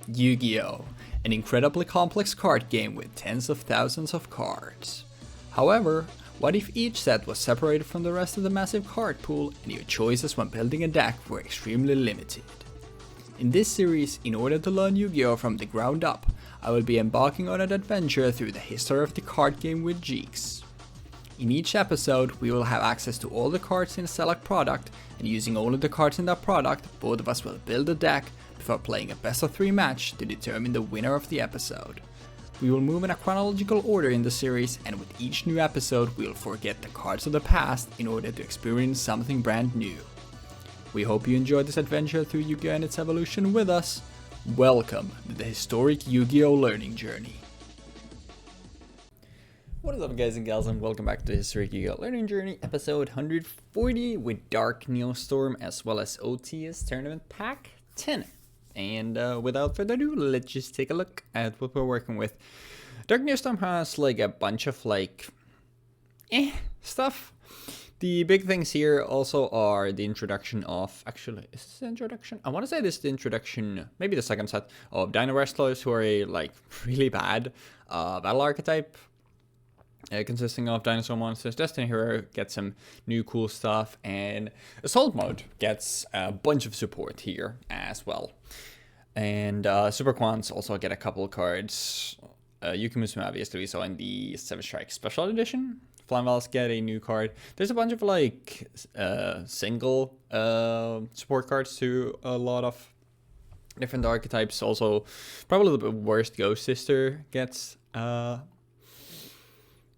Yu-Gi-Oh! An incredibly complex card game with tens of thousands of cards. However, what if each set was separated from the rest of the massive card pool and your choices when building a deck were extremely limited? In this series, in order to learn Yu-Gi-Oh! From the ground up, I will be embarking on an adventure through the history of the card game with Jeexx. In each episode, we will have access to all the cards in a select product, and using only the cards in that product, both of us will build a deck before playing a best of 3 match to determine the winner of the episode. We will move in a chronological order in the series, and with each new episode, we will forget the cards of the past in order to experience something brand new. We hope you enjoyed this adventure through Yu-Gi-Oh! And its evolution with us. Welcome to the historic Yu-Gi-Oh! Learning journey. What is up, guys and gals, and welcome back to the historic Yu-Gi-Oh! Learning journey, episode 140 with Dark Neostorm as well as OTS Tournament Pack 10. And without further ado, let's just take a look at what we're working with. Dark Neostorm has like a bunch of stuff. The big things here also are the introduction of, actually, is this the introduction? I want to say this is the introduction, maybe the second set, of Dino Wrestlers, who are a really bad battle archetype. Consisting of dinosaur monsters. Destiny Hero gets some new cool stuff, and Assault Mode gets a bunch of support here as well. And Super Quants also get a couple of cards. Yukimusume obviously we saw in the 7 Strike Special Edition. Flamvels get a new card. There's a bunch of single support cards to a lot of different archetypes. Also, probably the worst Ghost Sister gets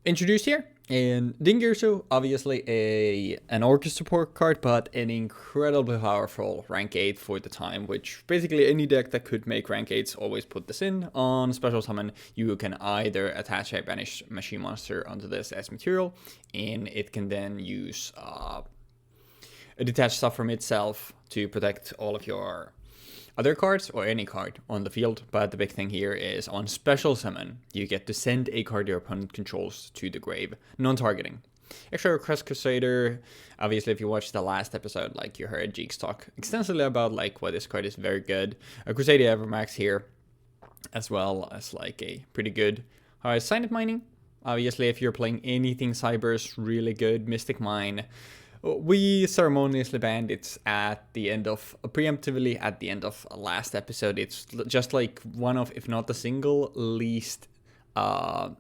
introduced here. And Dingirsu, obviously an Orcust support card, but an incredibly powerful rank 8 for the time, which basically any deck that could make rank 8s always put this in. On special summon, you can either attach a banished machine monster onto this as material, and it can then use a detached stuff from itself to protect all of your other cards or any card on the field. But the big thing here is on special summon, you get to send a card your opponent controls to the grave, non-targeting. Extra Crest Crusader, obviously if you watched the last episode, you heard Jeexx talk extensively about why this card is very good. Crusader Evermax here, as well as a pretty good Signet Mining. Obviously if you're playing anything Cyber's really good, Mystic Mine. We ceremoniously banned it at the end of, preemptively at the end of last episode. It's just one of, if not the single least interactive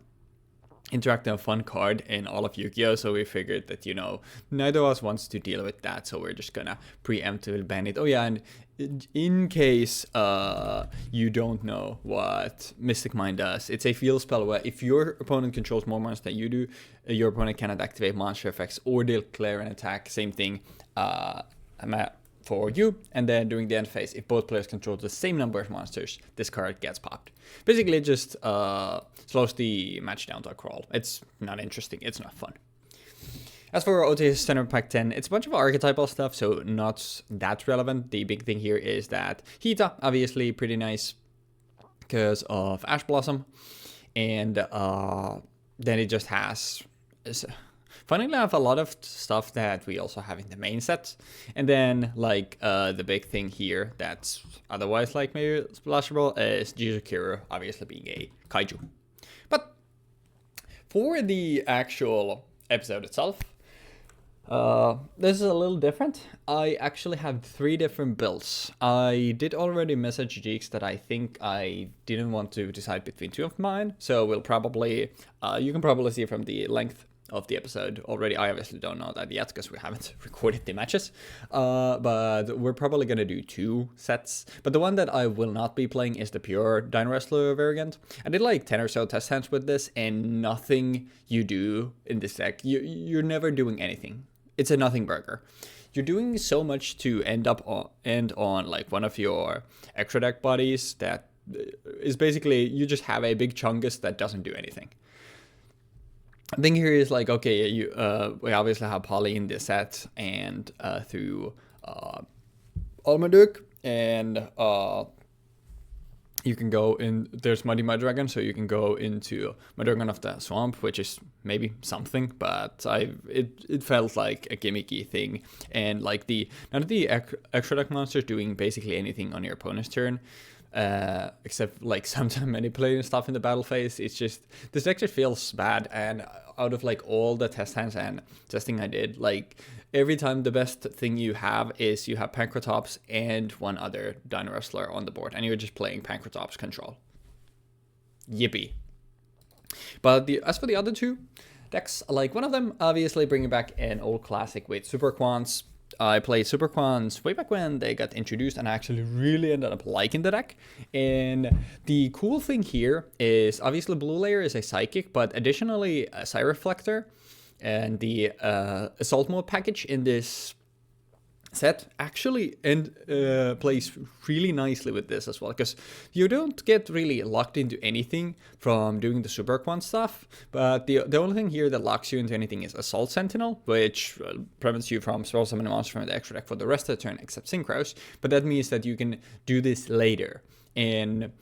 fun card in all of Yu-Gi-Oh! So we figured that, neither of us wants to deal with that, so we're just gonna preemptively ban it. Oh yeah, and in case you don't know what Mystic Mine does, it's a field spell where if your opponent controls more monsters than you do, your opponent cannot activate monster effects or declare an attack. Same thing for you. And then during the end phase, if both players control the same number of monsters, this card gets popped. Basically, it just slows the match down to a crawl. It's not interesting. It's not fun. As for OTS Tournament Pack 10, it's a bunch of archetypal stuff, so not that relevant. The big thing here is that Hita, obviously pretty nice because of Ash Blossom. And then it just has, funnily enough, a lot of stuff that we also have in the main set. And then the big thing here that's otherwise maybe splashable is Jizukiru, obviously being a kaiju. But for the actual episode itself, this is a little different. I actually have 3 different builds. I did already message Jeexx that I think I didn't want to decide between 2 of mine, so we'll probably, you can probably see from the length of the episode already. I obviously don't know that yet because we haven't recorded the matches, but we're probably gonna do 2 sets. But the one that I will not be playing is the pure Dino Wrestler variant. I did 10 or so test hands with this, and nothing you do in this deck, you're never doing anything. It's a nothing burger. You're doing so much to end on one of your extra deck bodies that is basically you just have a big chungus that doesn't do anything. The thing here is okay, we obviously have Poly in this set, and through Almaduk, and you can go in, there's Muddy Mud Dragon, so you can go into Mud Dragon of the Swamp, which is maybe something, but it felt like a gimmicky thing. And none of the extra deck monsters doing basically anything on your opponent's turn, except like sometimes manipulating stuff in the battle phase. It's just, this deck just feels bad, and out of like all the test hands and testing I did, like every time the best thing you have is you have Pancratops and one other Dino Wrestler on the board, and you're just playing Pancratops control. Yippee. But as for the other two decks, like one of them obviously bringing back an old classic with Super Quants. I played Super Quants way back when they got introduced, and I actually really ended up liking the deck. And the cool thing here is obviously blue layer is a psychic, but additionally a Psy Reflector and the Assault Mode package in this set actually plays really nicely with this as well, because you don't get really locked into anything from doing the Super Quant stuff, but the only thing here that locks you into anything is Assault Sentinel, which prevents you from spell summoning monsters from the extra deck for the rest of the turn except Synchros, but that means that you can do this later. And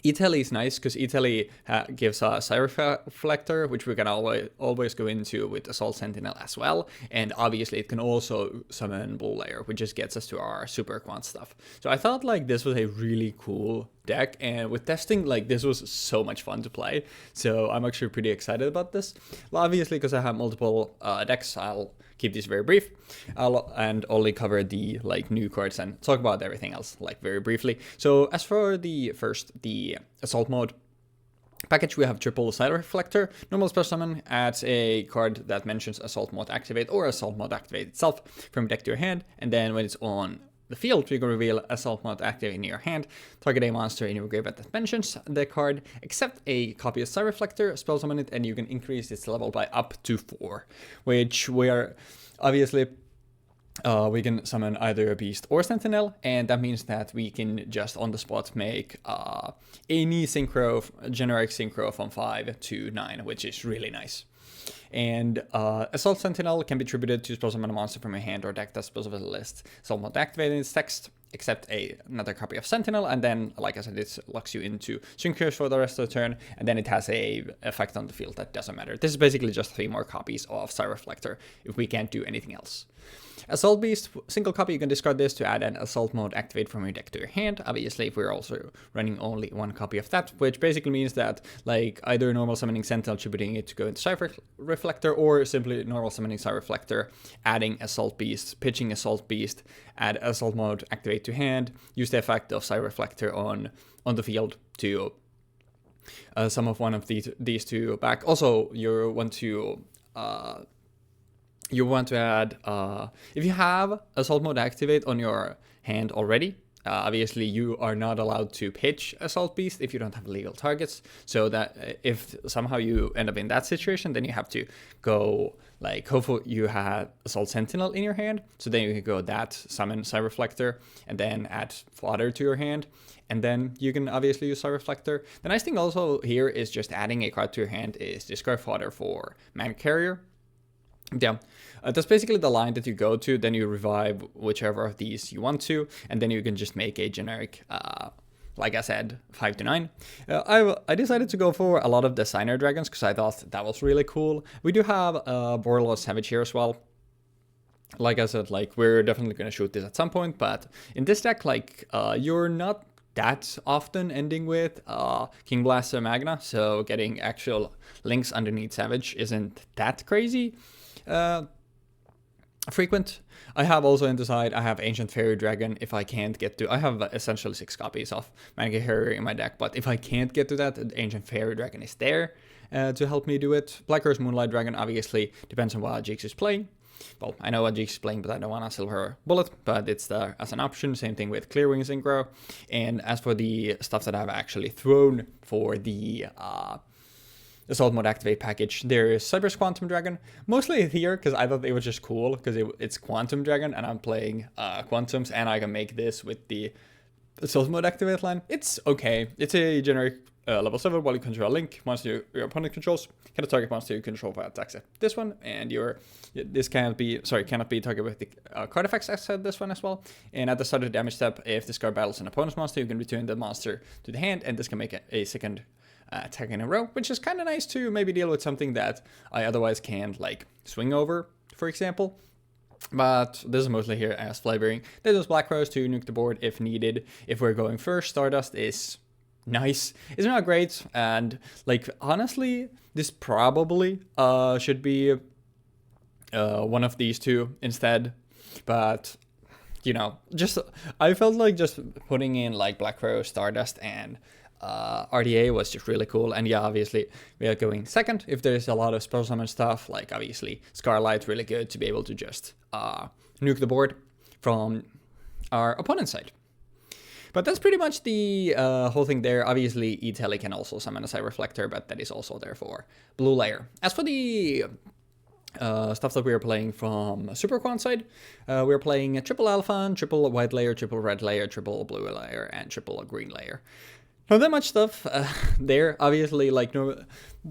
E-Tele is nice because E-Tele gives a Psy Reflector, which we can always go into with Assault Sentinel as well. And obviously it can also summon Blue Layer, which just gets us to our Super Quant stuff. So I thought like this was a really cool deck, and with testing, like this was so much fun to play. So I'm actually pretty excited about this. Well, obviously because I have multiple decks, I'll keep this very brief. And only cover the like new cards and talk about everything else like very briefly. So as for the Assault Mode package, we have triple Psy Reflector. Normal Special Summon adds a card that mentions Assault Mode Activate or Assault Mode Activate itself from deck to your hand, and then when it's on the field, you can reveal Assault Mode Activate in your hand, target a monster in your graveyard that mentions the card, except a copy of Psy Reflector, spell summon it, and you can increase its level by up to 4, which we are obviously we can summon either a Beast or Sentinel, and that means that we can just on the spot make any synchro, generic synchro from 5 to 9, which is really nice. And Assault Sentinel can be attributed to spell summon a monster from your hand or deck that spells over the list. Assault Mode Activate in its text, except another copy of Sentinel, and then, like I said, it locks you into Synchros for the rest of the turn, and then it has a effect on the field that doesn't matter. This is basically just 3 more copies of Psy Reflector if we can't do anything else. Assault Beast, single copy, you can discard this to add an Assault Mode Activate from your deck to your hand. Obviously, if we're also running only 1 copy of that, which basically means that like either normal summoning Sentinel, attributing it to go into Psy Reflector, or simply normal summoning Psy Reflector, adding Assault Beast, pitching Assault Beast, add Assault Mode Activate to hand, use the effect of Psy Reflector on the field to sum of one of these two back. Also, you want to add, if you have Assault Mode Activate on your hand already, obviously you are not allowed to pitch Assault Beast if you don't have legal targets, so that if somehow you end up in that situation, then you have to go, like, hopefully you had Assault Sentinel in your hand, so then you can go that, summon Psy Reflector, and then add Fodder to your hand, and then you can obviously use Psy Reflector. The nice thing also here is just adding a card to your hand is discard Fodder for Man Carrier. Yeah, that's basically the line that you go to, then you revive whichever of these you want to, and then you can just make a generic, like I said, 5 to 9. I decided to go for a lot of Designer Dragons because I thought that was really cool. We do have Borreload Savage here as well. Like I said, like we're definitely going to shoot this at some point, but in this deck, like you're not that often ending with King Blaster Magna, so getting actual links underneath Savage isn't that crazy frequent. I have also in the side, I have Ancient Fairy Dragon if I can't get to, I have essentially 6 copies of Manga Harrier in my deck, but if I can't get to that, the Ancient Fairy Dragon is there to help me do it. Black Earth Moonlight Dragon obviously depends on what Jeexx is playing. Well, I know what Jeexx is playing, but I don't want a Silver Bullet, but it's there as an option. Same thing with Clearwing Synchro. And as for the stuff that I've actually thrown for the Assault Mode Activate package, there is Cyber's Quantum Dragon, mostly here because I thought it was just cool because it's Quantum Dragon and I'm playing Quantums, and I can make this with the Assault Mode Activate line. It's okay. It's a generic level 7 while you control a link. Monster your opponent controls can target monster you control via attacks at this one, and this cannot be targeted with the card effects at this one as well. And at the start of the damage step, if this card battles an opponent's monster, you can return the monster to the hand, and this can make a second attack in a row, which is kind of nice to maybe deal with something that I otherwise can't, like swing over, for example. But this is mostly here as flavoring. There's those black crows to nuke the board if needed. If we're going first, Stardust is nice. It's not great, and like honestly, this probably should be one of these two instead. But you know, just I felt like just putting in like Black Crow, Stardust, and RDA was just really cool. And yeah, obviously we are going second if there's a lot of spell summon stuff. Like obviously Scarlight's really good to be able to just nuke the board from our opponent's side. But that's pretty much the whole thing there. Obviously, E-Telly can also summon a Side Reflector, but that is also there for blue layer. As for the stuff that we are playing from Super Quant side, we're playing a triple alpha, triple white layer, triple red layer, triple blue layer, and triple green layer. Not that much stuff there. Obviously, like, no,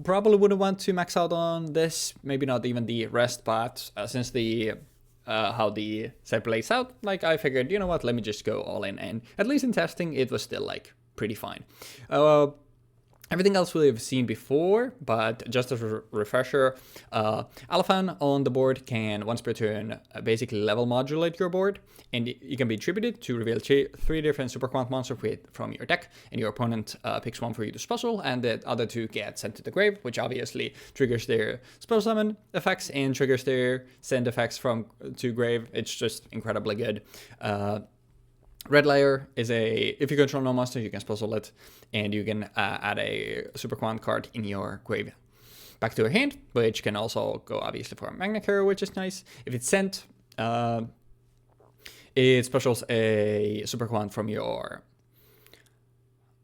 probably wouldn't want to max out on this. Maybe not even the rest, but since the how the set plays out, like, I figured, you know what, let me just go all in. And at least in testing, it was still, like, pretty fine. Everything else we've seen before, but just as a refresher, Alphan on the board can once per turn basically level modulate your board, and you can be tributed to reveal 3 different Super Quant monsters from your deck, and your opponent picks one for you to special, and the other 2 get sent to the grave, which obviously triggers their spell summon effects and triggers their send effects to grave. It's just incredibly good. Red layer is if you control no monster, you can special it, and you can add a Super Quant card in your grave back to your hand, which can also go obviously for a Magna Carrier, which is nice. If it's sent, it specials a Super Quant from your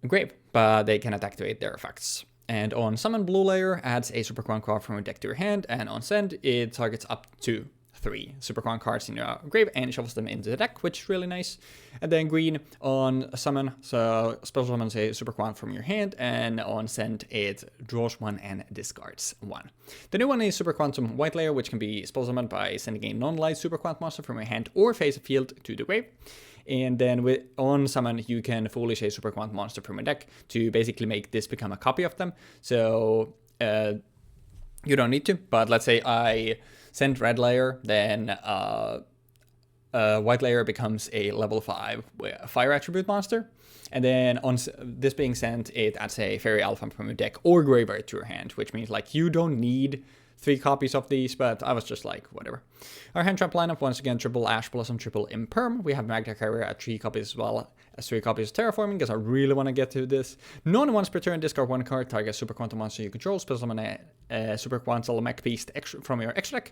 grave, but they cannot activate their effects. And on summon, blue layer adds a Super Quant card from your deck to your hand, and on send, it targets up to 3 Super Quant cards in your grave and shovels them into the deck, which is really nice. And then green on summon, so special summons a Super Quant from your hand, and on send it draws 1 and discards 1. The new one is Super Quantum White Layer, which can be spell summoned by sending a non-light Super Quant monster from your hand or face a field to the grave. And then on summon, you can foolish a Super Quant monster from your deck to basically make this become a copy of them. So you don't need to, but let's say I send red layer, then white layer becomes a level 5 fire attribute monster. And then on this being sent, it adds a fairy alpha from your deck or graveyard to your hand, which means like you don't need 3 copies of these, but I was just like, whatever. Our hand trap lineup, once again, triple Ash Blossom, triple Imperm. We have Magna Carrier at 3 copies as well as 3 copies of Terraforming, because I really want to get to this. Once per turn, discard 1 card, target Super Quantum monster you control, special summon a Super Quantum mech piece from your extra deck,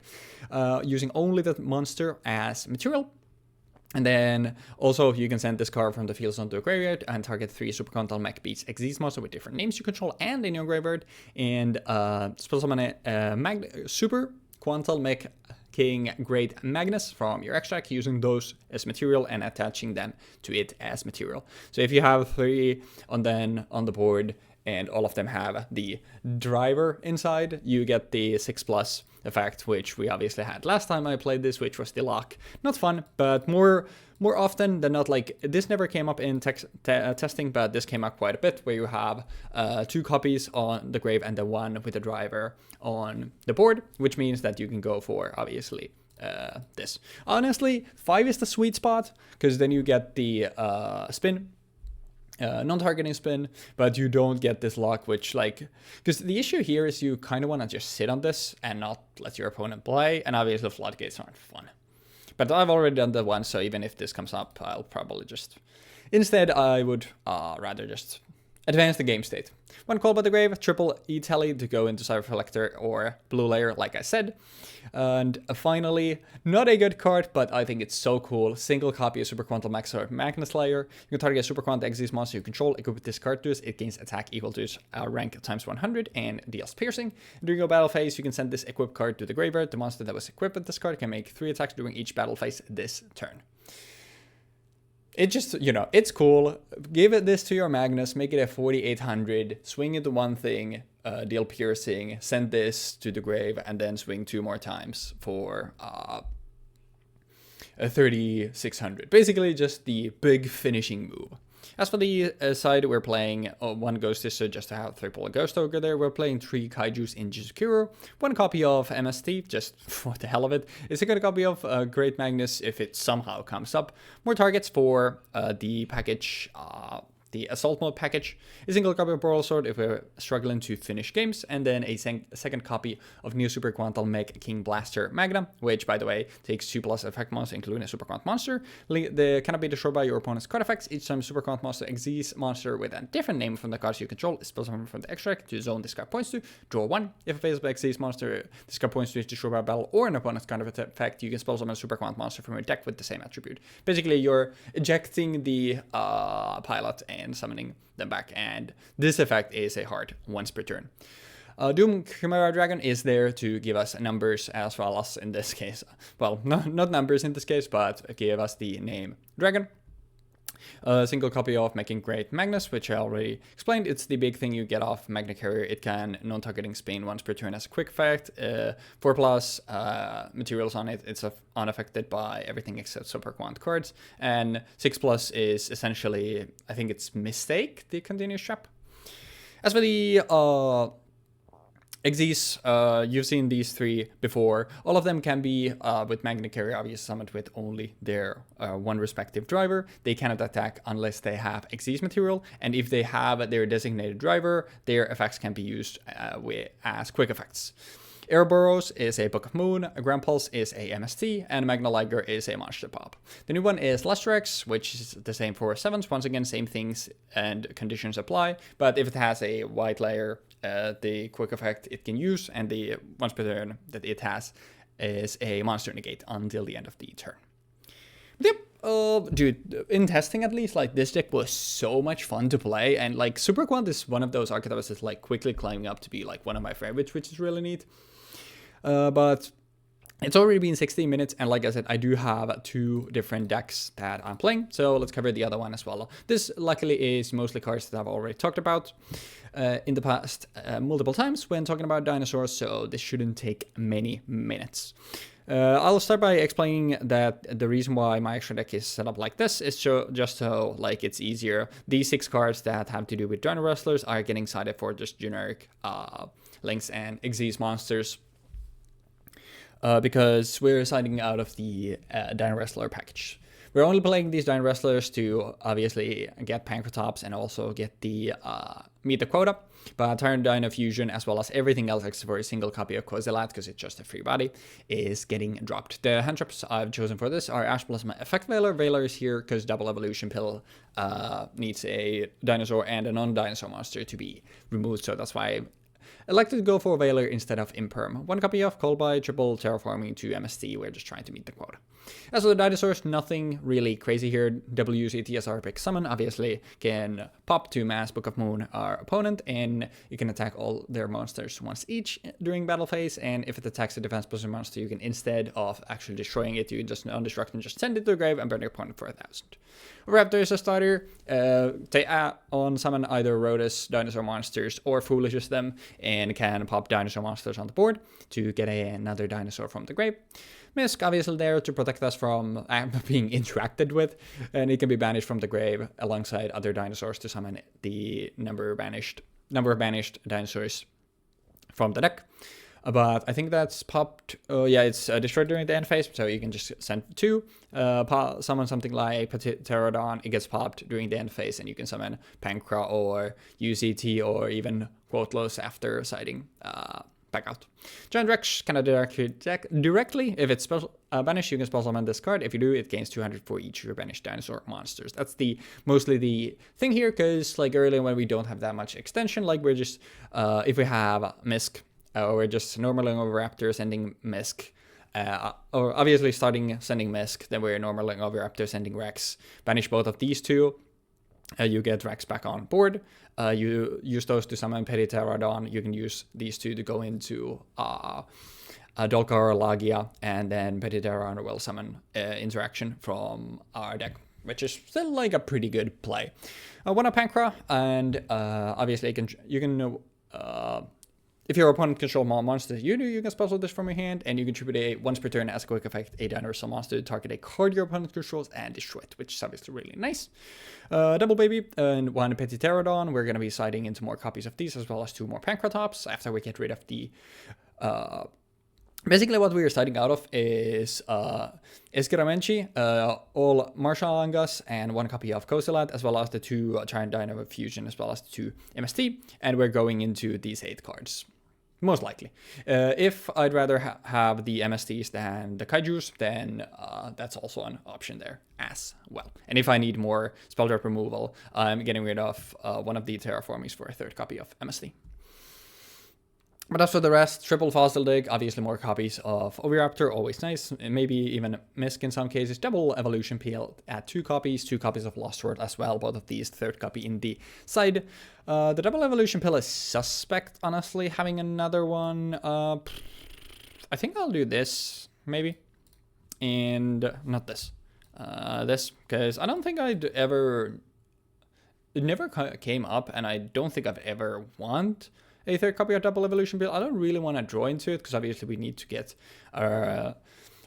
using only the monster as material. And then also you can send this card from the fields onto a graveyard and target 3 Super Quantum Mech Beats Xyz monster with different names you control and in your graveyard. And special summon a Super Quantum Mech King Great Magnus from your extract, using those as material and attaching them to it as material. So if you have 3 on the board and all of them have the driver inside, you get the 6+ effect, which we obviously had last time I played this, which was the lock. Not fun, but more often than not, like, this never came up in testing, but this came up quite a bit, where you have 2 copies on the grave and the 1 with the driver on the board, which means that you can go for, obviously, this. Honestly, 5 is the sweet spot, because then you get the spin, non-targeting spin, but you don't get this lock, which, like, because the issue here is you kind of want to just sit on this and not let your opponent play, and obviously floodgates aren't fun. But I've already done that once, so even if this comes up, I'll probably just... Instead, I would rather just advance the game state. When called by the grave, triple E-Telly to go into Cyber Reflector or blue layer, like I said. And finally, not a good card, but I think it's so cool. Single copy of Super Quantum Max or Magnus Layer. You can target a Super Quantum Xyz monster you control, equip this card to it. It gains attack equal to its rank times 100 and deals piercing. During your battle phase, you can send this equipped card to the graveyard. The monster that was equipped with this card can make 3 attacks during each battle phase this turn. It just, you know, it's cool. Give it this to your Magnus, make it a 4800, swing into one thing, deal piercing, send this to the grave, and then swing 2 more times for a 3600. Basically just the big finishing move. As for the side, we're playing 1 Ghost Sister just to have 3 Polar Ghost Ogre there. We're playing 3 Kaijus in Jizukuro, 1 copy of MST, just for the hell of it. It's a good copy of Great Magnus if it somehow comes up. More targets for the package, the Assault Mode package, a single copy of Boral Sword if we're struggling to finish games, and then a second copy of Neo Super Quantal Mech King Blaster Magna, which, by the way, takes 2+ effect monsters, including a Super Quant monster. They cannot be destroyed by your opponent's card effects. Each time Super Quant monster exceeds monster with a different name from the cards you control is spell summoned from the extract to zone this card points to. Draw 1. If a face exceeds monster this card points to is destroyed by battle or an opponent's card effect, you can spell summon a Super Quant monster from your deck with the same attribute. Basically, you're ejecting the pilot and summoning them back, and this effect is a hard once per turn. Doom Chimera Dragon is there to give us numbers as well as in this case, well, not numbers in this case, but give us the name Dragon. A single copy of Making Great Magnus, which I already explained. It's the big thing you get off Magna Carrier. It can non-targeting Spain once per turn as a quick effect. 4+ materials on it. It's unaffected by everything except Super Quant cards. And 6+ is essentially, I think it's Mistake, the continuous trap. As for the Xyz, you've seen these 3 before. All of them can be, with Magna Carrier, obviously summoned with only their 1 respective driver. They cannot attack unless they have Xyz material, and if they have their designated driver, their effects can be used as quick effects. Ouroboros is a Book of Moon, a Grand Pulse is a MST, and Magna Liger is a Monster Pop. The new one is Lustrex, which is the same for 7s. Once again, same things and conditions apply, but if it has a white layer, the quick effect it can use, and the once per turn that it has is a monster negate until the end of the turn. Yep. Dude, in testing at least, like, this deck was so much fun to play, and like Super Quant is one of those archetypes that's like quickly climbing up to be like one of my favorites, which is really neat. But it's already been 16 minutes, and like I said, I do have 2 different decks that I'm playing, so let's cover the other one as well. This luckily is mostly cards that I've already talked about in the past multiple times when talking about dinosaurs, so this shouldn't take many minutes. I'll start by explaining that the reason why my extra deck is set up like this is just so like it's easier. These 6 cards that have to do with Dino Wrestlers are getting sided for just generic Lynx and Xyz monsters. Because we're siding out of the Dino Wrestler package. We're only playing these Dino Wrestlers to obviously get Pancratops and also get the meet the quota. But Tyrant Dino Fusion, as well as everything else except for a single copy of Kozilad, because it's just a free body, is getting dropped. The hand traps I've chosen for this are Ash Plasma Effect Veiler. Veiler is here because Double Evolution Pill needs a dinosaur and a non-dinosaur monster to be removed, so that's why I like to go for Veiler instead of Imperm. 1 copy of Callby, triple Terraforming to MST, we're just trying to meet the quota. As for the dinosaurs, nothing really crazy here. WCTSR pick summon, obviously, can pop to mass Book of Moon our opponent, and you can attack all their monsters once each during battle phase, and if it attacks a defense position monster, you can, instead of actually destroying it, you can just non-destruct and just send it to the grave and burn your opponent for 1,000. Raptor is a starter. They on summon either Rodus dinosaur monsters or Foolishes them, and can pop dinosaur monsters on the board to get another dinosaur from the grave. Misk, obviously there to protect us from being interacted with, and it can be banished from the grave alongside other dinosaurs to summon the number of banished dinosaurs from the deck. But I think that's popped. Yeah, it's destroyed during the end phase, so you can just send 2. Summon something like Pterodon, it gets popped during the end phase, and you can summon Pankra or UCT or even Quoteless after siding back out. Giant Rex cannot directly. If it's banished, you can spell summon this card. If you do, it gains 200 for each of your banished dinosaur monsters. That's mostly the thing here, because like earlier when we don't have that much extension, like we're just if we have Misk, we're just normaling over Raptor, sending Misk, or obviously sending Misk, then we're normaling over Raptor, sending Rex. Banish both of these 2. You get Rex back on board. You use those to summon Pterodon. You can use these 2 to go into Dolkar or Lagia, and then Pterodon will summon interaction from our deck, which is still like a pretty good play. 1 Pankra, and obviously you can if your opponent controls more monsters you do, you can special this from your hand, and you can tribute a once per turn as a quick effect a dinosaur monster to target a card your opponent controls and destroy it, which is obviously really nice. Double baby and one petty pterodon. We're going to be siding into more copies of these, as well as 2 more pancratops after we get rid of the basically what we are siding out of is Eskaramenchi, all Martial Angas, and 1 copy of Kosalat, as well as the 2 Giant Dino Fusion, as well as the 2 MST, and we're going into these 8 cards. Most likely. If I'd rather have the MSTs than the Kaijus, then that's also an option there as well. And if I need more spell drop removal, I'm getting rid of one of the Terraformings for a 3rd copy of MST. But as for the rest, triple Fossil Dig, obviously more copies of Oviraptor, always nice. Maybe even Misk in some cases. Double Evolution Peel at 2 copies, 2 copies of Lost Sword as well, both of these 3rd copy in the side. The Double Evolution Peel is suspect, honestly, having another one. I think I'll do this, maybe. And not this. This, because I don't think I'd ever... It never came up, and I don't think I've ever want a 3rd copy of Double Evolution Peel. I don't really want to draw into it, because obviously we need to get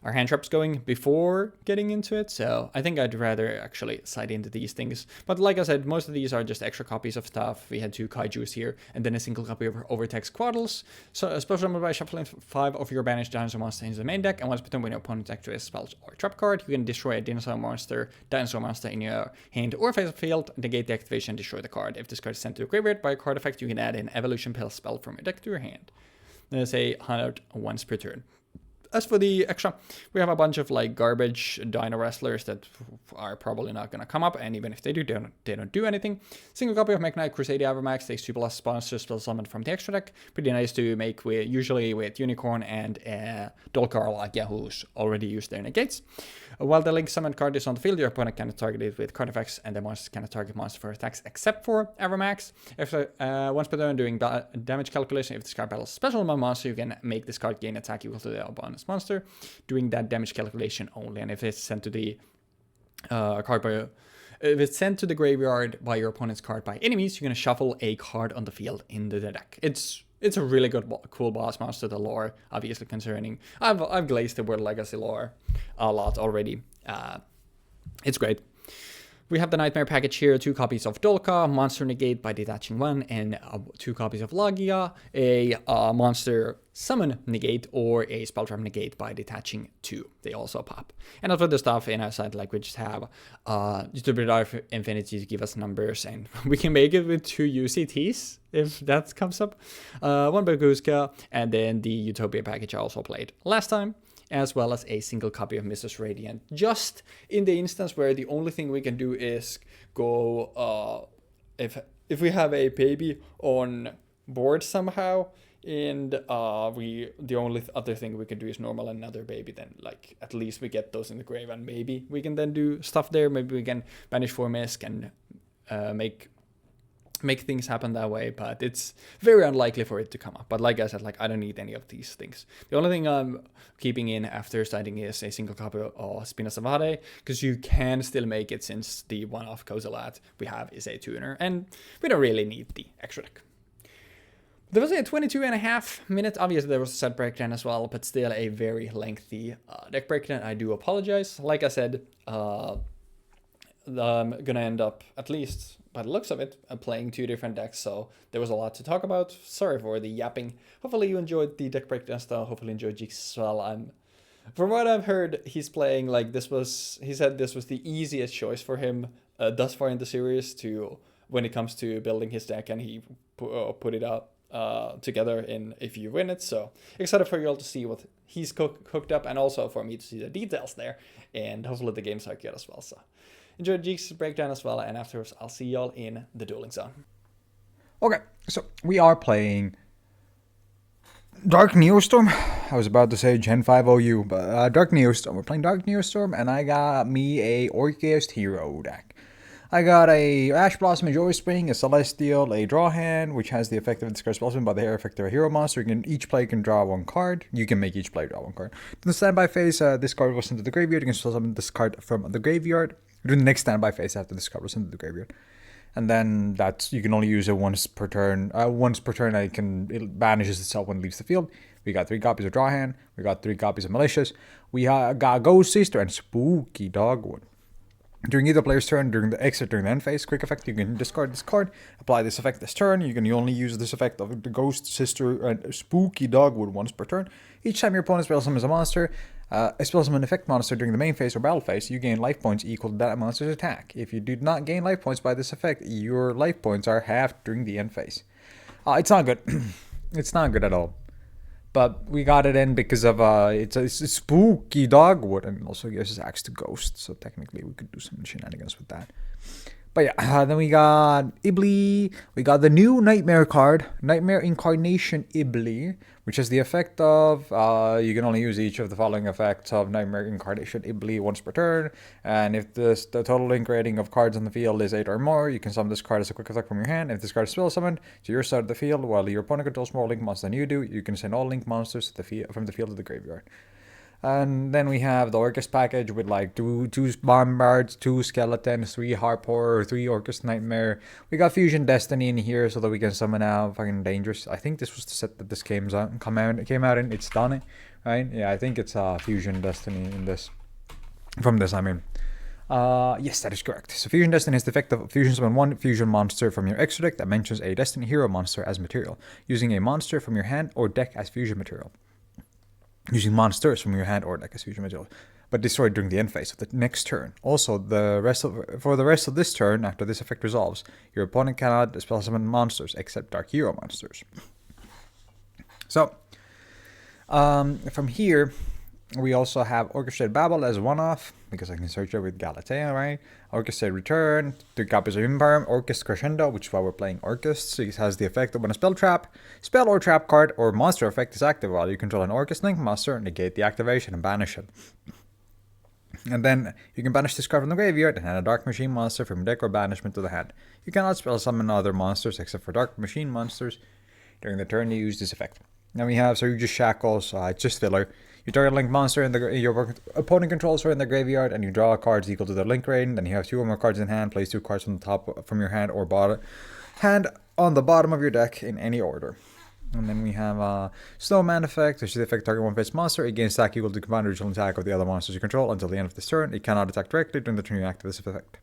our hand traps going before getting into it, so I think I'd rather actually side into these things. But like I said, most of these are just extra copies of stuff. We had 2 Kaijus here, and then a single copy of Overtext Quaddles. So a special number by shuffling 5 of your banished dinosaur monster into the main deck, and once per turn when your opponent activates a spell or trap card, you can destroy a dinosaur monster in your hand or face field, negate the activation, destroy the card. If this card is sent to the graveyard by a card effect, you can add an Evolution Peel spell from your deck to your hand. There's a 100 once per turn. As for the extra, we have a bunch of like garbage dino wrestlers that are probably not going to come up, and even if they do, they don't do anything. Single copy of Mekk-Knight Crusade Avermax takes 2+ sponsors spell summon from the extra deck. Pretty nice to make with, usually with Unicorn and Dolkar like who's already used their negates. While the link summon card is on the field, your opponent can target it with card effects, and the monster can target monster for attacks except for Avermax. After once per turn doing damage calculation, if this card battles special monster, you can make this card gain attack equal to the opponent's monster, doing that damage calculation only. And if it's sent to the if it's sent to the graveyard by your opponent's card by enemies, you're gonna shuffle a card on the field into the deck. It's a really good, cool boss monster. The lore, obviously concerning. I've glazed the World Legacy lore a lot already. It's great. We have the Knightmare package here, 2 copies of Dolka, monster negate by detaching 1, and 2 copies of Lagia, a monster summon negate or a spell trap negate by detaching 2. They also pop. And after the stuff in our side, like we just have Distributor Infinity to give us numbers, and we can make it with 2 UCTs if that comes up. 1 Baguska, and then the Utopia package I also played last time, as well as a single copy of Mrs. Radiant, just in the instance where the only thing we can do is go, if we have a baby on board somehow, and the only other thing we can do is normal another baby, then like at least we get those in the grave, and maybe we can then do stuff there. Maybe we can banish 4 Misk and make things happen that way, but it's very unlikely for it to come up. But like I said, like I don't need any of these things. The only thing I'm keeping in after siding is a single copy of Spina Savate, because you can still make it, since the one-off Kozalat we have is a tuner, and we don't really need the extra deck. There was a 22.5 minute, obviously there was a set breakdown as well, but still a very lengthy deck breakdown. I do apologize. Like I said, I'm gonna end up, at least by the looks of it, playing 2 different decks, so there was a lot to talk about. Sorry for the yapping. Hopefully you enjoyed the deck breakdown style. Hopefully enjoyed Jeexx as well. From what I've heard, he's playing like he said this was the easiest choice for him thus far in the series when it comes to building his deck, and he put it out together in a few minutes. So excited for you all to see what he's cooked up, and also for me to see the details there, and hopefully the games are good as well. So enjoy Jeexx breakdown as well, and afterwards I'll see y'all in the dueling zone. Okay, so we are playing Dark Neostorm. I was about to say Gen 5 OU, but Dark Neostorm. We're playing Dark Neostorm, and I got me a Orcust hero deck. I got a Ash Blossom, a Joy Spring, a Celestial, a Draw Hand, which has the effect of discard spell by the hair effect of a hero monster. Each player can draw 1 card. You can make each player draw 1 card. In the standby phase, this card was sent to the graveyard. You can summon this card from the graveyard. During the next standby phase after this card was sent to the graveyard. And then that's, you can only use it once per turn. Once per turn, it banishes itself when it leaves the field. We got 3 copies of Draw Hand. We got 3 copies of Malicious. We got Ghost Sister and Spooky Dogwood. During either player's turn, during the end phase, quick effect, you can discard this card, apply this effect this turn. You can only use this effect of the Ghost Sister and Spooky Dogwood once per turn. Each time your opponent spell summons a monster, spell summon an effect monster during the main phase or battle phase, you gain life points equal to that monster's attack. If you do not gain life points by this effect, your life points are halved during the end phase. It's not good. It's not good at all. But we got it in because of it's a spooky dogwood, and also gives us access to ghosts. So technically, we could do some shenanigans with that. But yeah, then we got Ibli. We got the new Knightmare card, Knightmare Incarnation Ibli, which has the effect of you can only use each of the following effects of Knightmare Incarnation Ibli once per turn. And if the total link rating of cards on the field is 8 or more, you can summon this card as a quick effect from your hand. If this card is spell summoned to your side of the field while your opponent controls more link monsters than you do, you can send all link monsters from the field to the graveyard. And then we have the Orcust package with like two Bombards, 2 Skeletons, 3 Harp Horror, 3 Orcust Nightmare. We got Fusion Destiny in here so that we can summon out fucking Dangerous. I think this was the set that this came out in. It's done it, right? Yeah, I think it's Fusion Destiny in this. From this, I mean. Yes, that is correct. So Fusion Destiny has the effect of fusion summon 1 fusion monster from your extra deck that mentions a Destiny hero monster as material, using a monster from your hand or deck as fusion material. Using monsters from your hand or deck as fusion material, but destroyed during the end phase of the next turn. Also, for the rest of this turn, after this effect resolves, your opponent cannot spell summon monsters except Dark Hero monsters. So, from here, we also have Orchestrated Babel as one-off, because I can search it with Galatea, right? Orchestrated Return, 2 copies of Imperm, Orcust Crescendo, which is why we're playing Orcust. So it has the effect of when a spell or trap card, or monster effect is active while you control an Orcust Link monster, negate the activation and banish it. And then you can banish this card from the graveyard and add a Dark Machine monster from deck or banishment to the hand. You cannot spell summon other monsters except for Dark Machine monsters during the turn you use this effect. Then we have Surge's Shackles, it's just filler. You target a link monster your opponent controls her in the graveyard, and you draw cards equal to the link rating. Then you have 2 or more cards in hand. Place 2 cards from the top from your hand or hand on the bottom of your deck in any order. And then we have Snowman effect, which is the effect target one face monster. It gains attack equal to the combined original attack of the other monsters you control until the end of this turn. It cannot attack directly during the turn you activate this effect.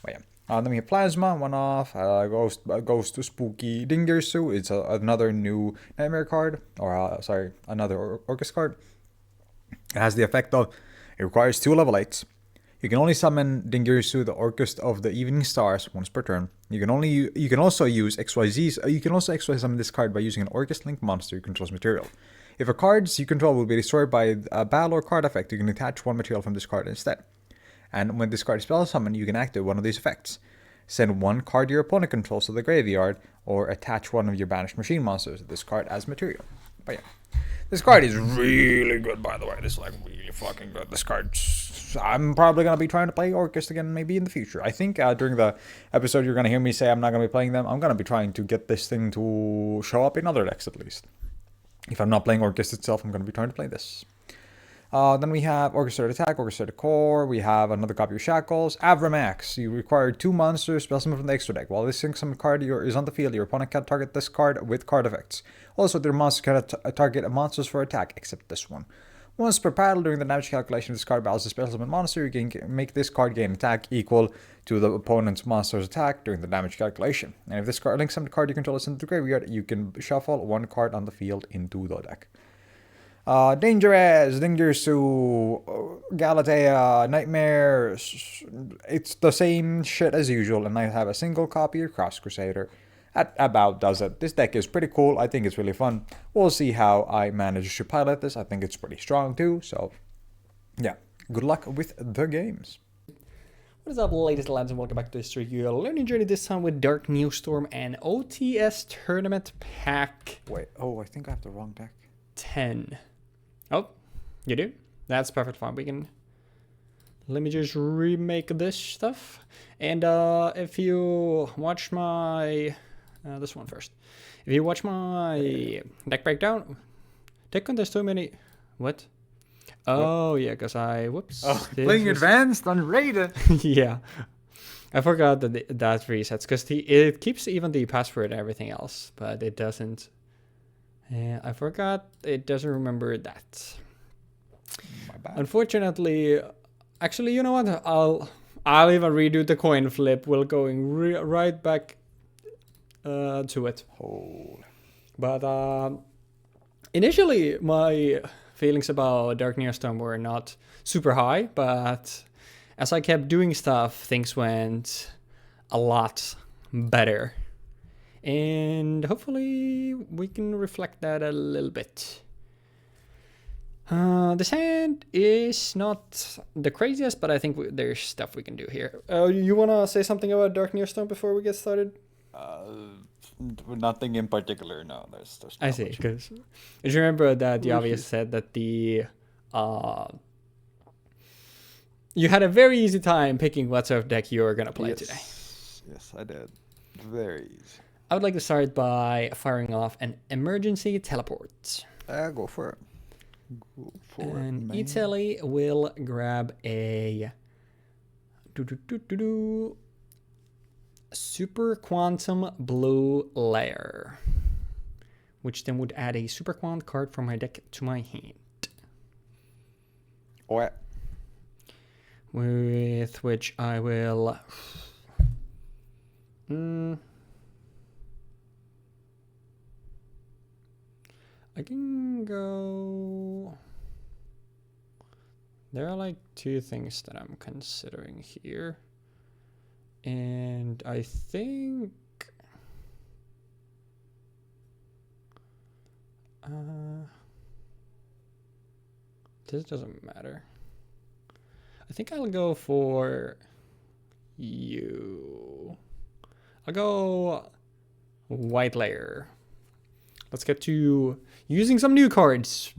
But yeah. Then we have Plasma, one off. Goes to Spooky Dingirsu. It's another new Nightmare card, or another Orcust card. It has the effect of, it requires 2 level 8s. You can only summon Dingirsu, the Orcust of the Evening Stars, once per turn. You can also use XYZs. You can also XYZ summon this card by using an Orcust Link monster you control's material. If a card you control will be destroyed by a battle or card effect, you can attach 1 material from this card instead. And when this card is spell summoned, you can activate one of these effects. Send 1 card your opponent controls to the graveyard, or attach 1 of your banished machine monsters to this card as material. But yeah. This card is really good, by the way. This is like really fucking good. This card, I'm probably going to be trying to play Orcust again maybe in the future. I think during the episode you're going to hear me say I'm not going to be playing them. I'm going to be trying to get this thing to show up in other decks at least. If I'm not playing Orcust itself, I'm going to be trying to play this. Then we have Orchestrated Attack, Orchestrated Core. We have another copy of Shackles. Avramax. You require 2 monsters, spell summon from the extra deck. While this summon card is on the field, your opponent can target this card with card effects. Also, their monster cannot target monsters for attack, except this one. Once per battle, during the damage calculation of this card battles a spell summon monster, you can make this card gain attack equal to the opponent's monster's attack during the damage calculation. And if this card links some card you control is into the graveyard, you can shuffle 1 card on the field into the deck. Dangerous, Dingirsu, Galatea, Nightmare. It's the same shit as usual, and I have a single copy of Cross Crusader. That about does it. This deck is pretty cool. I think it's really fun. We'll see how I manage to pilot this. I think it's pretty strong too. So, yeah, good luck with the games. What is up, ladies and lads, and welcome back to this review. Learning journey this time with Dark Neostorm and OTS Tournament Pack. Wait, I think I have the wrong deck. 10. Oh, you do? That's perfect fine. We can... Let me just remake this stuff. And if you watch my... this one first. If you watch my deck breakdown, deck there's so many... What? Oh, yeah, because I... Whoops. Oh, playing advanced, unrated. Yeah. I forgot that resets because it keeps even the password and everything else, but it doesn't. I forgot it doesn't remember that. My bad. Unfortunately, actually, you know what? I'll even redo the coin flip. We'll going right back to it. Hold. But initially, my feelings about Dark Neostorm were not super high, but as I kept doing stuff, things went a lot better. And hopefully we can reflect that a little bit. The sand is not the craziest, but I think there's stuff we can do here. You want to say something about Dark Neostorm before we get started? Nothing in particular. No, there's. I see, because you remember that Yavi said that you had a very easy time picking what sort of deck you were gonna play today. Yes, I did. Very easy. I would like to start by firing off an emergency teleport. Go for it. And Italy will grab a super quantum blue layer, which then would add a super quant card from my deck to my hand. What? With which I will I can go. There are like two things that I'm considering here. And I think this doesn't matter. I think I'll go for you. I'll go white layer. Let's get to using some new cards.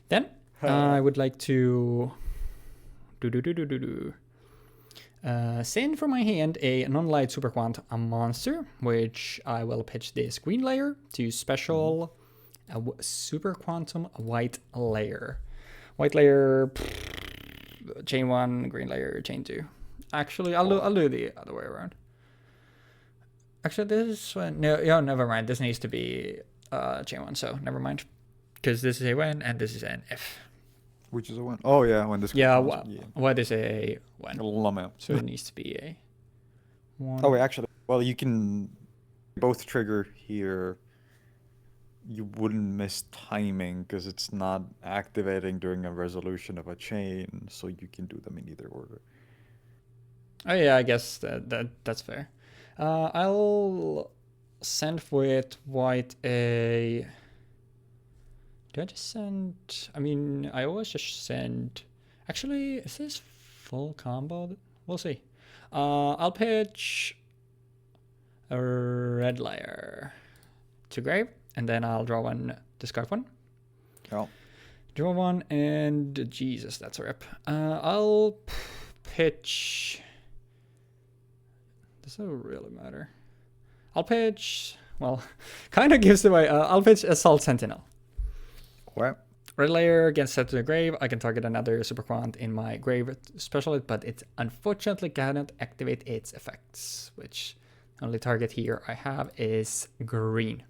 Then I would like to send from my hand a non-light super quant monster, which I will pitch this green layer to special super quantum white layer. White layer, chain 1, green layer, chain 2. Actually, I'll do the other way around. Actually, this one, never mind. This needs to be chain 1, so never mind. Because this is a win and this is an F. Which is a win? Oh, yeah, when this what is a win? Lame. So it needs to be a 1. Oh, wait, actually, well, you can both trigger here. You wouldn't miss timing because it's not activating during a resolution of a chain, so you can do them in either order. Oh, yeah, I guess that's fair. I'll send with white a... Do I just send... I mean, I always just send... Actually, is this full combo? We'll see. I'll pitch a red layer to grave, and then I'll draw one, discard one. Oh. Draw one, and Jesus, that's a rip. I'll pitch... Does it really matter? I'll pitch... Well, kind of gives away... I'll pitch Assault Sentinel. What? Red layer gets set to the grave. I can target another super quant in my grave specialist, but it unfortunately cannot activate its effects, which the only target here I have is green.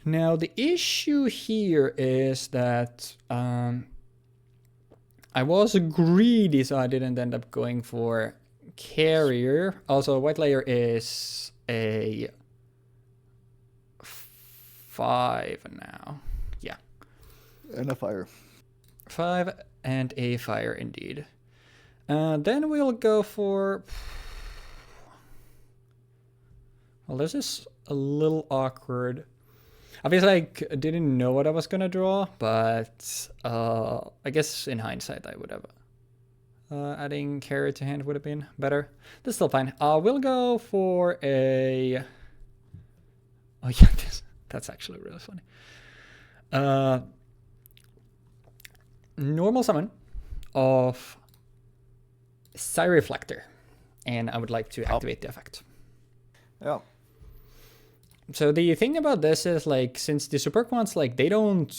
Now, the issue here is that I was greedy, so I didn't end up going for carrier. Also, white layer is a 5 now. Yeah. And a fire. 5 and a fire indeed. Then we'll go for... Well, this is a little awkward. Obviously, I didn't know what I was going to draw, but I guess in hindsight, I would have... adding carrier to hand would have been better. That's still fine. We'll go for a... Oh, yeah, that's actually really funny. Normal summon of Reflector, and I would like to activate the effect. Yeah. So the thing about this is, like, since the super quants, like, they don't...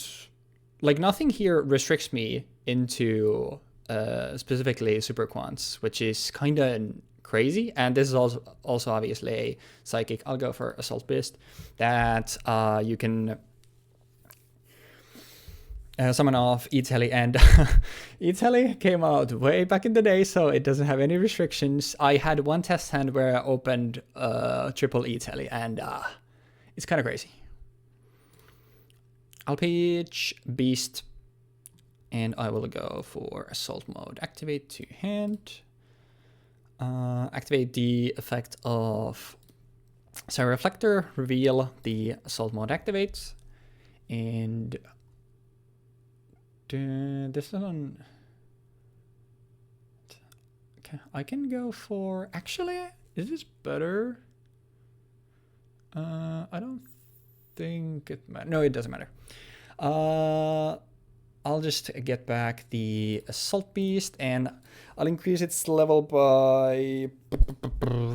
Like, nothing here restricts me into specifically super quants, which is kind of crazy. And this is also obviously a psychic. I'll go for Assault Beast that you can summon off E-Telly, and E-Telly came out way back in the day, so it doesn't have any restrictions. I had one test hand where I opened triple E-Telly, and it's kind of crazy. I'll pitch Beast, and I will go for Assault Mode. Activate to hand. Activate the effect of Reflector, reveal the Assault Mode activates, and this one. Okay, I can go for. Actually, is this better? I don't think it matters. No, it doesn't matter. I'll just get back the Assault Beast and I'll increase its level by.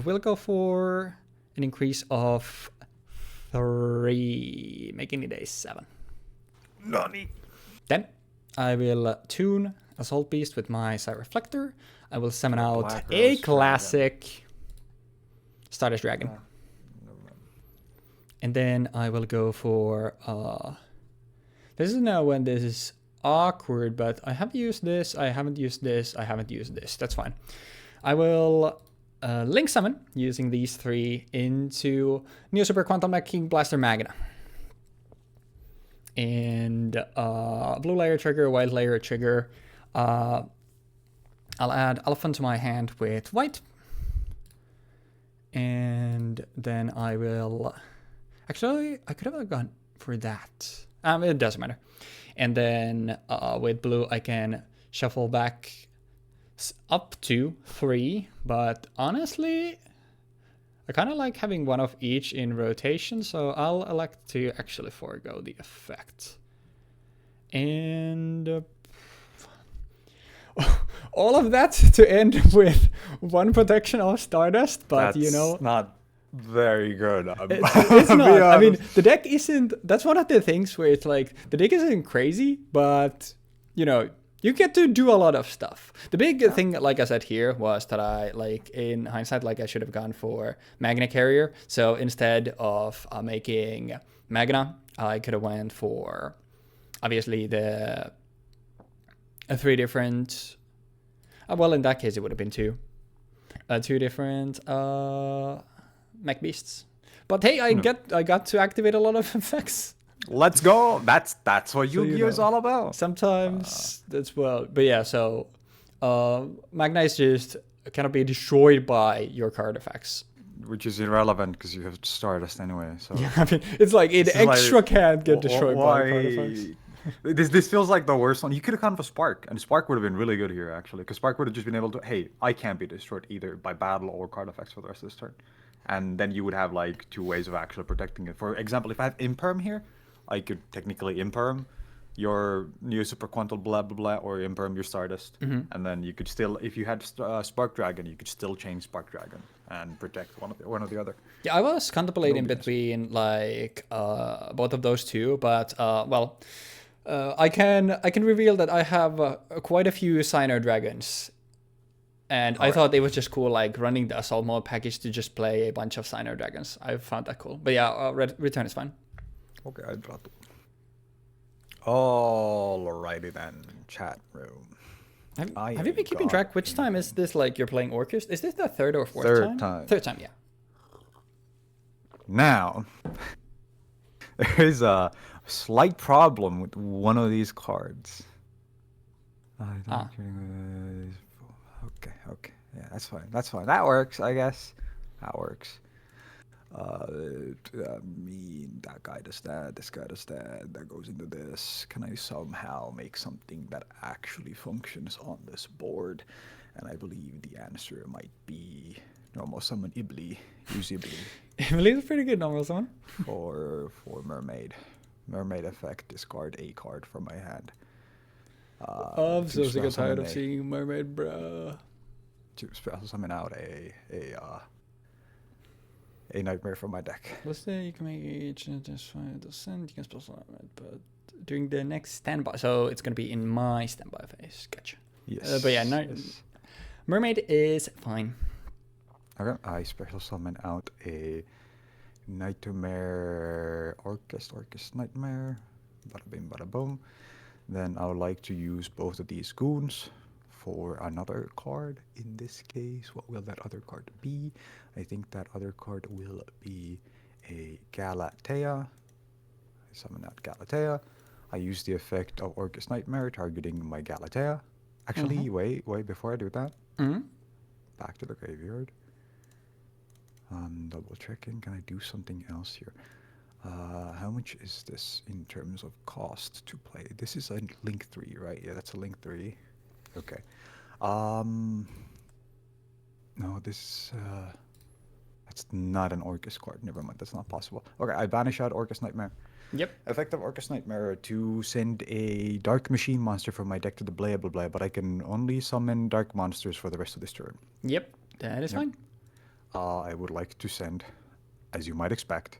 We'll go for an increase of 3, making it a 7. Nani? Then I will tune Assault Beast with my Reflector. I will summon out a classic Stardust Dragon. And then I will go for... this is now when this is awkward, but I have used this, I haven't used this, I haven't used this. That's fine. I will link summon using these 3 into Neo Super Quantum King Blaster Magna. And blue layer trigger, white layer trigger. I'll add Elephant to my hand with white. And then I will... Actually, I could have gone for that. It doesn't matter. And then with blue, I can shuffle back up to 3. But honestly, I kind of like having one of each in rotation, so I'll elect to actually forego the effect. And all of that to end with 1 protection of Stardust, but That's not very good. It's not. I mean, the deck isn't... That's one of the things where it's like, the deck isn't crazy, but, you get to do a lot of stuff. The big thing, like I said here, was that I, in hindsight, I should have gone for Magna Carrier. So instead of making Magna, I could have went for, obviously, the 3 different... well, in that case, it would have been 2. 2 different Mech Beasts. But hey, I got to activate a lot of effects. Let's go. That's what Yu-Gi-Oh is all about. Sometimes that's but yeah, so Magna is just cannot be destroyed by your card effects. Which is irrelevant because you have Stardust anyway. So yeah, I mean, it's like it extra can't get destroyed by card effects. This feels like the worst one. You could have gone for Spark, and Spark would have been really good here, actually. Because Spark would have just been able to, hey, I can't be destroyed either by battle or card effects for the rest of this turn. And then you would have, 2 ways of actually protecting it. For example, if I have Imperm here, I could technically Imperm your Neo Super Quantal blah blah blah, or Imperm your Stardust. And then you could still, if you had Spark Dragon, you could still change Spark Dragon and protect one or the other. Yeah, I was contemplating between, both of those two, but, I can reveal that I have quite a few Signer Dragons, and I thought it was just cool, running the Assault Mode package to just play a bunch of Signer Dragons. I found that cool. But yeah, return is fine. Okay, I brought it. Alrighty then, chat room. Have you been keeping track? Which time is this? You're playing Orcust? Is this the 3rd or 4th time? 3rd time. 3rd time, yeah. Now, there is a slight problem with one of these cards. Okay. Yeah, that's fine. That works, I guess. That works. That guy does that, this guy does that goes into this. Can I somehow make something that actually functions on this board? And I believe the answer might be normal summon Ibli. Use Ibli. Ibli is a pretty good normal summon. For Mermaid. Mermaid effect, discard a card from my hand. I'm so sick and tired of seeing Mermaid, bruh. To special summon out a Knightmare from my deck. Let's say you can make each descent, you can special summon it, but during the next standby. So it's going to be in my standby phase. Gotcha. Yes. But yeah, yes. Mermaid is fine. Okay, I special summon out a Nightmare Orcust Nightmare. Bada bing, bada boom. Then I would like to use both of these goons for another card. In this case, what will that other card be? I think that other card will be a Galatea. I summon out Galatea. I use the effect of Orcust Nightmare targeting my Galatea. Actually, wait, before I do that, back to the graveyard. Double checking, can I do something else here? How much is this in terms of cost to play? This is a Link 3, right? Yeah, that's a Link 3. Okay. No, this, that's not an Orcust card. Never mind, that's not possible. Okay, I banish out Orcust Nightmare. Yep. Effective Orcust Nightmare to send a Dark Machine monster from my deck to the blah blah blah, but I can only summon Dark monsters for the rest of this turn. Yep, that is fine. I would like to send, as you might expect,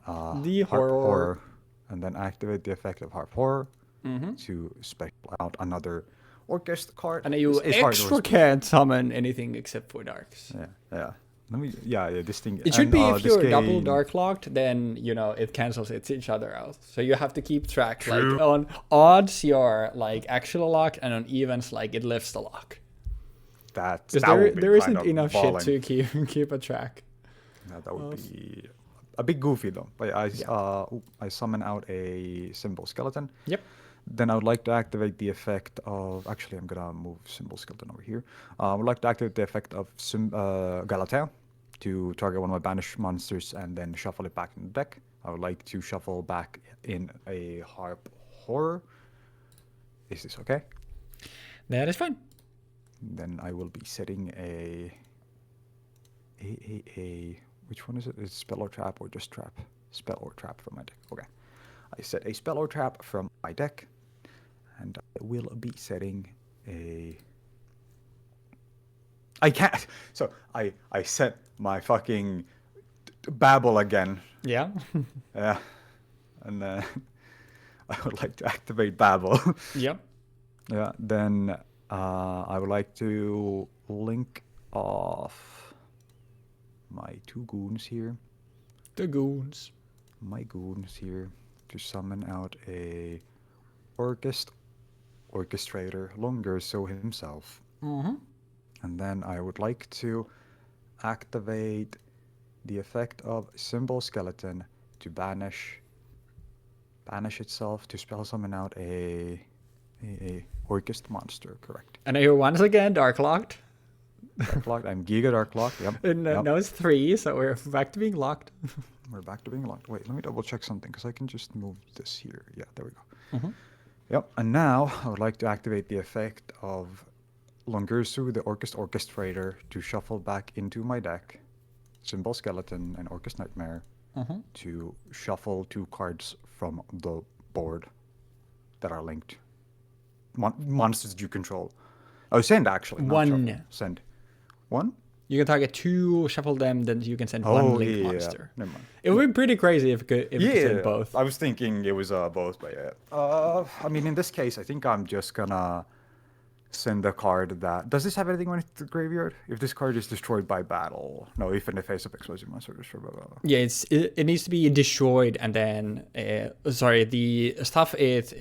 The Harp horror. and then activate the effect of Harp Horror to special out another Orcust card. And you It's hard to extra can't summon anything except for darks. Yeah. This thing. It should and, be if this you're double game- dark locked, then it cancels each other out. So you have to keep track. Like on odds, you're like actual locked, and on evens, like it lifts the lock. That Because would be there kind isn't of enough balling. shit to keep a track. Yeah, that would be a bit goofy though. But I summon out a Symbol Skeleton. Yep. Then I would like to activate the effect of. Actually, I'm gonna move Symbol Skeleton over here. I would like to activate the effect of Galatea to target one of my banished monsters and then shuffle it back in the deck. I would like to shuffle back in a Harp Horror. Is this okay? That is fine. Then I will be setting a. Which one is it? Is it spell or trap or just trap? Spell or trap from my deck. Okay. I set a spell or trap from my deck. And I will be setting a. I can't. So I set my fucking Babel again. Yeah. Yeah. And then I would like to activate Babel. Yep. Yeah. Then I would like to link off my two goons here. The goons. My goons here to summon out a orchestrator, longer so himself. And then I would like to activate the effect of Symbol Skeleton to banish itself to spell summon out a Orcust monster, correct. And you're once again dark locked. Dark locked. I'm Giga Dark locked. Yep. And yep. now it's 3, so we're back to being locked. We're back to being locked. Wait, let me double check something because I can just move this here. Yeah, there we go. Yep. And now I would like to activate the effect of Longursu, the Orcust Orchestrator, to shuffle back into my deck Symbol Skeleton and Orcust Nightmare to shuffle 2 cards from the board that are linked. Monsters that you control. Oh, send actually. Not One. Shuffle. Send. 1? You can target 2, shuffle them, then you can send one link monster. Never mind. It would be pretty crazy if you could send both. I was thinking it was both, but yeah. I mean, in this case, I think I'm just gonna send a card that. Does this have anything on the graveyard? If this card is destroyed by battle, no. If in the face of explosive monster destroyed by battle. Yeah, it needs to be destroyed, and then the stuff it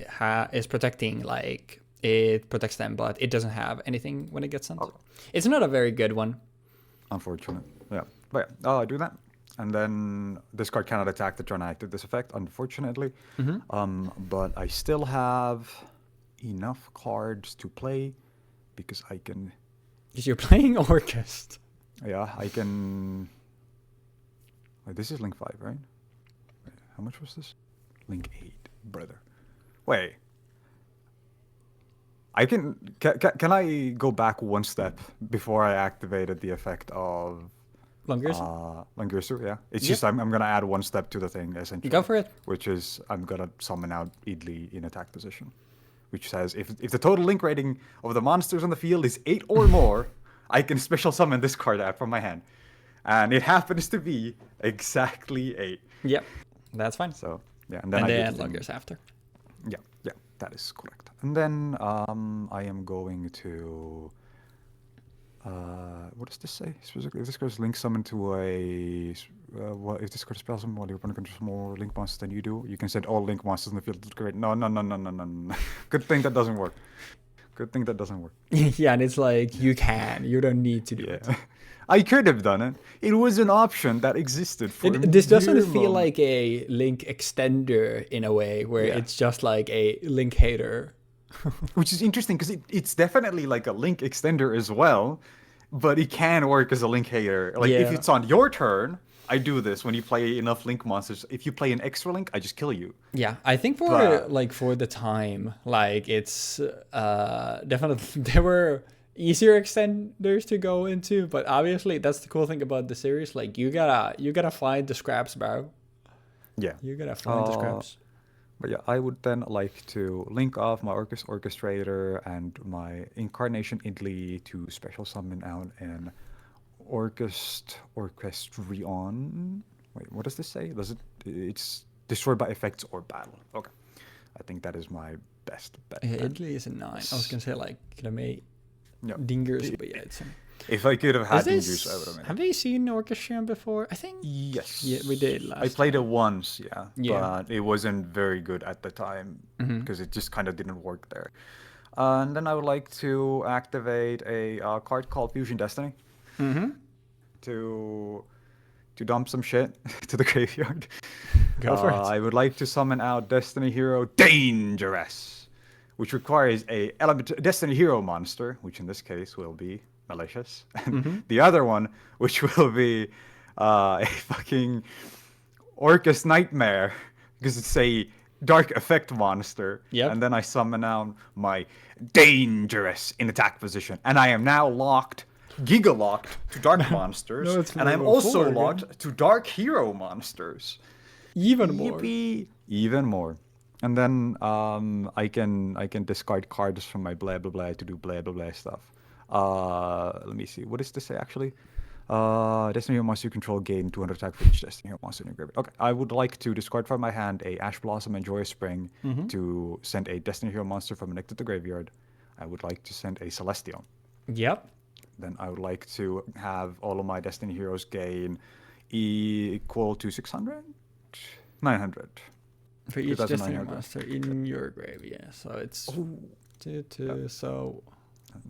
is protecting, like it protects them, but it doesn't have anything when it gets sent. Okay. It's not a very good one. Unfortunate. Yeah. But yeah, I'll do that. And then this card cannot attack the turn I active this effect, unfortunately. But I still have enough cards to play because I can. Because you're playing Orcust. Yeah, I can. Wait, this is Link 5, right? Wait, how much was this? Link 8, brother. Wait. I can I go back one step before I activated the effect of Longursu? Yeah. It's just I'm gonna add one step to the thing essentially. Go for it. Which is I'm gonna summon out Idli in attack position. Which says if the total link rating of the monsters on the field is 8 or more, I can special summon this card out from my hand. And it happens to be exactly 8. Yep. That's fine. So yeah, And then Longur's after. Yeah. That is correct. And then I am going to. What does this say? Specifically, if this goes link summon to a. What if this goes spell summon while your opponent controls more link monsters than you do? You can send all link monsters in the field to the grave. No. Good thing that doesn't work. Good thing that doesn't work. Yeah, and it's like, you don't need to do it. I could have done it. It was an option that existed for This doesn't mere feel moment. like a link extender in a way, where Yeah. it's just like a link hater. Which is interesting because it's definitely like a link extender as well, but it can work as a link hater. Like if Yeah. it's on your turn, I do this when you play enough link monsters. If you play an extra link, I just kill you. Yeah, I think for But- for the time, like it's definitely there were easier extenders to go into, but obviously that's the cool thing about the series. Like you gotta find the scraps, bro. Yeah. You gotta find the scraps. But yeah, I would then like to link off my Orcust Orchestrator and my Incarnation Idly to special summon out an Orcust Orchestrion. Wait, what does this say? It's destroyed by effects or battle. Okay. I think that is my best bet. Yeah, then. Italy is a 9. I was gonna say like could I make Yeah. dingers, but yeah, it's If I could have had is Dingers, this, I would have made have it. we seen Orchestrion before? I think Yes. yeah, we did last I played time. it once, yeah, Yeah. but it wasn't very good at the time because it just kind of didn't work there. And then I would like to activate a card called Fusion Destiny to dump some shit to the graveyard. Go for it. I would like to summon out Destiny Hero Dangerous, which requires a Destiny Hero monster, which in this case will be Malicious. And the other one, which will be a fucking Orcust Nightmare, because it's a dark effect monster. Yep. And then I summon out my Dangerous in attack position. And I am now locked, Giga locked to dark monsters. No, it's and I'm level also 4 again. locked to dark hero monsters. Even more. Yippee! Even more. And then I can discard cards from my blah blah blah to do blah blah blah stuff. Let me see. What does this say actually? Destiny Hero monster you control gain 200 attack for each Destiny Hero monster in your graveyard. Okay, I would like to discard from my hand a Ash Blossom and Joyous Spring to send a Destiny Hero monster from a deck to the graveyard. I would like to send a Celestial. Yep. Then I would like to have all of my Destiny Heroes gain equal to 600? 900. For each Destiny 2,900. monster in your grave, yeah. So it's so.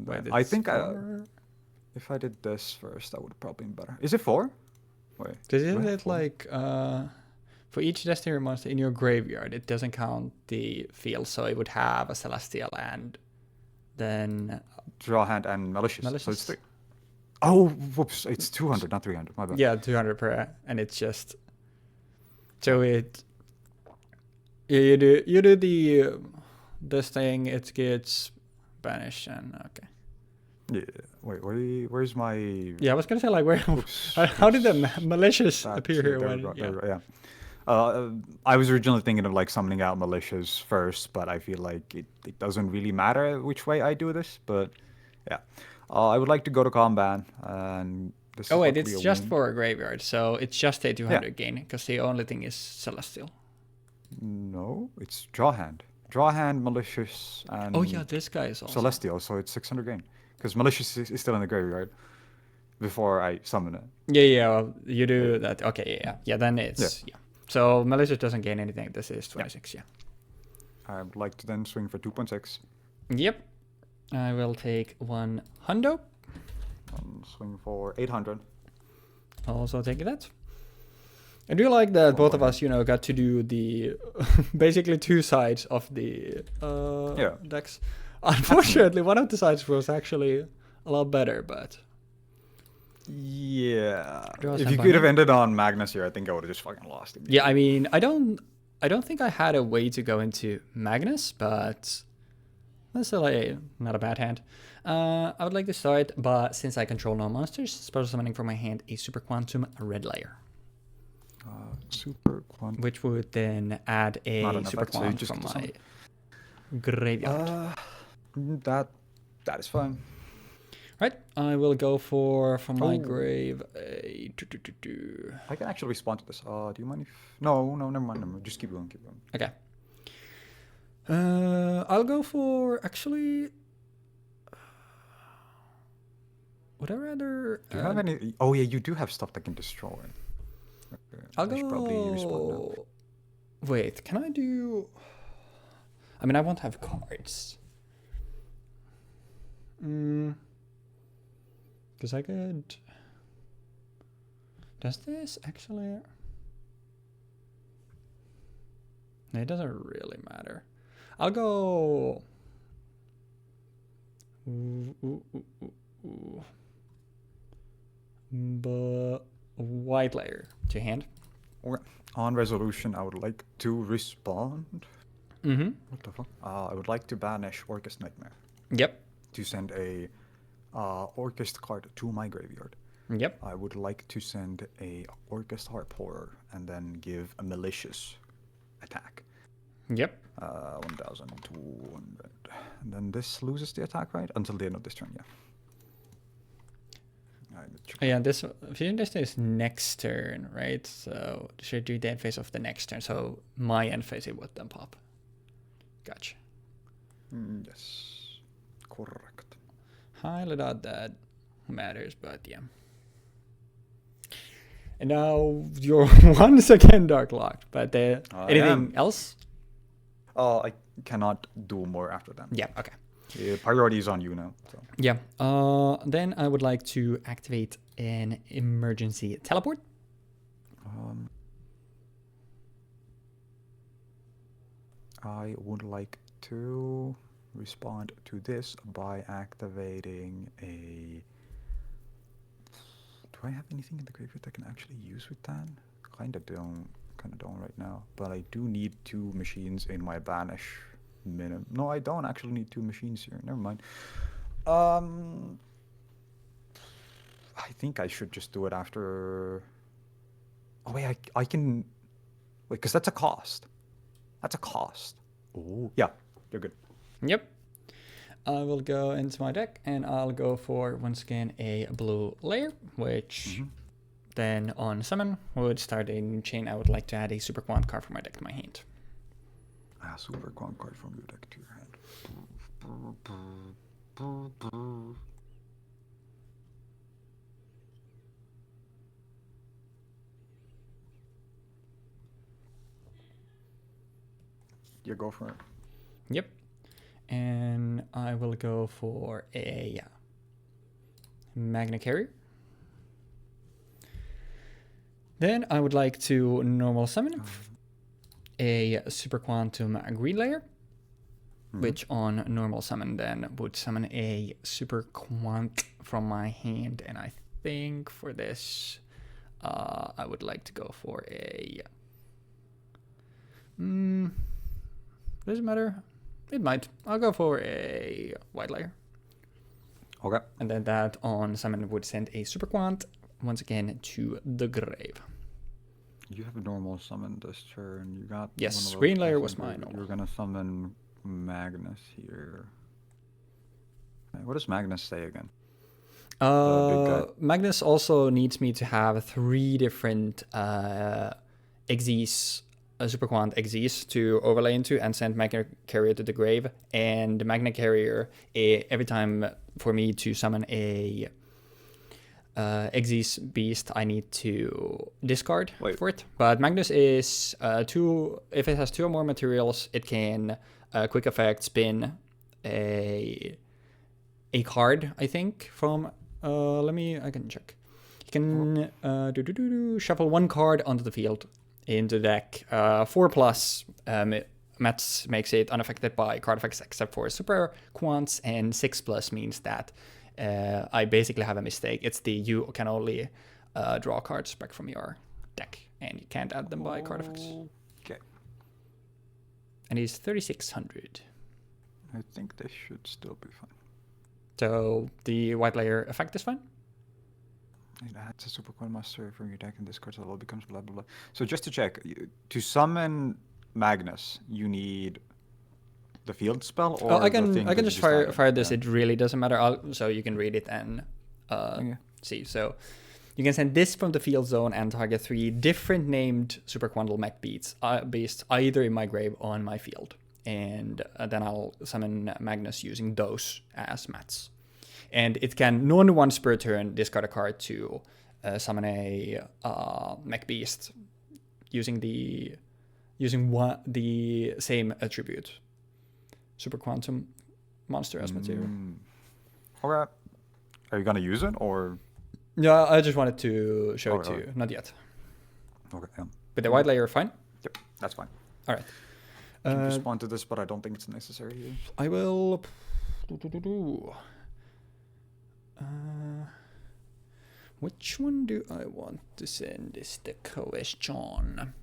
Wait, I it's think 4? if I did this first, that would probably be better. Is it 4? Wait. Because do I isn't have it 4? like for each Destiny monster in your graveyard, it doesn't count the field, so it would have a Celestial and then Draw hand and malicious. So Malicious. it's 3. Oh, whoops! It's 200, not 300. My bad. yeah, 200 per, and it's just so it. Yeah, you do the this thing. It gets banished and okay. Yeah. Wait. Where's my? Yeah, I was gonna say like where. How did the malicious appear here? There When, we go, yeah. there we go, yeah. I was originally thinking of like summoning out malicious first, but I feel like it doesn't really matter which way I do this. But yeah, I would like to go to combat and. This Oh is wait, luckily it's a just win. for a graveyard, so it's just a 200 gain because the only thing is Celestial. No, it's draw hand. Draw hand, malicious, and Oh yeah, this guy is also. celestial. So it's 600 gain because malicious is still in the graveyard before I summon it. Yeah, well, you do that. Okay, yeah. Then it's yeah. So malicious doesn't gain anything. This is 26. Yeah. I would like to then swing for 2.6 Yep. I will take 1 hundo. and swing for 800. Also take that. I do like that both of us, got to do the basically two sides of the decks. Unfortunately, one of the sides was actually a lot better, but Yeah. Draw If you sand could have binding. ended on Magnus here, I think I would have just fucking lost it. yeah, I mean, I don't think I had a way to go into Magnus, but that's still not a bad hand. I would like to start, but since I control no monsters, special summoning from my hand a Super Quantum Red Layer, Super Quant. which would then add Not a an Super effect, so you Quant just from get to my summon. graveyard. That is fine. Right, I will go from my Oh. grave I can actually respond to this. Do you mind if... No, never mind. Just keep going. Okay. I'll go for actually. Would I rather? Do you have any? Oh yeah, you do have stuff that can destroy. Okay, I'll I should probably respawn now. go. Wait, can I do? I mean, I won't have cards. Because I could. Does this actually? No, it doesn't really matter. I'll go. But white layer to hand. Okay. On resolution, I would like to respond. What the fuck? I would like to banish Orcust Nightmare. Yep. To send a Orcust card to my graveyard. Yep. I would like to send a Orcust Harp Horror and then give a malicious attack. Yep. 1,200. And then this loses the attack, right? Until the end of this turn, yeah. Yeah, this Fusion Destiny is next turn, right? So should do the end phase of the next turn. So my end phase it would then pop. Gotcha. Yes, correct. Highly doubt that matters, but yeah. And now you're once again dark locked. But anything else? I cannot do more after that. Yeah. Okay. The priority is on you now. So. Yeah. Then I would like to activate an emergency teleport. I would like to respond to this by activating a... Do I have anything in the graveyard that can actually use with that? Kinda don't right now. But I do need 2 machines in my banish minimum. No, I don't actually need 2 machines here. Never mind. I think I should just do it after... Oh wait, I can... Wait, because that's a cost. That's a cost. Oh, yeah, you're good. Yep. I will go into my deck and I'll go for, once again, a blue layer, which then on summon would start a new chain. I would like to add a Super Quant card from my deck to my hand. Super Quant card from your deck to your hand. You go for it. Yep. And I will go for a Magna Carrier. Then I would like to normal summon a Super Quantum Green Layer, which on normal summon then would summon a Super Quant from my hand. And I think for this, I would like to go for a... does it matter? It might. I'll go for a white layer. Okay. And then that on summon would send a Super Quant once again to the grave. You have a normal summon this turn. You got yes. Green layer was mine. You're gonna summon Magnus here. What does Magnus say again? Magnus also needs me to have 3 different Xyz, Super Quant Xyz to overlay into and send Magna Carrier to the grave. And Magna Carrier, every time for me to summon a Xyz beast, I need to discard for it. But Magnus is 2. If it has 2 or more materials, it can quick effect spin a card. I think from I can check. You can shuffle 1 card onto the field into the deck. 4+ Mets makes it unaffected by card effects except for super quants, and 6+ means that I basically have a mistake. It's you can only draw cards back from your deck, and you can't add them by card effects. Okay. And he's 3,600. I think this should still be fine. So the white layer effect is fine? It adds a Super Quant Master from your deck and discards all becomes blah blah blah. So just to check, to summon Magnus, you need the field spell, or I can just fire this. Yeah. It really doesn't matter. So you can read it and see. So you can send this from the field zone and target 3 different named Super Quantal Mech beasts either in my grave or on my field. and then I'll summon Magnus using those as mats. And it can once per turn discard a card to summon a mech beast using the same attribute. Super quantum monster as material. Okay. Are you gonna use it or? Yeah, I just wanted to show it to you. Not yet. Okay. Yeah. But the white layer, fine? Yep, that's fine. All right. I can respond to this, but I don't think it's necessary here. I will. Which one do I want to send is the question.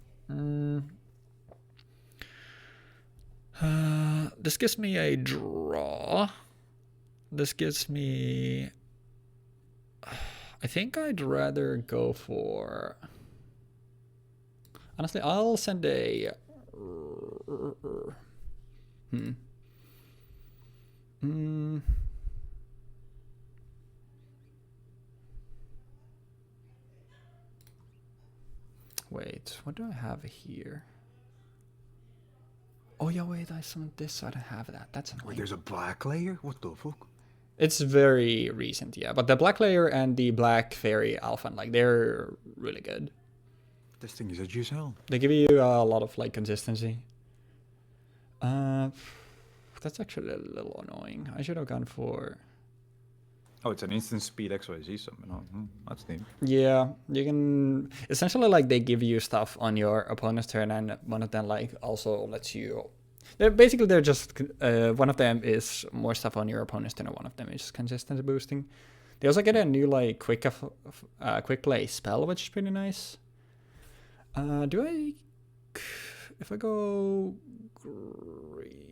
This gives me a draw. This gives me... I think I'd rather go for... Honestly, I'll send a... Wait, what do I have here? Oh yeah, wait, I summoned this, so I don't have that. That's annoying. Wait, there's a black layer? What the fuck? It's very recent, yeah. But the black layer and the black fairy alpha, like, they're really good. This thing is edgy as hell. They give you a lot of, like, consistency. That's actually a little annoying. I should have gone for... Oh, it's an instant speed XYZ summon. Oh, that's neat. Yeah, you can... Essentially, like, they give you stuff on your opponent's turn, and one of them, like, also lets you... They're just... one of them is more stuff on your opponent's turn, and one of them is consistency boosting. They also get a new, like, quick play spell, which is pretty nice. Do I... If I go... green...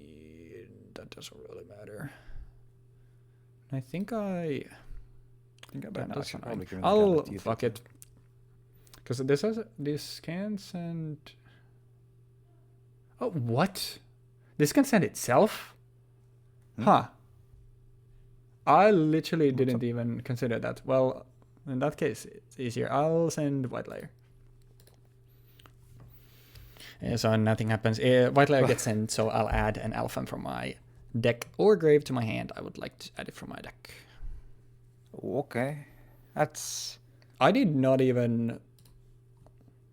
That doesn't really matter. I think I I'll fuck it. Because this can send... Oh, what? This can send itself? Huh. I literally didn't even consider that. Well, in that case, it's easier. I'll send white layer. So nothing happens. White layer gets sent, so I'll add an alpha from my deck or grave to my hand. I would like to add it from my deck. Okay. That's... I did not even...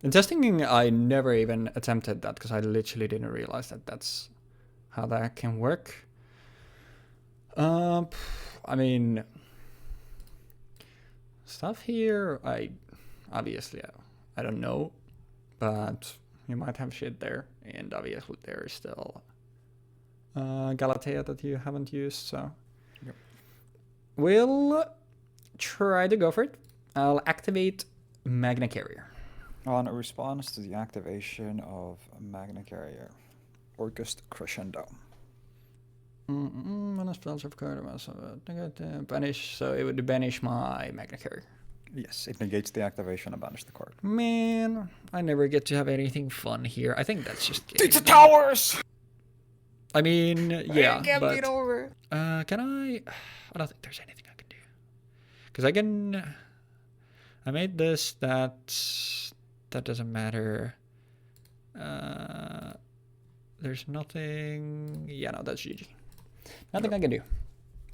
In testing, I never even attempted that because I literally didn't realize that that's how that can work. I mean... Stuff here, I don't know. But you might have shit there. And obviously there is still... Galatea that you haven't used, so... Yep. We'll try to go for it. I'll activate Magna Carrier. On a response to the activation of Magna Carrier, Orcust Crescendo. When a spells of card, banish, so it would banish my Magna Carrier. Yes, it negates the activation and banish the card. Man, I never get to have anything fun here. I think that's just... It's a towers! I mean, yeah, but... Get over. Can I... I don't think there's anything I can do. Because I can... I made this, that doesn't matter. There's nothing... Yeah, no, that's GG. Nothing I can do.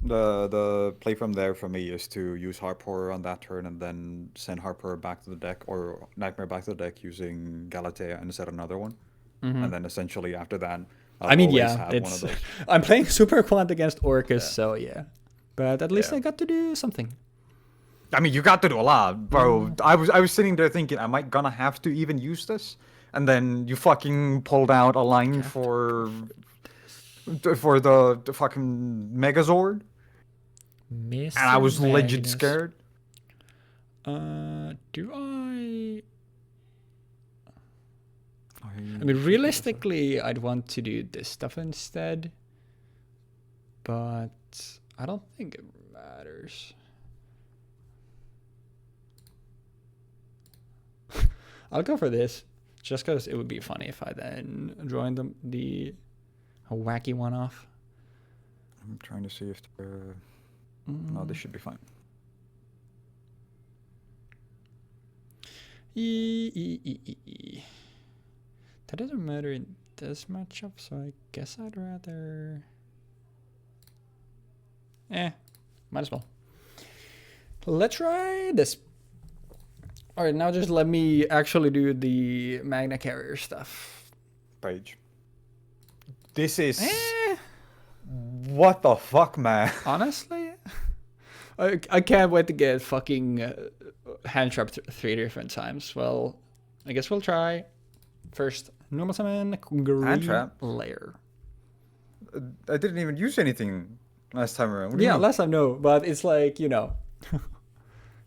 The play from there for me is to use Harp Horror on that turn and then send Harp Horror back to the deck, or Nightmare back to the deck using Galatea and set another one. And then essentially after that... I mean, yeah, it's... I'm playing Super Quant against Orcust, so yeah. But at least I got to do something. I mean, you got to do a lot, bro. I was sitting there thinking, am I gonna have to even use this? And then you fucking pulled out a line for the fucking Megazord. And I was legit scared. Do I... I mean, realistically, I'd want to do this stuff instead. But I don't think it matters. I'll go for this. Just because it would be funny if I then joined a wacky one off. I'm trying to see if no, this should be fine. That doesn't matter in this matchup, so I guess I'd rather... might as well. Let's try this. Alright, now just let me actually do the Magna Carrier stuff. Page. This is... What the fuck, man? Honestly, I can't wait to get fucking hand trapped 3 different times. Well, I guess we'll try. First, normal summon, green layer. I didn't even use anything last time around. Yeah, last time, no. But it's like, you know,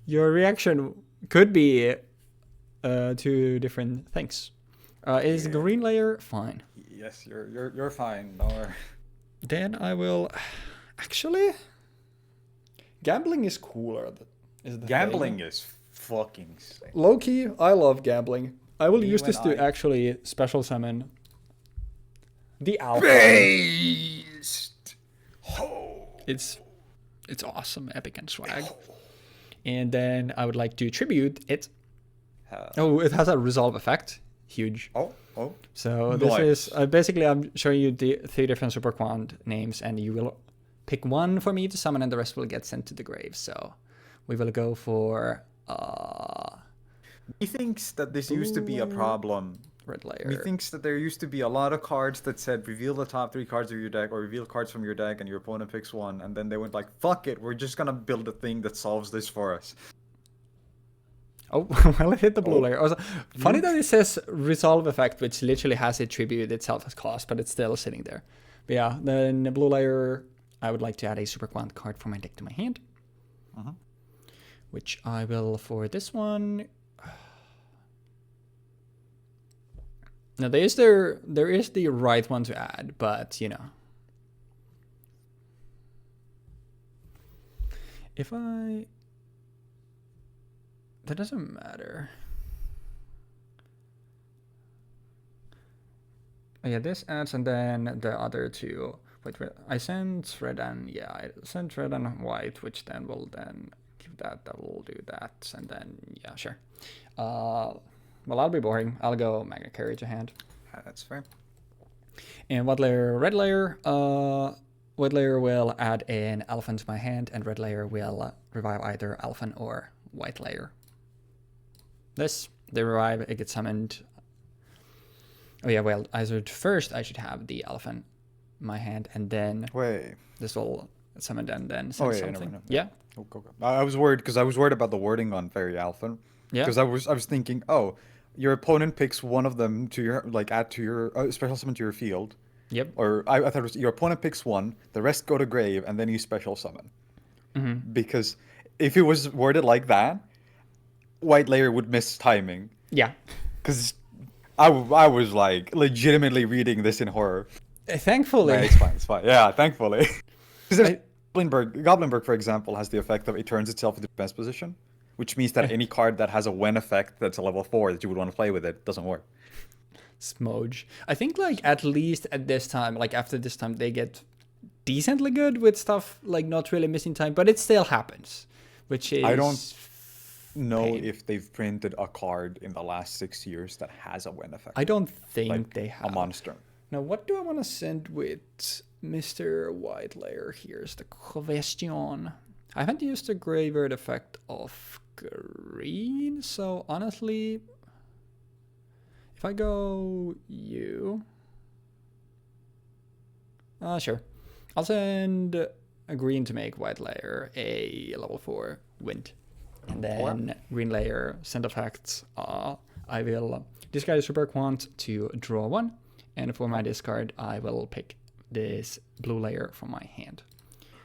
your reaction could be 2 different things. Is green layer fine? Yes, you're fine. No worries. Then I will... Actually, gambling is cooler. Gambling is fucking insane. Low-key, I love gambling. I will use this to actually special summon the alpha. Based. It's awesome, epic and swag. And then I would like to tribute it. It has a resolve effect. Huge. So this is basically I'm showing you the 3 different super quant names, and you will pick one for me to summon, and the rest will get sent to the grave. So we will go for. He thinks that this used to be a problem. Red layer. He thinks that there used to be a lot of cards that said reveal the top 3 cards of your deck, or reveal cards from your deck, and your opponent picks one, and then they went like, "Fuck it, we're just gonna build a thing that solves this for us." Oh, well, it hit the blue layer. Also, funny that it says resolve effect, which literally has it tribute itself as cost, but it's still sitting there. But yeah, then the blue layer, I would like to add a super quant card from my deck to my hand. Which I will for this one. Now there is the right one to add, but you know. If I... That doesn't matter. Oh, yeah, this adds, and then the other 2. Wait, I sent red and I sent red and white, which then will then give that. That will do that, and then yeah, sure. Well, I'll be boring. I'll go Magna Carrier to hand. That's fair. And what layer? Red layer. White layer will add an elephant to my hand, and red layer will revive either elephant or white layer. They revive, it gets summoned. Oh yeah, well, first I should have the elephant in my hand, and then this will summon and then send something. No. Yeah. Okay. I was worried because I was worried about the wording on Fairy Elephant. Yeah. Because I was thinking, your opponent picks one of them to your add to your special summon to your field. Yep. Or I thought it was your opponent picks one, the rest go to grave, and then you special summon. Because if it was worded like that, white layer would miss timing. Yeah. Because I was like legitimately reading this in horror. Thankfully. Yeah, it's fine. Yeah, thankfully. Because Goblinberg, for example, has the effect of it turns itself into defense position, which means that any card that has a when effect that's a level 4 that you would want to play with it doesn't work. Smoge. I think at least at this time, after this time, they get decently good with stuff not really missing time, but it still happens, which is... I don't know if they've printed a card in the last 6 years that has a when effect. I don't think they have. A monster. Now, what do I want to send with Mr. White Layer? Here's the question. I haven't used the graveyard effect of green, so honestly, if I go you... sure. I'll send a green to make White Layer a level 4 wind. And then green layer, send effects. I will discard a super quant to draw 1. And for my discard, I will pick this blue layer from my hand.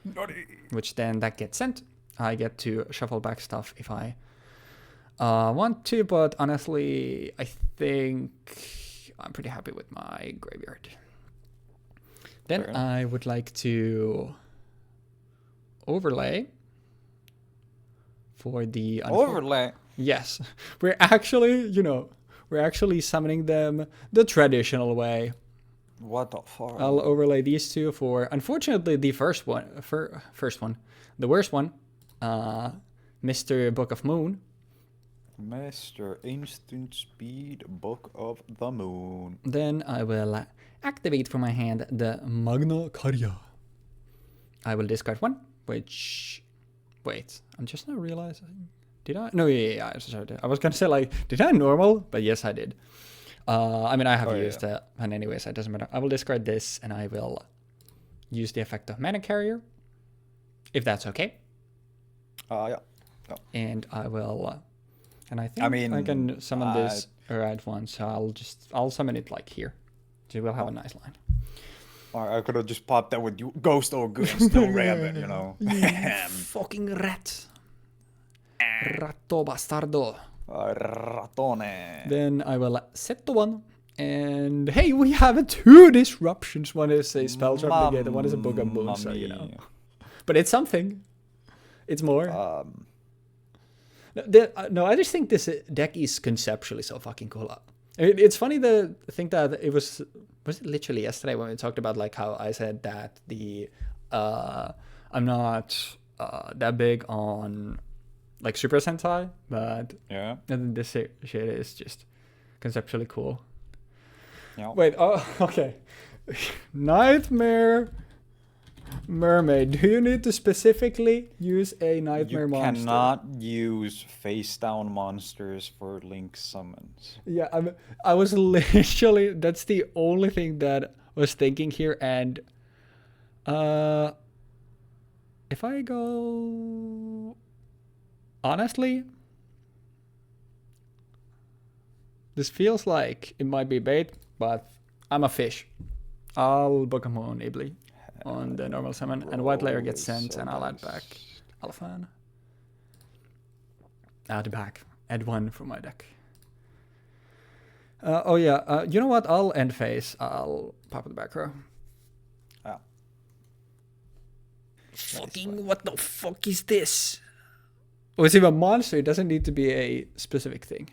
Naughty. Which then that gets sent. I get to shuffle back stuff if I want to, but honestly, I think I'm pretty happy with my graveyard. Then I would like to overlay for the overlay. Yes, we're actually, we're actually summoning them the traditional way. What the fuck? I'll overlay these 2 for, unfortunately, the first one, the worst one, Mr. Book of Moon. Mr. Instant Speed, Book of the Moon. Then I will activate from my hand the Magna Carta. I will discard one, which... Wait, I'm just now realizing... Did I? No, yeah, sorry. I was gonna say, like, did I normal? But yes, I did. I mean, I have used it, and anyways, it doesn't matter. I will discard this, and I will use the effect of Mana Carrier, if that's okay. Yeah. And I will... and I think I can summon this right one, so I'll summon it, like, here. So we'll have a nice line. Or I could have just popped that with you, Ghost Ogre and Snow Rabbit, you know. Fucking rat. Ratto bastardo. Ratone. Then I will set the one. And hey, we have 2 disruptions. One is a spell trap negate, and one is a book of moon, so you know. But it's something. It's more. No, I just think this deck is conceptually so fucking cool. It's funny to think that it was it literally yesterday when we talked about like how I said that I'm not that big on like Super Sentai, but yeah, this shit is just conceptually cool. Yeah. Wait, okay. Nightmare Mermaid. Do you need to specifically use a Nightmare monster? You cannot use face down monsters for link summons. Yeah, I was literally, that's the only thing that I was thinking here. And if I go, honestly, this feels like it might be bait, but I'm a fish. I'll book him on Ibli on the normal summon, and white layer gets sent, and I'll add back Alphan. Add 1 from my deck. You know what? I'll end phase. I'll pop the back row. Oh. Fucking what the fuck is this? Oh, it's even a monster. It doesn't need to be a specific thing.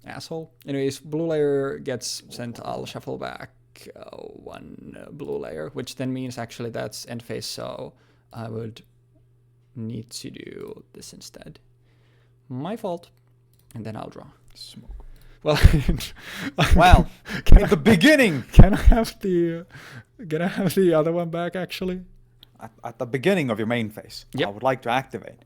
Asshole. Anyways, blue layer gets sent. I'll shuffle back 1 blue layer, which then means actually that's end phase, so I would need to do this instead. My fault. And then I'll draw. Smoke. Well, at the beginning. Can I have the other one back actually? At the beginning of your main phase, yep. I would like to activate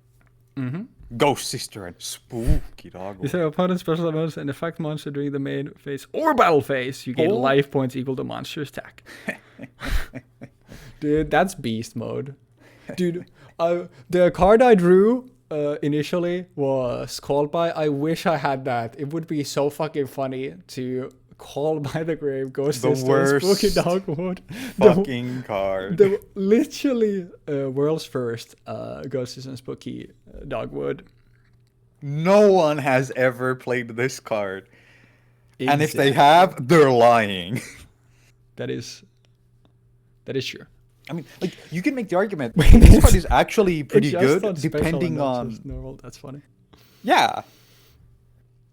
Mm-hmm. Ghost Sister and Spooky Dog. You say opponent special summons an effect monster during the main phase or battle phase. You gain life points equal to monster's attack. Dude, that's beast mode. Dude, the card I drew initially was Called By. I wish I had that. It would be so fucking funny to Call By the Grave, Ghost Sister, Spooky Dogwood. Fucking card. The literally world's first Ghost Sister and Spooky Dogwood. No one has ever played this card. Exactly. And if they have, they're lying. That is true. I mean, like, you can make the argument this card is actually pretty good, depending on normal. That's funny. Yeah.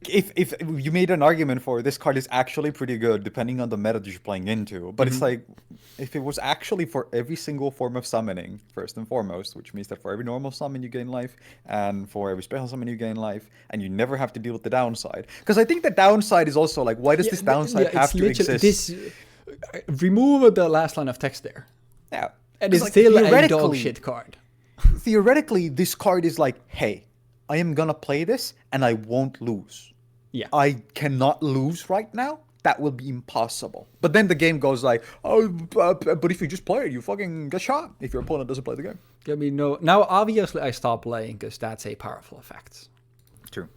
If you made an argument for this card is actually pretty good, depending on the meta that you're playing into, but it's like, if it was actually for every single form of summoning, first and foremost, which means that for every normal summon you gain life, and for every special summon you gain life, and you never have to deal with the downside. Because I think the downside is also like, why does this downside have to exist? Remove the last line of text there. Yeah. And it's like, still a dog shit card. Theoretically, this card is like, hey, I am gonna play this and I won't lose. Yeah. I cannot lose right now. That will be impossible. But then the game goes like, oh, but if you just play it, you fucking get shot if your opponent doesn't play the game. I mean, no. Now, obviously, I stopped playing because that's a powerful effect. True.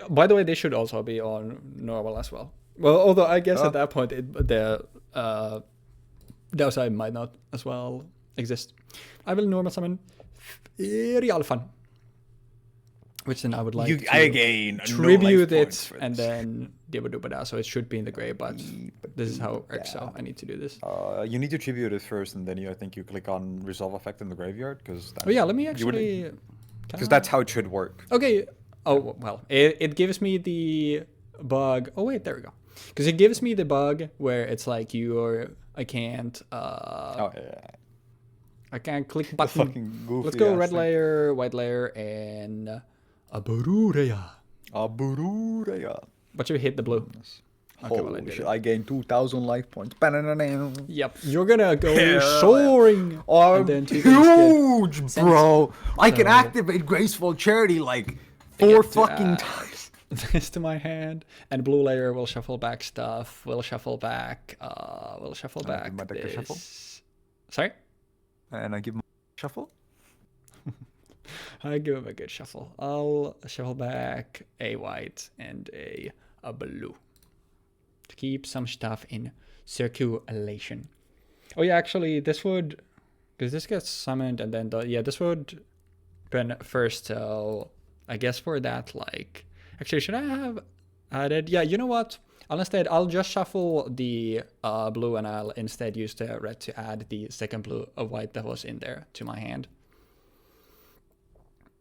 By the way, they should also be on normal as well. Well, although I guess at that point, the downside might not as well exist. I will normal summon Real Fun. Which then I would like to tribute it and then dibba-dubba-da, so it should be in the grave, but this is how it works, so I need to do this. You need to tribute it first, and then I think you click on Resolve Effect in the graveyard, because... Oh yeah, let me actually... Because that's how it should work. Okay. Oh, well, it gives me the bug... Oh wait, there we go. Because it gives me the bug where it's like I can't... I can't click button. Fucking goofy. Let's go red layer, white layer, and... Abarureya. Aburureya. But you hit the blue. Okay, well, I Holy did shit, it. I gained 2,000 life points. Ba-na-na-na. Yep, you're gonna go Yeah. soaring. I'm and then two things huge, get bro. I can So- activate Graceful Charity like I 4 get to fucking add times. this to my hand, and blue layer will shuffle back stuff. Will shuffle back. Will shuffle And I give back my deck a shuffle? this. Sorry, And I give my shuffle. I give him a good shuffle. I'll shuffle back a white and a blue to keep some stuff in circulation. Oh yeah, actually, this would, because this gets summoned, and then this would been first. So I guess for that, like, actually, should I have added? Yeah, you know what? I'll just shuffle the blue, and I'll instead use the red to add the second blue of white that was in there to my hand,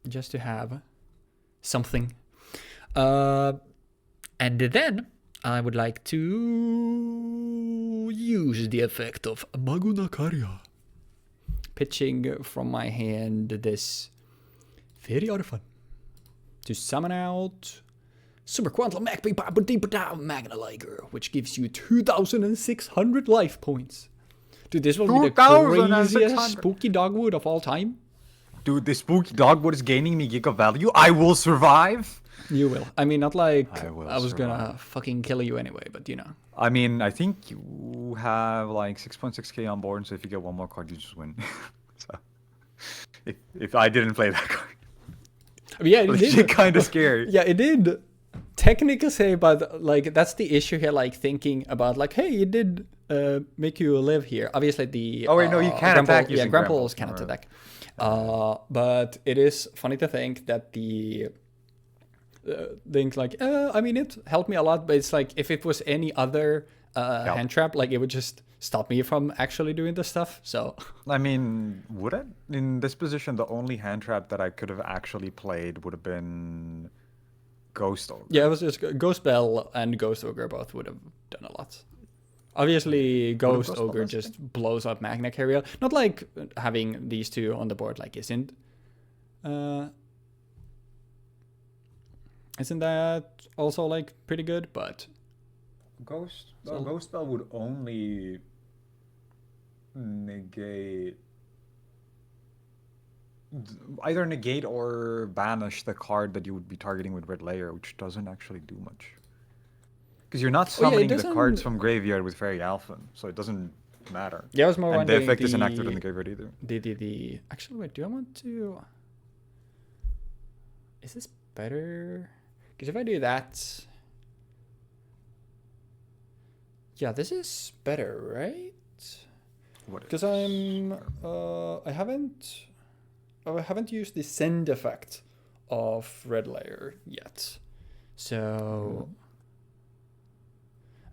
just to have something. And then I would like to use the effect of Maguna Karya, pitching from my hand this very fun to summon out Super Quantum Magna Liger, which gives you 2,600 life points. Dude, this will be the 2,600. craziest spooky dogwood of all time. Dude, this spooky dogwood is gaining me giga value. I will survive. You will. I mean, not like I will I was gonna survive. fucking kill you anyway, but you know. I mean, I think you have like 6.6k on board, so if you get one more card, you just win. So, if I didn't play that card, Yeah, it which did. is kind of scary. Yeah, it did. Technically say, but like that's the issue here. Like thinking about like, hey, it did make you live here. Obviously, the Oh, wait, no, you can't attack Yeah, using Gramples Gramples. cannot Alright. attack. But it is funny to think that the things like, I mean, it helped me a lot. But it's like if it was any other hand trap, like it would just stop me from actually doing the stuff. So I mean, would it? In this position, the only hand trap that I could have actually played would have been Ghost Ogre. yeah, it was just Ghost Bell and Ghost Ogre both would have done a lot. Obviously, Ghost Ghost Bell Ogre done just blows up Magna Carrier. Not like having these two on the board like isn't that also like pretty good? But Ghost So- Ghost Bell would only negate either negate or banish the card that you would be targeting with Red Layer, which doesn't actually do much. Because you're not Oh, yeah, it summoning the cards doesn't- from graveyard with Fairy Alpha, so it doesn't matter. yeah, I was more And the wondering effect isn't active in the graveyard either. the actually wait, do I want to? Is this better? Because if I do that, yeah, this is better, right? What Because is- I haven't used the send effect of Red Layer yet, so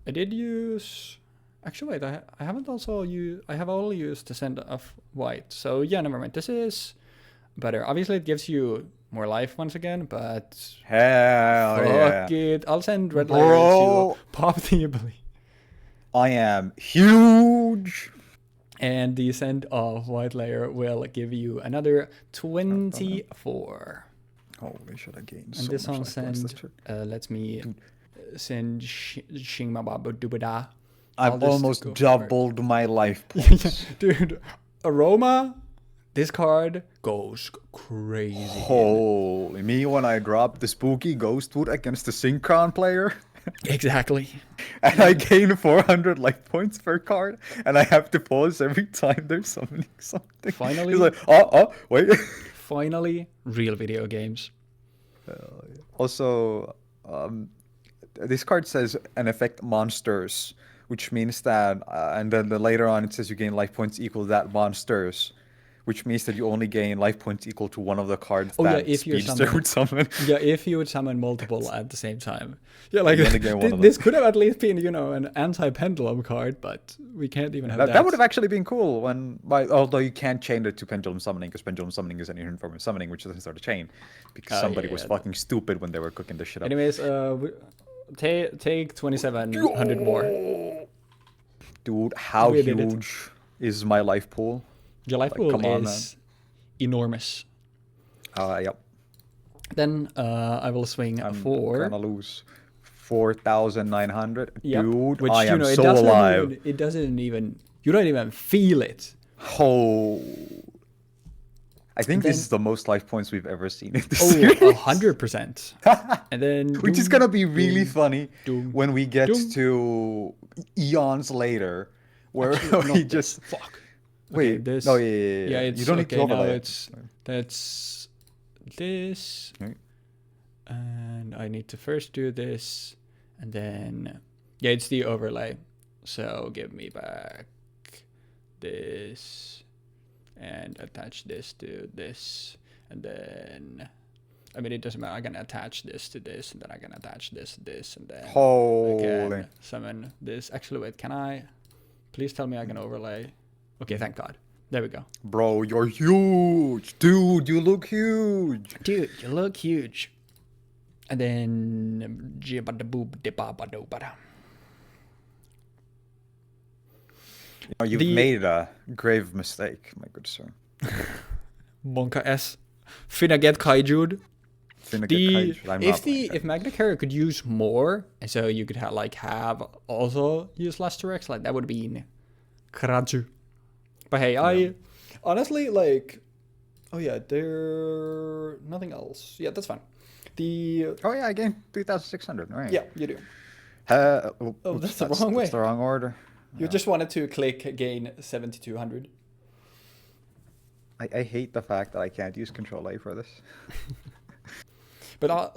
I did use. Actually, wait, I haven't also used. I have only used the send of white. So yeah, never mind. This is better. Obviously, it gives you more life once again, but Hell fuck yeah. it. I'll send Red Layer Bro. to pop the ability. I am huge. And the send of white layer will give you another 24. Holy shit, I gained And so this much one life points, send, that's true. lets me send Shingma Babu Dubada. I've almost doubled my life points. Dude, Aroma, this card goes crazy. Holy me when I dropped the spooky Ghostwood against the Synchron player. Exactly. And I gain 400 life points per card, and I have to pause every time they're summoning something. Finally. It's like, wait. Finally, real video games. Also, this card says an effect monsters, which means that, and then later on it says you gain life points equal to that monsters, which means that you only gain life points equal to one of the cards Oh, yeah, that if you're Speedster would summon. Yeah, if you would summon multiple at the same time. Yeah, like You only get one of this them. could have at least been, you know, an anti-pendulum card, but we can't even have that. That would have actually been cool although you can't chain it to pendulum summoning because pendulum summoning is an inherent form of summoning which doesn't start a chain because somebody was yeah, fucking stupid when they were cooking this shit up. Anyways, take 2,700 more. Dude, how We did it. huge is my life pool? Your life Like, pool come on, is enormous. Yep. Then I will swing I'm for. gonna lose 4,900. Yep, Dude, which, I you am know, so alive. it doesn't even. You don't even feel it. Oh. I think Then- this is the most life points we've ever seen in this Oh, series. 100%. And then. Which is gonna be really funny doom, when we get doom. to eons later, where Actually, we not just this. Fuck. wait. Okay, this. No, yeah. Yeah, it's you don't need okay. to Now overlay. that's this, Right. and I need to first do this, and then yeah, it's the overlay. So give me back this, and attach this to this, and then. I mean, it doesn't matter. I can attach this to this, and then I can attach this to this, and then I Holy. can summon this. Actually, wait, can I? Please tell me I can overlay. Okay, thank God. There we go. Bro, you're huge. Dude, you look huge. Dude, you look huge. And then... You've made a grave mistake, my good sir. Monka S. Finna get Kaiju'd. If Magna Carta could use more, and so you could have also use last Rex, like that would be Kraju. But hey, I honestly like. Oh yeah, there nothing else. Yeah, that's fine. Oh yeah, I gained 3,600. Right. Yeah, you do. Oops, That's the wrong way. That's the wrong order. You just wanted to click gain 7,200. I hate the fact that I can't use Control A for this. But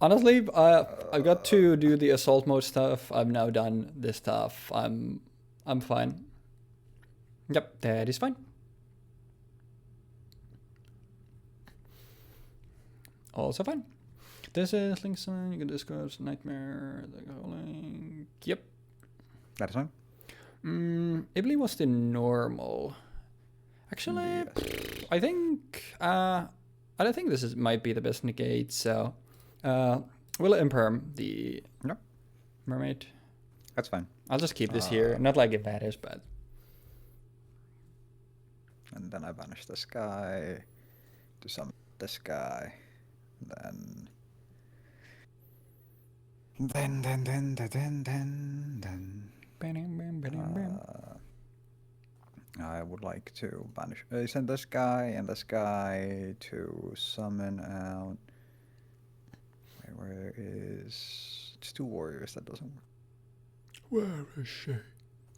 honestly, I got to do the assault mode stuff. I've now done this stuff. I'm fine. Yep, that is fine. Also fine. This is link sign. You can discuss nightmare. The calling. Yep. That is fine. Ibli was the normal. Actually, Yes. I think this might be the best negate. So, we'll imperm the mermaid. That's fine. I'll just keep this here. Not like it matters, but. And then I banish this guy to summon this guy. Then I would like to banish. Send this guy and this guy to summon out. Wait, where is? It's two warriors. That doesn't work. Where is she?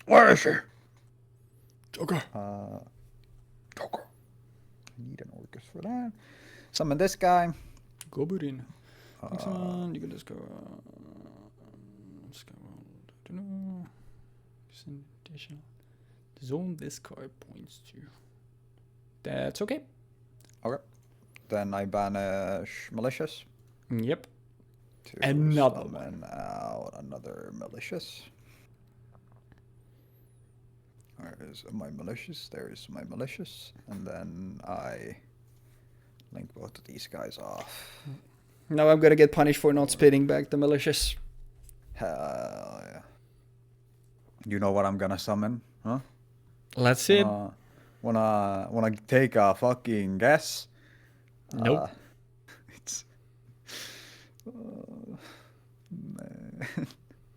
Where is she? Joker. Joker. I need an Orcust for that. Summon this guy. Go Burin. Next one, you can just go. Additional. The zone this card points to. That's okay. Okay. Then I banish malicious. Yep. To Another summon out another malicious. Where is my malicious? There is my malicious. And then I link both of these guys off. Now I'm gonna get punished for not spitting back the malicious. Hell yeah. You know what I'm gonna summon? Huh? Let's see. Wanna take a fucking guess? Nope. It's man,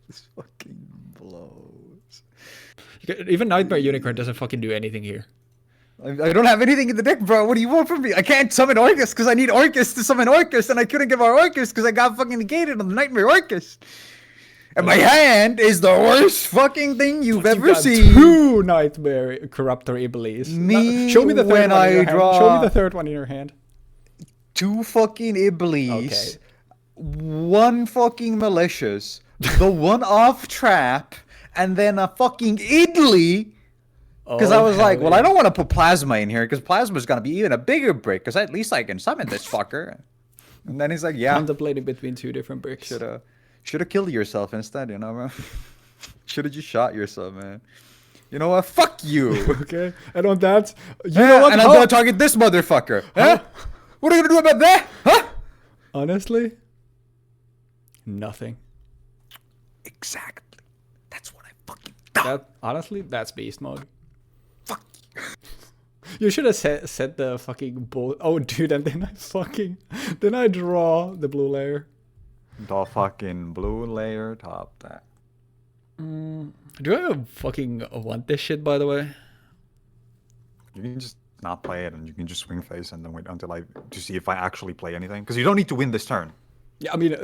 this fucking blows. Even Nightmare Unicorn doesn't fucking do anything here. I don't have anything in the deck, bro. What do you want from me? I can't summon Orcust because I need Orcust to summon Orcust, and I couldn't give our Orcust because I got fucking negated on the Nightmare Orcust. And my hand is the worst fucking thing you've ever seen. Two Nightmare Corruptor Iblis. Show me the third when one in your I draw- hand. Show me the third one in your hand. Two fucking Iblis. Okay. One fucking malicious. The one off trap. And then a fucking Idly. Because I was like, well, I don't want to put Plasma in here because Plasma's going to be even a bigger brick because at least I can summon this fucker. And then he's like, yeah. Contemplating between two different bricks. Should have killed yourself instead, you know, bro. Should have just shot yourself, man. You know what? Fuck you. Okay. And on that, you know what? And I'm going to target this motherfucker. Huh? What are you going to do about that? Huh? Honestly, nothing. Exactly. That's what I fucking thought. Honestly, that's beast mode. Fuck you. You should have set the fucking bull. Oh, dude, and then I draw the blue layer. The fucking blue layer top that. Do I fucking want this shit, by the way? You can just not play it, and you can just swing face and then wait until to see if I actually play anything. Because you don't need to win this turn. Yeah, I mean,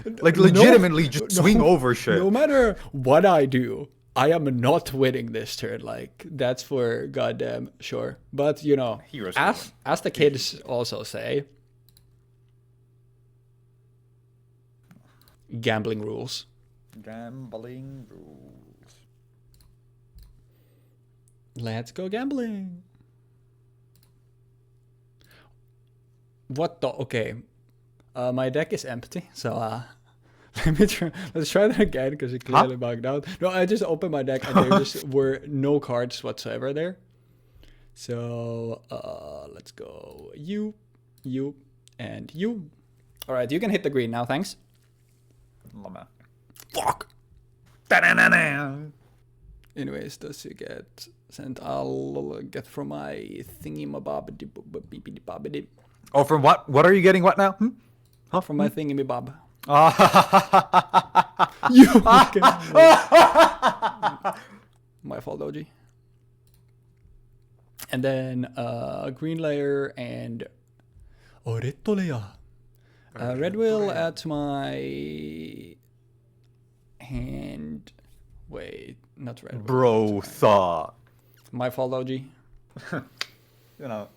legitimately just swing over shit. No matter what I do, I am not winning this turn. Like, that's for goddamn sure. But, you know, as the kids also say, gambling rules. Gambling rules. Let's go gambling. What the? Okay. My deck is empty, so let's try that again because it clearly bugged out. No, I just opened my deck and there just were no cards whatsoever there. So let's go you, and you. All right, you can hit the green now. Thanks. Fuck. Anyways, does you get sent? I'll get from my thingy-mabob. Oh, from what? What are you getting? What now? Huh? From my thingy-mabob. You fucking my fault, OG. And then green layer and oretto layer. Red will add to my hand. Wait, not red. Bro, thought. My fault, OG. You know.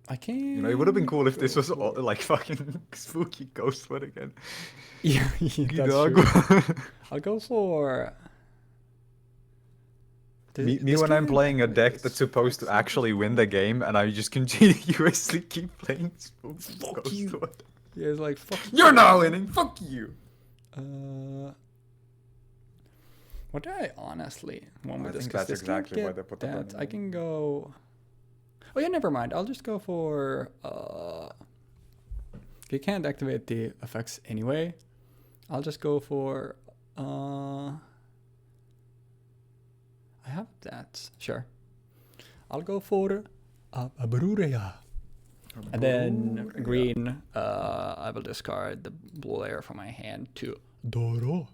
I can't. You know, it would have been cool if this was all, like fucking spooky Ghostwood again. Yeah, that's true. I'll go for. Me when I'm playing a deck that's supposed to actually win the game, and I just continuously keep playing spooky Ghostwood. Yeah, it's like fuck. You're not winning. Fuck you. What do I honestly want with this? That's exactly why they put that. I can go. Oh yeah, never mind. I'll just go for. You can't activate the effects anyway. I'll just go for. I have that. Sure. I'll go for a Brurea. And then green. I will discard the blue layer from my hand to Doro.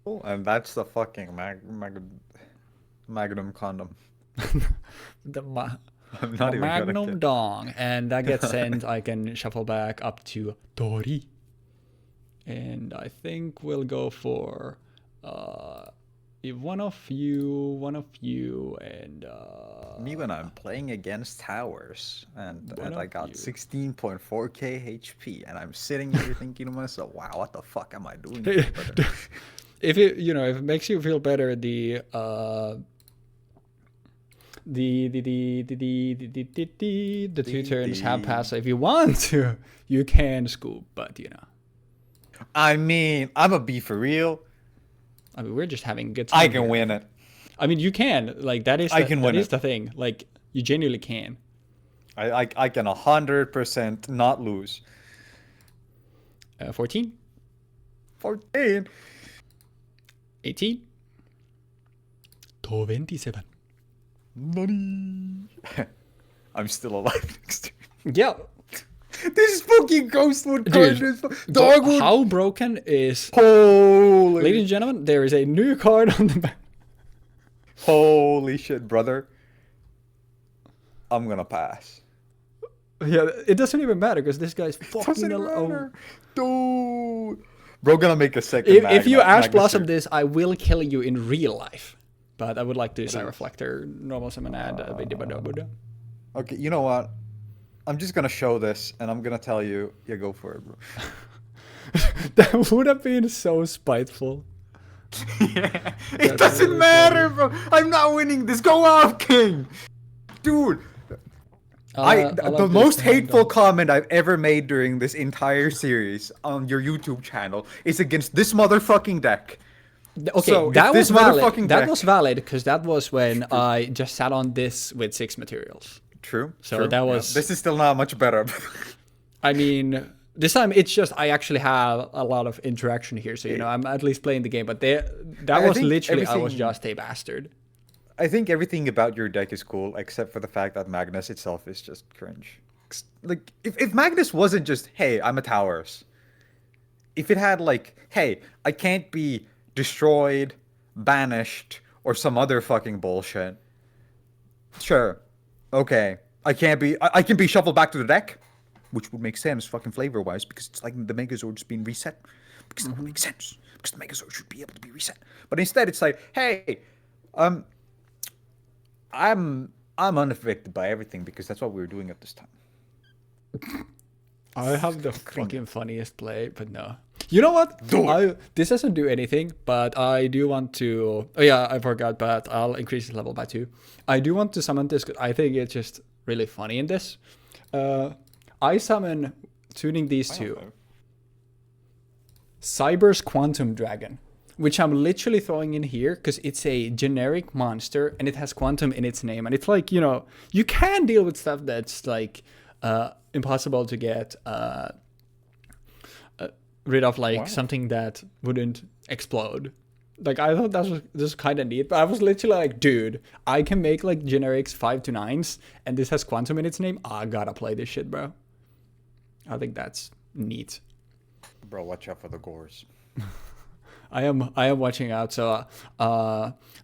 Oh, and that's the fucking Magnum condom. The Magnum Dong, and that gets sent. I can shuffle back up to Tori, and I think we'll go for one of you, and me when I'm playing against towers, and I got 16.4k HP, and I'm sitting here thinking to myself, "Wow, what the fuck am I doing?" If it if it makes you feel better, the 2 turns have passed. So if you want to, you can scoop, but you know. I mean, I'm a be for real. I mean, we're just having a good time. I can win it. I mean, you can. Like that is. That is the thing. Like you genuinely can. I can 100% not lose. 14. 14. 18. 27. Money. I'm still alive next to you. Yeah. This fucking Ghostwood card is Dogwood. How broken is... Holy... Ladies and gentlemen, there is a new card on the back. Holy shit, brother. I'm gonna pass. Yeah, it doesn't even matter because this guy's fucking alone. Dude. Bro gonna make a second if you Ash Blossom this, I will kill you in real life. But I would like to use a Reflector, normal summon, add Okay, you know what? I'm just gonna show this, and I'm gonna tell you, yeah, go for it, bro. That would have been so spiteful. Yeah, it doesn't matter, bro. I'm not winning this. Go off, King. Dude. The most hateful comment I've ever made during this entire series on your YouTube channel is against this motherfucking deck. Okay, so that was valid. That was valid because that was when I just sat on this with 6 materials. True. So true. that was. Yeah, this is still not much better. I mean, this time it's just I actually have a lot of interaction here, so you know I'm at least playing the game. But that was literally I was just a bastard. I think everything about your deck is cool, except for the fact that Magnus itself is just cringe. Like, if Magnus wasn't just, hey, I'm a Towers. If it had, like, hey, I can't be destroyed, banished, or some other fucking bullshit. Sure. Okay. I can be shuffled back to the deck, which would make sense fucking flavor-wise, because it's like the Megazord's being reset. Because that would make sense. Because the Megazord should be able to be reset. But instead, it's like, hey, I'm unaffected by everything because that's what we were doing at this time. I have the fucking funniest play, but no. You know what? This doesn't do anything, but I do want to... Oh yeah, I forgot, but I'll increase his level by 2. I do want to summon this because I think it's just really funny in this. I summon, tuning these two, Cyber's Quantum Dragon, which I'm literally throwing in here because it's a generic monster and it has Quantum in its name. And it's like, you know, you can deal with stuff that's like impossible to get rid of, like something that wouldn't explode. Like, I thought that was kind of neat, but I was literally like, dude, I can make like generics 5 to 9s and this has Quantum in its name. I gotta play this shit, bro. I think that's neat. Bro, watch out for the gores. I am watching out. So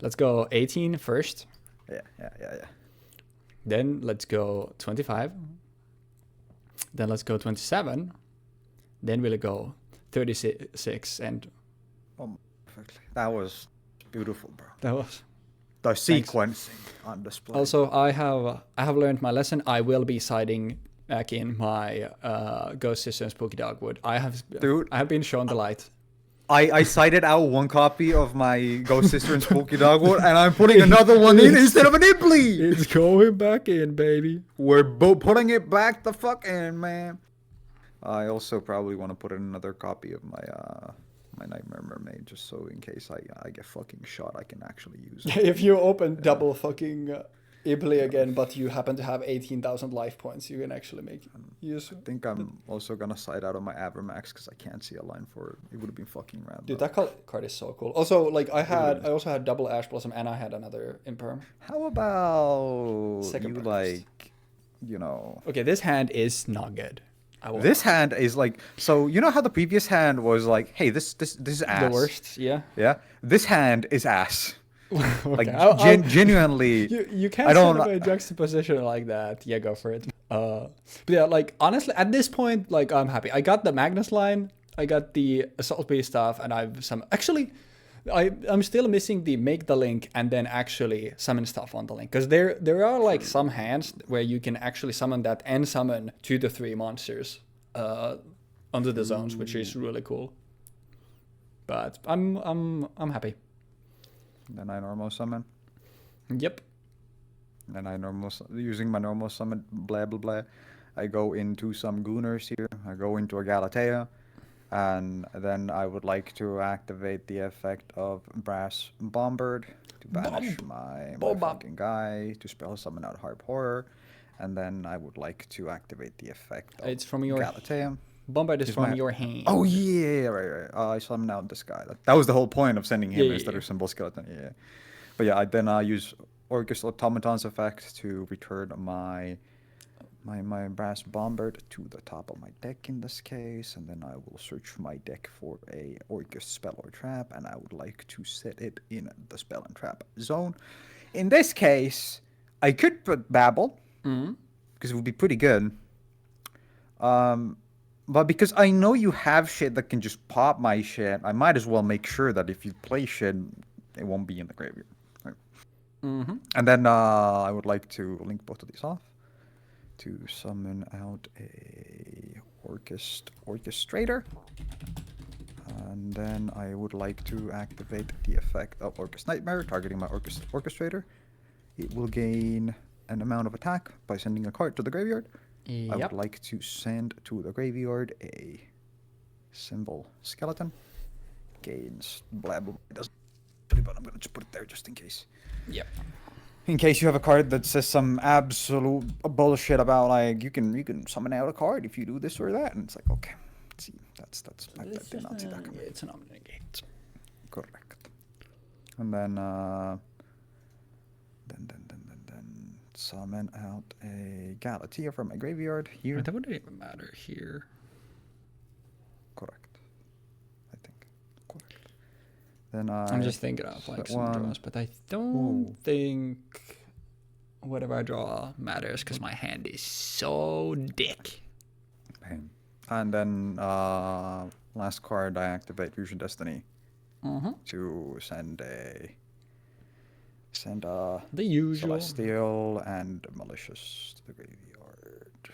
let's go 18 first. Yeah. Then let's go 25. Then let's go 27. Then we'll go 36 and... Oh, perfectly. That was beautiful, bro. That was... The sequencing on display. Also, I have learned my lesson. I will be siding back in my Ghost Sister and Spooky Dogwood. I have been shown the light. I cited out one copy of my Ghost Sister and Spooky Dogwood, and I'm putting another one in instead of an Ibley. It's going back in, baby. We're putting it back the fuck in, man. I also probably want to put in another copy of my my Nightmare Mermaid, just so in case I get fucking shot, I can actually use it. If you open double fucking Ibley again, but you happen to have 18,000 life points, you can actually make use. I think I'm also gonna side out on my Avermax because I can't see a line for it. It would have been fucking rad. Dude, that card is so cool. Also, like I also had double Ash Blossom and I had another Imperm. How about Second you breakfast. like, you know? Okay, this hand is not good. This hand is like, so you know how the previous hand was like, hey, this is ass. The worst, yeah. Yeah. This hand is ass. Okay. Like genuinely. You can't set up a juxtaposition like that. Yeah, go for it. But yeah, like honestly, at this point, like I'm happy. I got the Magnus line, I got the Assault Beast stuff, and I've some. Actually, I'm still missing the make the link and then actually summon stuff on the link, because there are like some hands where you can actually summon that and summon 2 to 3 monsters under the zones, which is really cool. But I'm happy. Then I normal summon. Yep. Then I using my normal summon, blah blah blah. I go into some Gooners here. I go into a Galatea. And then I would like to activate the effect of Brass Bombard to banish my fucking guy, to spell summon out Harp Horror. And then I would like to activate the effect of It's from your Galatea. Bombard is from your hand. Oh yeah, right. I summon out this guy. That was the whole point of sending him instead of Symbol Skeleton. Yeah. But yeah, then I use Orcust Automaton's effect to return my Brass Bombard to the top of my deck in this case, and then I will search my deck for a Orcust spell or trap, and I would like to set it in the spell and trap zone. In this case, I could put Babel, because it would be pretty good. But because I know you have shit that can just pop my shit, I might as well make sure that if you play shit, it won't be in the graveyard. Right? And then I would like to link both of these off to summon out a Orchestrator. And then I would like to activate the effect of Orcust Nightmare, targeting my Orchestrator. It will gain an amount of attack by sending a card to the graveyard. Yep. I would like to send to the graveyard a Symbol Skeleton. Gains blah blah. It doesn't, but I'm gonna just put it there just in case. Yep. In case you have a card that says some absolute bullshit about like you can summon out a card if you do this or that, and it's like, okay, let's see, that's I did not see that coming. It's an omnigate. Correct. And then summon out a Galatea from my graveyard here. That wouldn't even matter here. Correct. I think. Correct. Then I'm just thinking of like some one. draws, but I don't think whatever I draw matters because my hand is so dick. Bang. And then last card, I activate Fusion Destiny to send The usual. Celestial and Malicious to the graveyard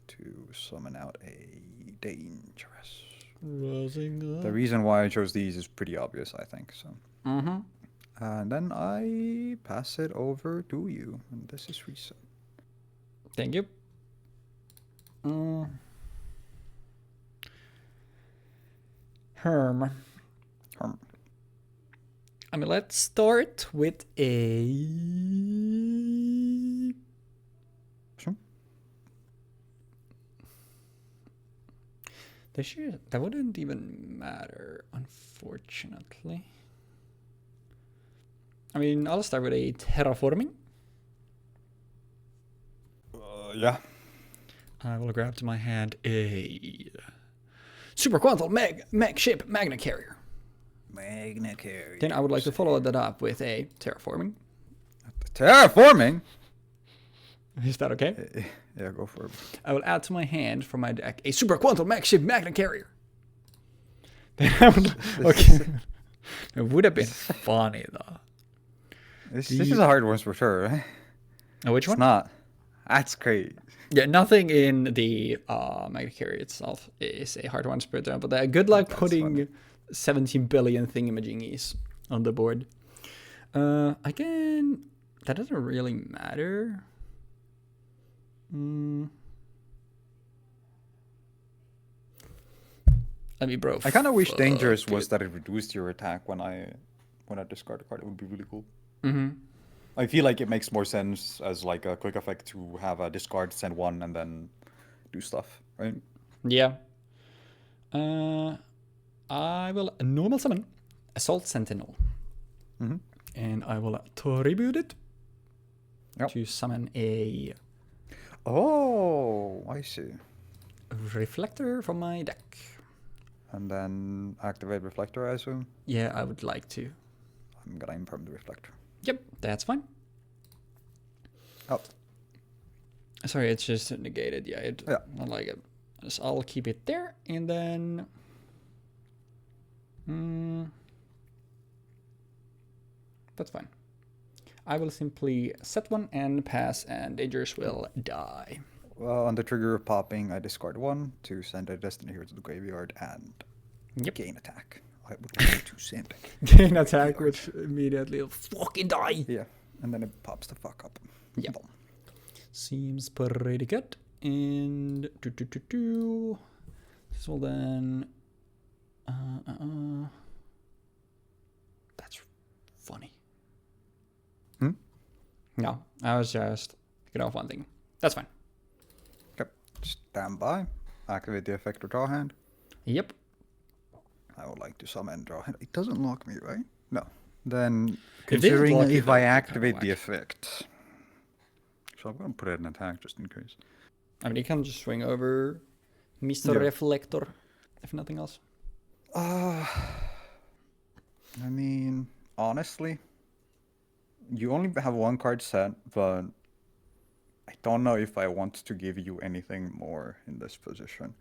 to summon out a Dangerous. The reason why I chose these is pretty obvious, I think. So. And then I pass it over to you, and this is reset. Thank you. Herm. I mean, let's start with a... Sure. That wouldn't even matter, unfortunately. I mean, I'll start with a terraforming. Yeah. I will grab to my hand a super quantal mag ship magna carrier. Magna carrier. Then I would like to follow that up with a terraforming. Terraforming? Is that okay? Yeah, go for it. I will add to my hand from my deck a super quantal mag ship magna carrier. Then I would, okay. It would have been funny though. This is a hard one for sure, right? Oh, which one? It's not. That's great. Yeah, nothing in the magna carrier itself is a hard one, but good luck putting 17 billion thingamajiggies on the board. Again, that doesn't really matter. Let me, bro. I kind of wish Dangerous was that it reduced your attack when I discard a card. It would be really cool. I feel like it makes more sense as like a quick effect to have a discard, send one, and then do stuff, right? Yeah. I will normal summon Assault Sentinel. And I will tribute it to summon a... Oh, I see. Reflector from my deck. And then activate Reflector, I assume? Yeah, I would like to. I'm gonna imperm the Reflector. Yep, that's fine. Oh. Sorry, it's just negated. Yeah, I like it. So I'll keep it there, and then... that's fine. I will simply set one and pass, and Dangerous will die. Well, on the trigger of popping, I discard one to send a Destiny Hero to the graveyard and gain attack. I would like to send gain attack, which immediately will fucking die. Yeah, and then it pops the fuck up. Yeah. Seems pretty good. And this will then... That's funny. No, I was just thinking of one thing. That's fine. Okay, stand by. Activate the effect or draw hand. Yep. I would like to summon draw hand. It doesn't lock me, right? No. Then, If considering lock you, if I activate the effect... So I'm going to put it in attack just in case. I mean, you can just swing over Mr. Reflector, if nothing else. I mean, honestly, you only have one card set, but I don't know if I want to give you anything more in this position.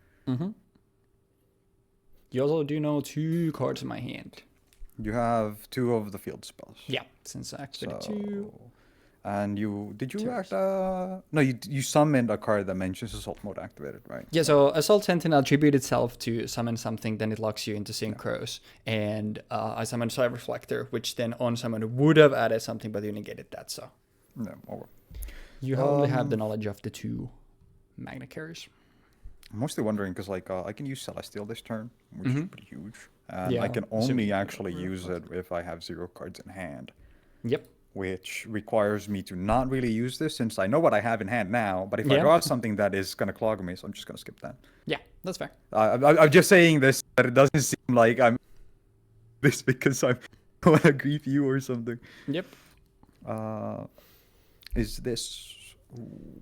You also do know 2 cards in my hand. You have 2 of the field spells. Yeah, since I activated 2. And did you act? No, you summoned a card that mentions Assault Mode activated, right? Yeah, so Assault Sentinel attribute itself to summon something, then it locks you into Synchros. And I summoned Side Reflector, which then on summon would have added something, but you negated that, so. No, over. You only have the knowledge of the 2 Magna Carriers. I'm mostly wondering because like I can use Celestial this turn, which is pretty huge. And I can only actually use it if I have 0 cards in hand. Yep. Which requires me to not really use this since I know what I have in hand now. But if I draw something that is going to clog me, so I'm just going to skip that. Yeah, that's fair. I'm just saying this, that it doesn't seem like I'm this because I want to grief you or something. Yep. is this?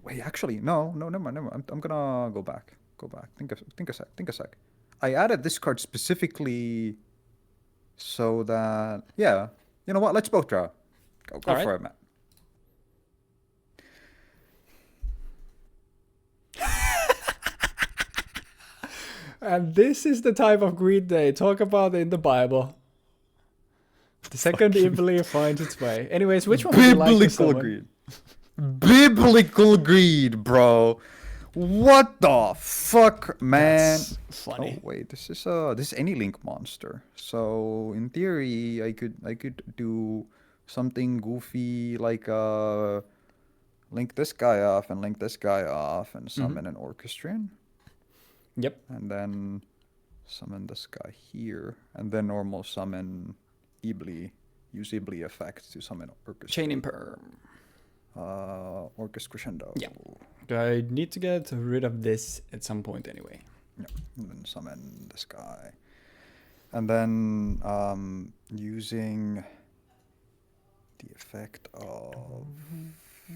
Wait, actually, no, never mind, never mind. I'm gonna go back. Go back. Think a sec. I added this card specifically so that, yeah, you know what? Let's both draw. Go All for right. it, Matt. And this is the type of greed they talk about in the Bible. The second evilly finds its way. Anyways, which one would you like to Biblical summon? greed. Biblical greed, bro. What the fuck, man? That's funny. Oh wait, this is any link monster. So in theory, I could do something goofy like link this guy off and link this guy off and summon an orchestrion, Yep. and then summon this guy here, and then normal summon Ibli, use Ibli effect to summon orchestrion. Chain Imperm. Orcust crescendo. Yeah. I need to get rid of this at some point anyway. Yeah, and then summon this guy. And then using the effect of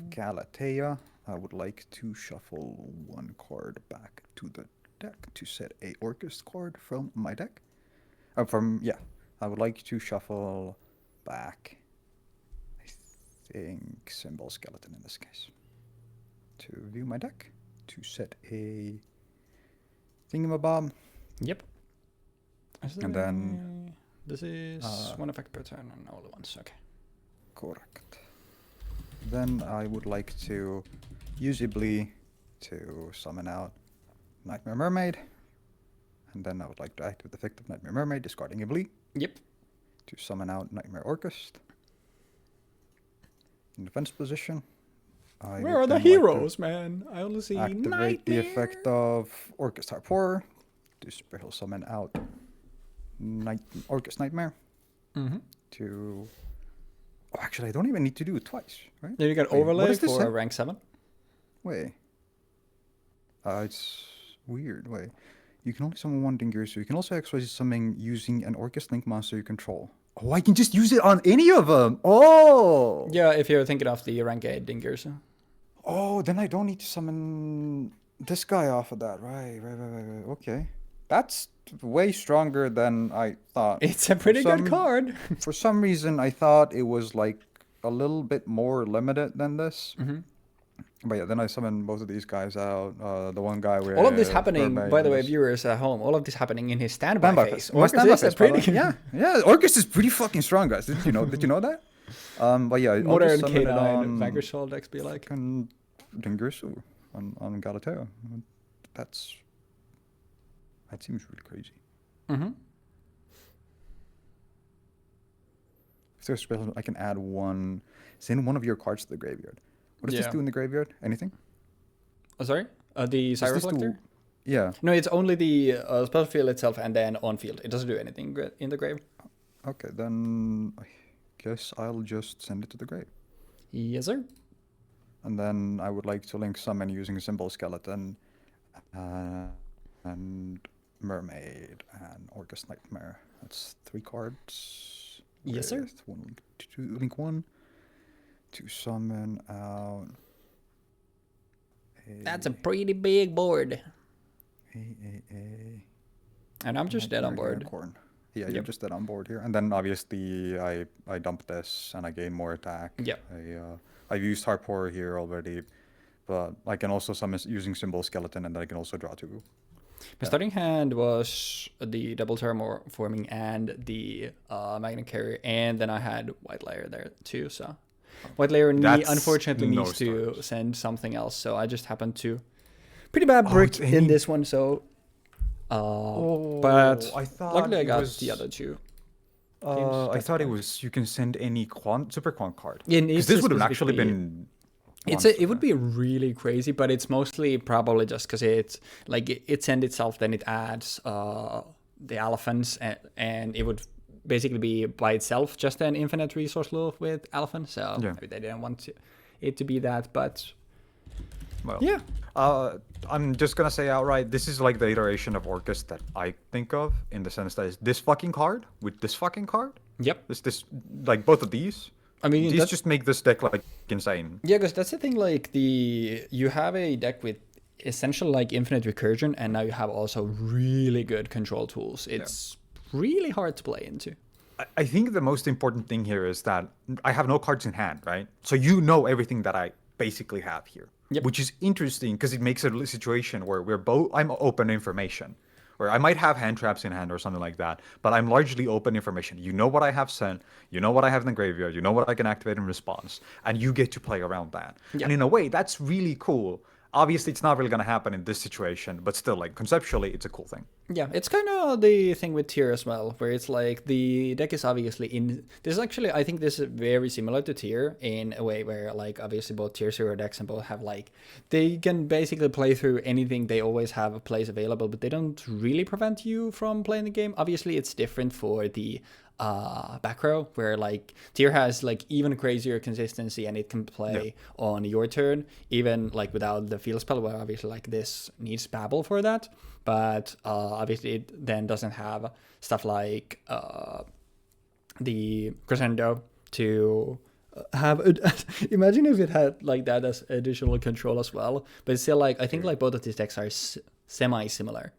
Galatea, I would like to shuffle one card back to the deck to set a Orcust card from my deck. I would like to shuffle back, I think, Symbol Skeleton in this case, to view my deck, to set a thingamabob. Yep. And then this is one effect per turn and all the ones. Okay. Correct. Then I would like to use Ibli to summon out Nightmare Mermaid. And then I would like to activate the effect of Nightmare Mermaid, discarding Ibli, Yep. to summon out Nightmare Orcust. In defense position. Where are the heroes, man? I only see Activate Nightmare. the effect of Orcust Harporer to special summon out Orcust Nightmare. Mm-hmm. To... Oh, actually, I don't even need to do it twice, right? Then you got Wait, what overlay does this for say? rank 7. Wait. It's weird. Wait. You can only summon one Dingur, so you can also exercise something using an Orcust Link monster you control. Oh, I can just use it on any of them. Oh! Yeah, if you're thinking of the rank 8 dingers. Oh, then I don't need to summon this guy off of that. Right. Okay. That's way stronger than I thought. It's a pretty good card. For some reason, I thought it was like a little bit more limited than this. Mm-hmm. But yeah, then I summoned both of these guys out. The one guy with All of this happening, Mermaid by the and way, this- viewers at home, all of this happening in his standby phase. My Orcust standby is a phase, by the pretty way. Yeah. Orcust is pretty fucking strong, guys. Did you know? Did you know that? But yeah, I'll Modern just summon it K9 on Vanquish all decks be like. fucking Dingirsu on Galatea. That seems really crazy. Mm-hmm. If there's special, I can add one. Send one of your cards to the graveyard. What does this Yeah. do in the graveyard? Anything? Oh, sorry? The Does Cyber this do- Reflector? Yeah. No, it's only the spell field itself and then on field. It doesn't do anything in the grave. Okay, then I guess I'll just send it to the grave. Yes, sir. And then I would like to link summon using a Symbol Skeleton and Mermaid and Orcust Nightmare. That's 3 cards. Yes, sir. with one link to link 1 to summon out. That's a pretty big board. A. And I'm just dead on Nightmare board. Unicorn. Yeah, Yep. you're just dead on board here. And then obviously I dump this and I gain more attack. Yep. I've used Harporer here already, but I can also summon using Symbol Skeleton, and then I can also draw 2. My starting hand was the double terraforming and the magnet carrier, and then I had white layer there too. So white layer That's unfortunately no needs to stars. send something else. So I just happened to pretty bad brick it's in any- this one. So, but I thought luckily I it got was- the other 2. I That's thought it fine. was you can send any Super Quant card. Yeah, Because this would have actually been. It would be really crazy, but it's mostly probably just because it's like it sends itself, then it adds the elephants, and it would basically be by itself just an infinite resource loop with elephants. So Yeah. maybe they didn't want it to be that, but Well, yeah, I'm just gonna say outright, this is like the iteration of Orcust that I think of, in the sense that it's this fucking card with this fucking card. yep, This like both of these I mean, These just make this deck like insane. yeah, because that's the thing. Like you have a deck with essential like infinite recursion, and now you have also really good control tools. It's really hard to play into. I think the most important thing here is that I have no cards in hand, right? So you know everything that I basically have here, which is interesting because it makes a situation where I'm open information, where I might have hand traps in hand or something like that, but I'm largely open information. You know what I have sent, you know what I have in the graveyard, you know what I can activate in response, and you get to play around that. And in a way, that's really cool. Obviously, it's not really going to happen in this situation, but still, like, conceptually, it's a cool thing. Yeah, it's kind of the thing with tier as well, where it's like the deck is obviously in. This is actually, I think this is very similar to tier in a way where, like, obviously both tier 0 decks and both have, like, they can basically play through anything. They always have a place available, but they don't really prevent you from playing the game. Obviously, it's different for the back row, where like tier has like even crazier consistency and it can play on your turn even like without the field spell, where obviously like this needs Babel for that, but obviously it then doesn't have stuff like the crescendo to have imagine if it had like that as additional control as well. But still, like I think like both of these decks are semi similar.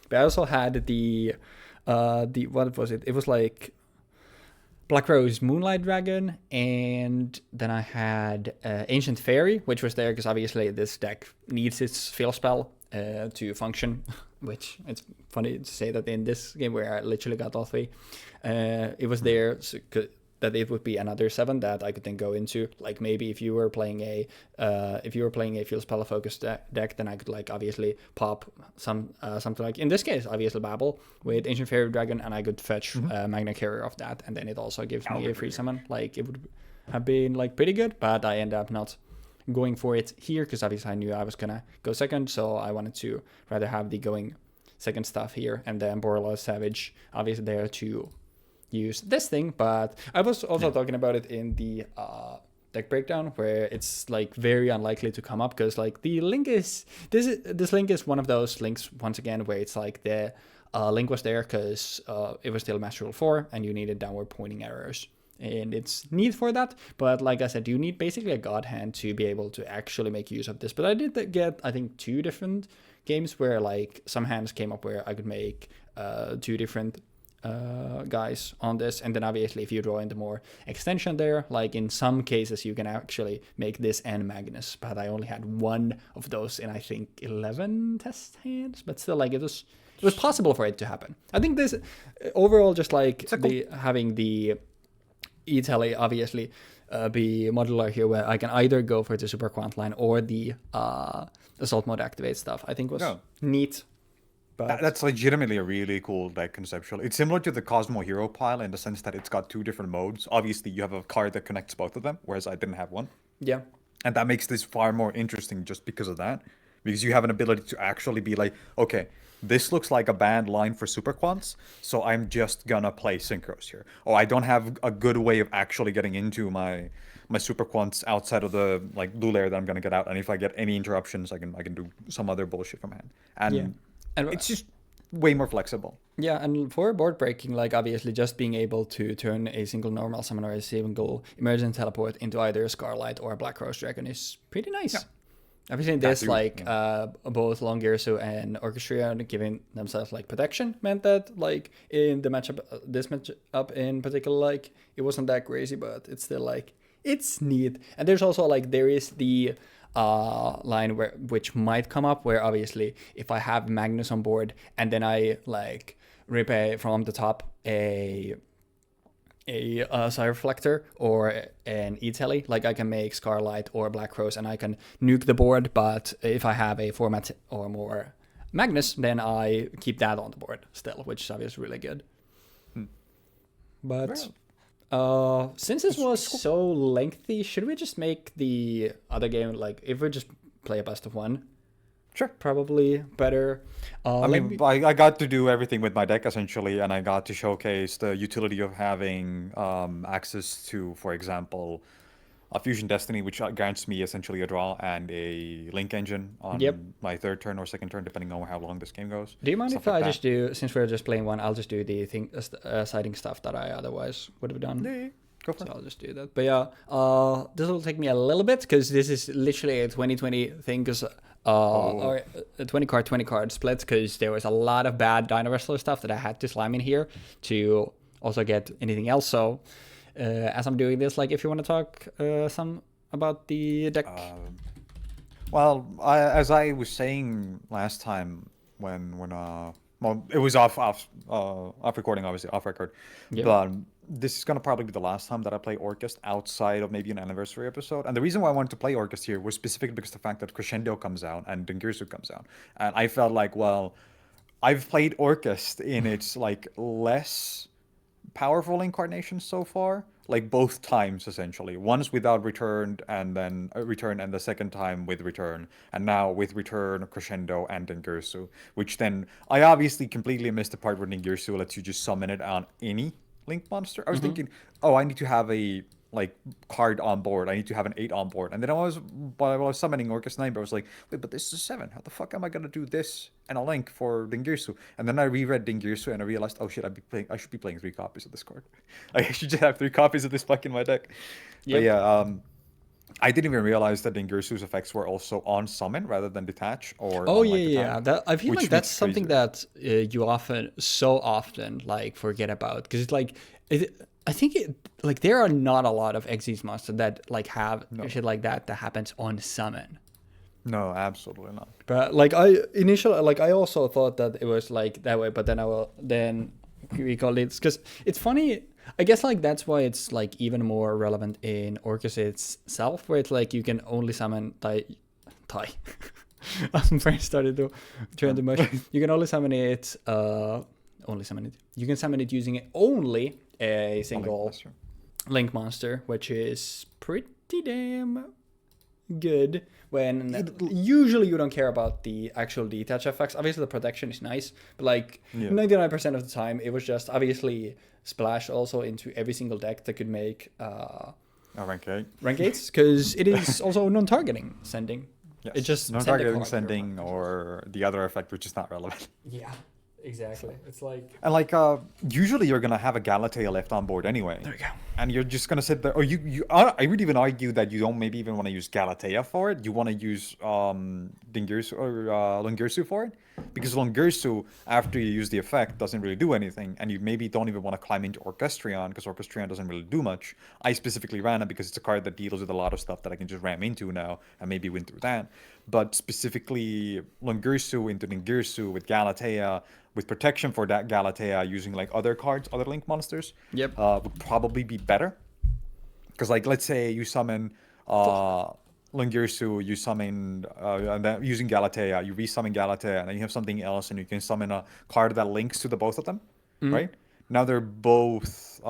But I also had the what was it? It was like Black Rose Moonlight Dragon, and then I had Ancient Fairy, which was there because obviously this deck needs its field spell to function, which it's funny to say that in this game where I literally got all three, it was there so that it would be another 7 that I could then go into. Like maybe if you were playing a field spell focused deck, then I could like obviously pop something like in this case obviously Babel with Ancient Fairy Dragon, and I could fetch Magna Carrier of that, and then it also gives me a free summon. Like it would have been like pretty good, but I ended up not going for it here because obviously I knew I was gonna go second, so I wanted to rather have the going second stuff here, and then Borla Savage obviously there to use this thing. But I was also talking about it in the deck breakdown, where it's like very unlikely to come up because like the link is this link is one of those links once again where it's like the link was there because it was still Master Rule 4 and you needed downward pointing arrows, and it's neat for that. But like I said, you need basically a god hand to be able to actually make use of this. But I did get I think 2 different games where like some hands came up where I could make 2 different guys on this, and then obviously if you draw into more extension there, like in some cases you can actually make this and Magnus, but I only had 1 of those in I think 11 test hands, but still like it was possible for it to happen. I think this overall just like having the e-tele obviously be modular here, where I can either go for the super quant line or the assault mode activate stuff, I think was neat. But that's legitimately a really cool deck conceptual. It's similar to the Cosmo Hero pile in the sense that it's got 2 different modes. Obviously, you have a card that connects both of them, whereas I didn't have one. Yeah. And that makes this far more interesting just because of that. Because you have an ability to actually be like, okay, this looks like a bad line for super quants, so I'm just gonna play synchros here. Or I don't have a good way of actually getting into my super quants outside of the like blue layer that I'm gonna get out. And if I get any interruptions, I can do some other bullshit from hand. And it's just way more flexible. Yeah, and for board breaking, like obviously just being able to turn a single normal summon or a single emergent teleport into either a Scarlight or a Black Rose Dragon is pretty nice. Yeah. Obviously this like both Longirsu and Orchestra giving themselves like protection meant that like in the matchup, this matchup in particular, like it wasn't that crazy, but it's still like it's neat. And there's also like there is the line which might come up where obviously if I have Magnus on board and then I like rip from the top a Sire Reflector or an E-Tele, like I can make Scarlight or Black Rose and I can nuke the board, but if I have a format or more Magnus, then I keep that on the board still, which is obviously really good. But since this was so lengthy, should we just make the other game, like, if we just play a best of 1? Sure. Probably better. I got to do everything with my deck, essentially, and I got to showcase the utility of having access to, for example, a Fusion Destiny, which grants me essentially a draw and a Link Engine on my 3rd turn or 2nd turn, depending on how long this game goes. Do you mind if I just do, since we're just playing 1, I'll just do the sighting stuff that I otherwise would have done? Go for So it. I'll just do that. But yeah, this will take me a little bit because this is literally a 2020 thing. Because or a 20 card split. Because there was a lot of bad Dino Wrestler stuff that I had to slime in here to also get anything else. So as I'm doing this, like if you want to talk some about the deck. Well, as I was saying last time well, it was off recording, obviously off record, Yeah. but this is gonna probably be the last time that I play Orcust outside of maybe an anniversary episode. And the reason why I wanted to play Orcust here was specifically because the fact that Crescendo comes out and Dengirsu comes out, and I felt like, well, I've played Orcust in its like less powerful incarnations so far, like both times essentially. Once without return and then return, and the second time with return, and now with return, Crescendo, and Dengirsu. Which then I obviously completely missed the part where Dengirsu lets you just summon it on any link monster. I was thinking, oh, I need to have a like card on board. I need to have an 8 on board. And then while I was summoning Orcust Nightmare, I was like, wait, but this is a 7. How the fuck am I gonna do this and a link for Dengirsu? And then I reread Dengirsu and I realized, oh shit, I should be playing 3 copies of this card. I should just have 3 copies of this fuck in my deck. But yeah, I didn't even realize that Dengirsu's effects were also on summon rather than detach or Oh on, like, yeah. attack, That I feel which like that's makes it something crazier. that you often like forget about because it's like I think it like there are not a lot of Xyz monsters that like have shit like that happens on summon. No, absolutely not. But like I also thought that it was like that way, but then we called it because it's funny. I guess like that's why it's like even more relevant in Orcus itself, where it's like you can only summon tie. My brain started to turn too much. You can only summon it. You can summon it using only a single Monster. link monster, which is pretty damn good. When usually you don't care about the actual detach effects. Obviously the protection is nice, but like 99% of the time it was just obviously splash also into every single deck that could make Rank 8. rank 8s because it is also non-targeting sending. Yes. It just non-targeting sending or the other effect, which is not relevant. Yeah, exactly. It's like And like usually you're gonna have a Galatea left on board anyway. there you go. And you're just gonna sit there, or I would even argue that you don't maybe even want to use Galatea for it. You want to use Dengirsu or Lungirsu for it, because Lungirsu, after you use the effect, doesn't really do anything, and you maybe don't even want to climb into Orchestrion because Orchestrion doesn't really do much. I specifically ran it because it's a card that deals with a lot of stuff that I can just ram into now and maybe win through that. But specifically Lungirsu into Dengirsu with Galatea, with protection for that Galatea, using like other cards, other link monsters, would probably be better. Because like let's say you summon Lungirsu, you summon and then using Galatea, you resummon Galatea, and then you have something else, and you can summon a card that links to the both of them, right? Now they're both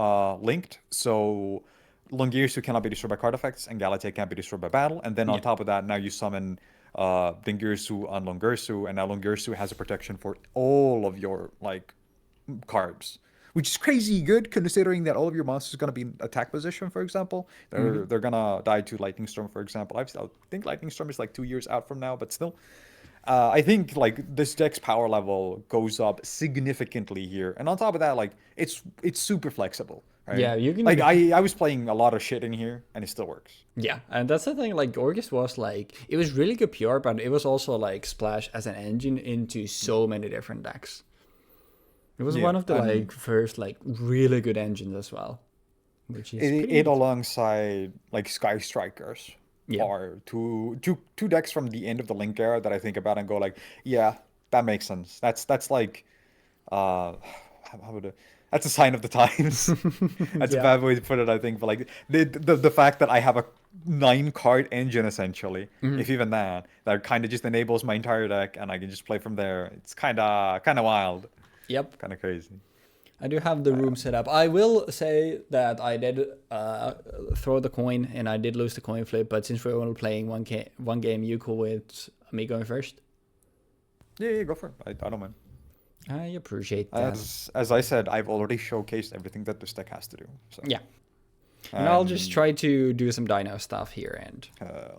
linked, so Lungirsu cannot be destroyed by card effects, and Galatea can't be destroyed by battle. And then on top of that, now you summon Dengirsu on Lungirsu, and now Lungirsu has a protection for all of your like cards, which is crazy good considering that all of your monsters are gonna be in attack position. For example, they're gonna die to Lightning Storm, for example. I think Lightning Storm is like 2 years out from now, but still. I think like this deck's power level goes up significantly here, and on top of that, like it's super flexible. Right? Yeah, you can like I was playing a lot of shit in here, and it still works. Yeah, and that's the thing. Like Orcus was like it was really good PR, but it was also like splash as an engine into so many different decks. It was one of the like first like really good engines as well, which is it alongside like Sky Strikers. Are two decks from the end of the Link era that I think about and go like, yeah, that makes sense. That's like, how would that's a sign of the times. That's a bad way to put it, I think. But like the fact that I have a 9-card engine essentially, if even that kind of just enables my entire deck, and I can just play from there. It's kind of wild. Yep. Kind of crazy. I do have the room set up. I will say that I did throw the coin, and I did lose the coin flip. But since we're only playing one game, you cool with me going first? Yeah, go for it. I don't mind. I appreciate that. As I said, I've already showcased everything that this deck has to do. So. Yeah. And I'll just try to do some dino stuff here, and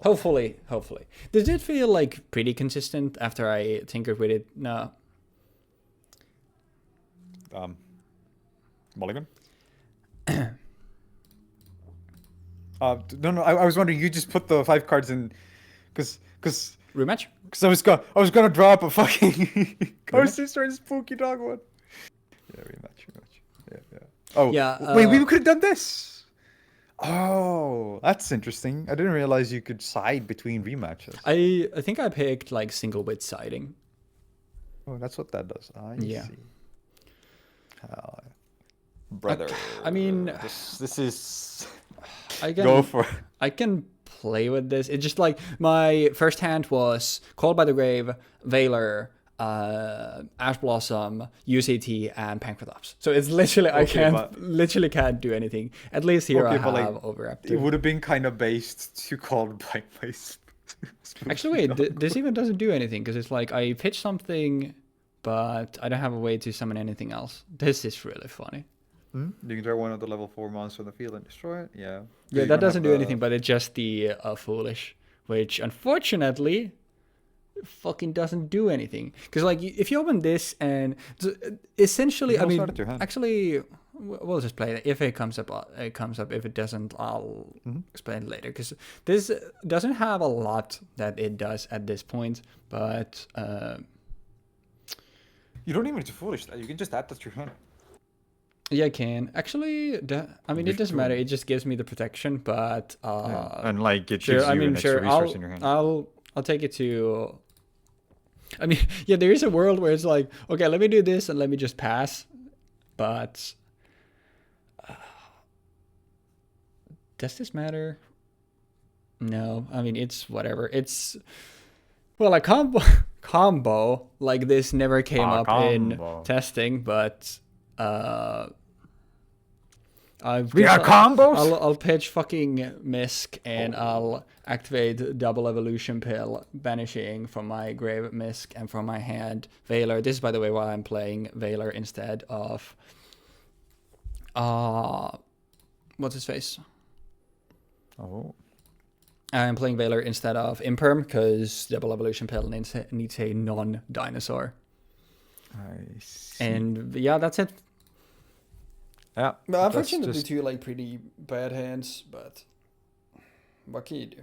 hopefully. Does it feel like pretty consistent after I tinkered with it? No. Mulligan? No, I was wondering. You just put the 5 cards in, because Rematch? I was gonna drop a fucking Ghost Rematch? Sister and Spooky Dog one. Yeah, rematch. Yeah. Oh, Yeah. wait, we could have done this. Oh, that's interesting. I didn't realize you could side between rematches. I think I picked like single width siding. Oh, that's what that does. I Yeah. see. Brother. I mean, this is. I can Go for it. I can play with this. It's just like my first hand was Called by the Grave, Valor, Ash Blossom, UCT, and Pankratops. So it's literally literally can't do anything. At least here I have Overraptor. It would have been kind of based to call Blind Place. Actually, wait, this even doesn't do anything because it's like I pitch something, but I don't have a way to summon anything else. This is really funny. You can draw one of the level 4 monsters on the field and destroy it. Yeah. Yeah, that doesn't do anything, but it's just the Foolish, which unfortunately fucking doesn't do anything. Because like if you open this and essentially, I mean, actually, we'll just play it. If it comes up, it comes up. If it doesn't, I'll explain it later. Because this doesn't have a lot that it does at this point, but you don't even need to Foolish that. You can just add that to your hand. Yeah, I can. Actually, I mean, it doesn't matter. It just gives me the protection, but... And, like, it sure, gives you I mean, an extra resource in your hand. I'll take it to... I mean, yeah, there is a world where it's like, okay, let me do this and let me just pass. But... does this matter? No. I mean, it's whatever. It's... Well, a combo like this never came up in testing, but... We got combos. I'll pitch fucking Misk and I'll activate double evolution pill, banishing from my grave Misk and from my hand Valor. This is, by the way, why I'm playing Valor instead of what's his face? Oh. I'm playing Valor instead of Imperm because double evolution pill needs a non-dinosaur. I see. And yeah, that's it. Yeah. But unfortunately, two like pretty bad hands, but what can you do?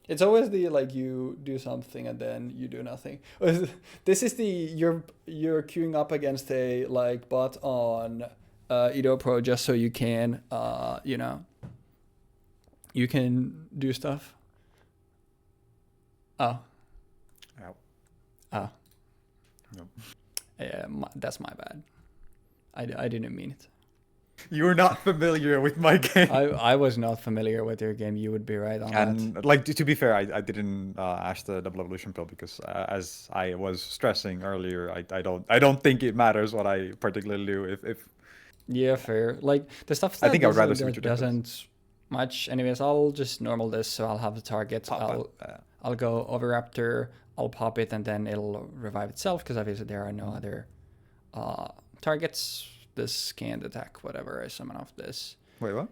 It's always the like you do something and then you do nothing. This is the you're queuing up against a like bot on Edo Pro just so you can you know, you can do stuff. Oh. Ow. Oh. Nope. Yeah, that's my bad. I didn't mean it. You were not familiar with my game. I was not familiar with your game. You would be right on and that. Like to be fair, I didn't ask the double evolution pill because as I was stressing earlier, I don't think it matters what I particularly do if. Yeah, fair. Like the stuff that I think I'd rather doesn't much. Anyways, I'll just normal this, so I'll have the target. I'll go Overraptor. I'll pop it, and then it'll revive itself because obviously there are no other targets. This can't attack whatever I summon off this. Wait, what?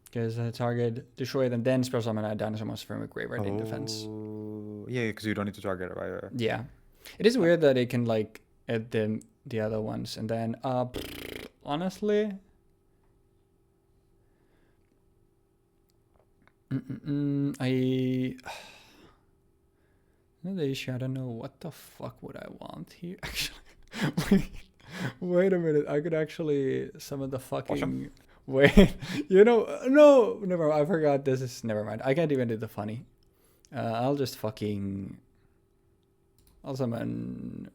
Because the target destroyed and then spell summon a dinosaur monster from a graveyard in defense. Yeah, because you don't need to target it, right? Yeah. It is weird that it can like add the other ones and then honestly I the issue, I don't know what the fuck would I want here actually. Wait a minute, I could actually summon the fucking... Wait, you know, no, never mind, I forgot this is... Never mind, I can't even do the funny. I'll just fucking... I'll summon...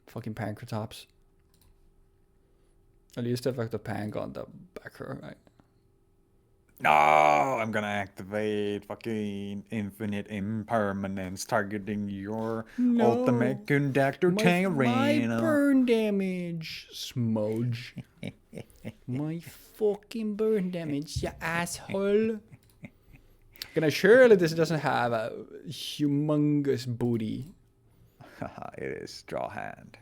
fucking Pankratops. I'll use the effect of Pank on the back row, right? No, I'm gonna activate fucking infinite impermanence targeting your ultimate conductor Tangerine. My burn damage, Smudge. My fucking burn damage, you asshole. Gonna surely this doesn't have a humongous booty. It is draw hand.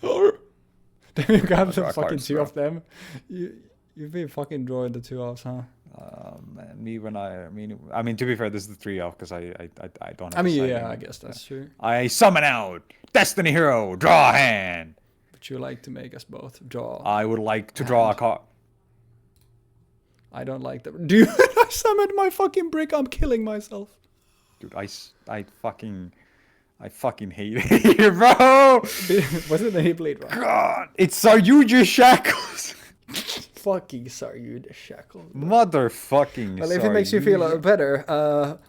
Then you grab the fucking two of them. You've been fucking drawing the two offs, huh? Man, I mean, to be fair, this is the 3 off because I don't have. I mean, yeah, I guess that's true. I summon out Destiny Hero, draw hand. But you like to make us both draw. I would like to draw a card. I don't like them. Dude, I summoned my fucking brick. I'm killing myself. Dude, I fucking hate it here, bro. Was it the blade one? God, it's Saryuja Shackles. Fucking sorry, the shackle. Motherfucking. Well, if it makes you feel better,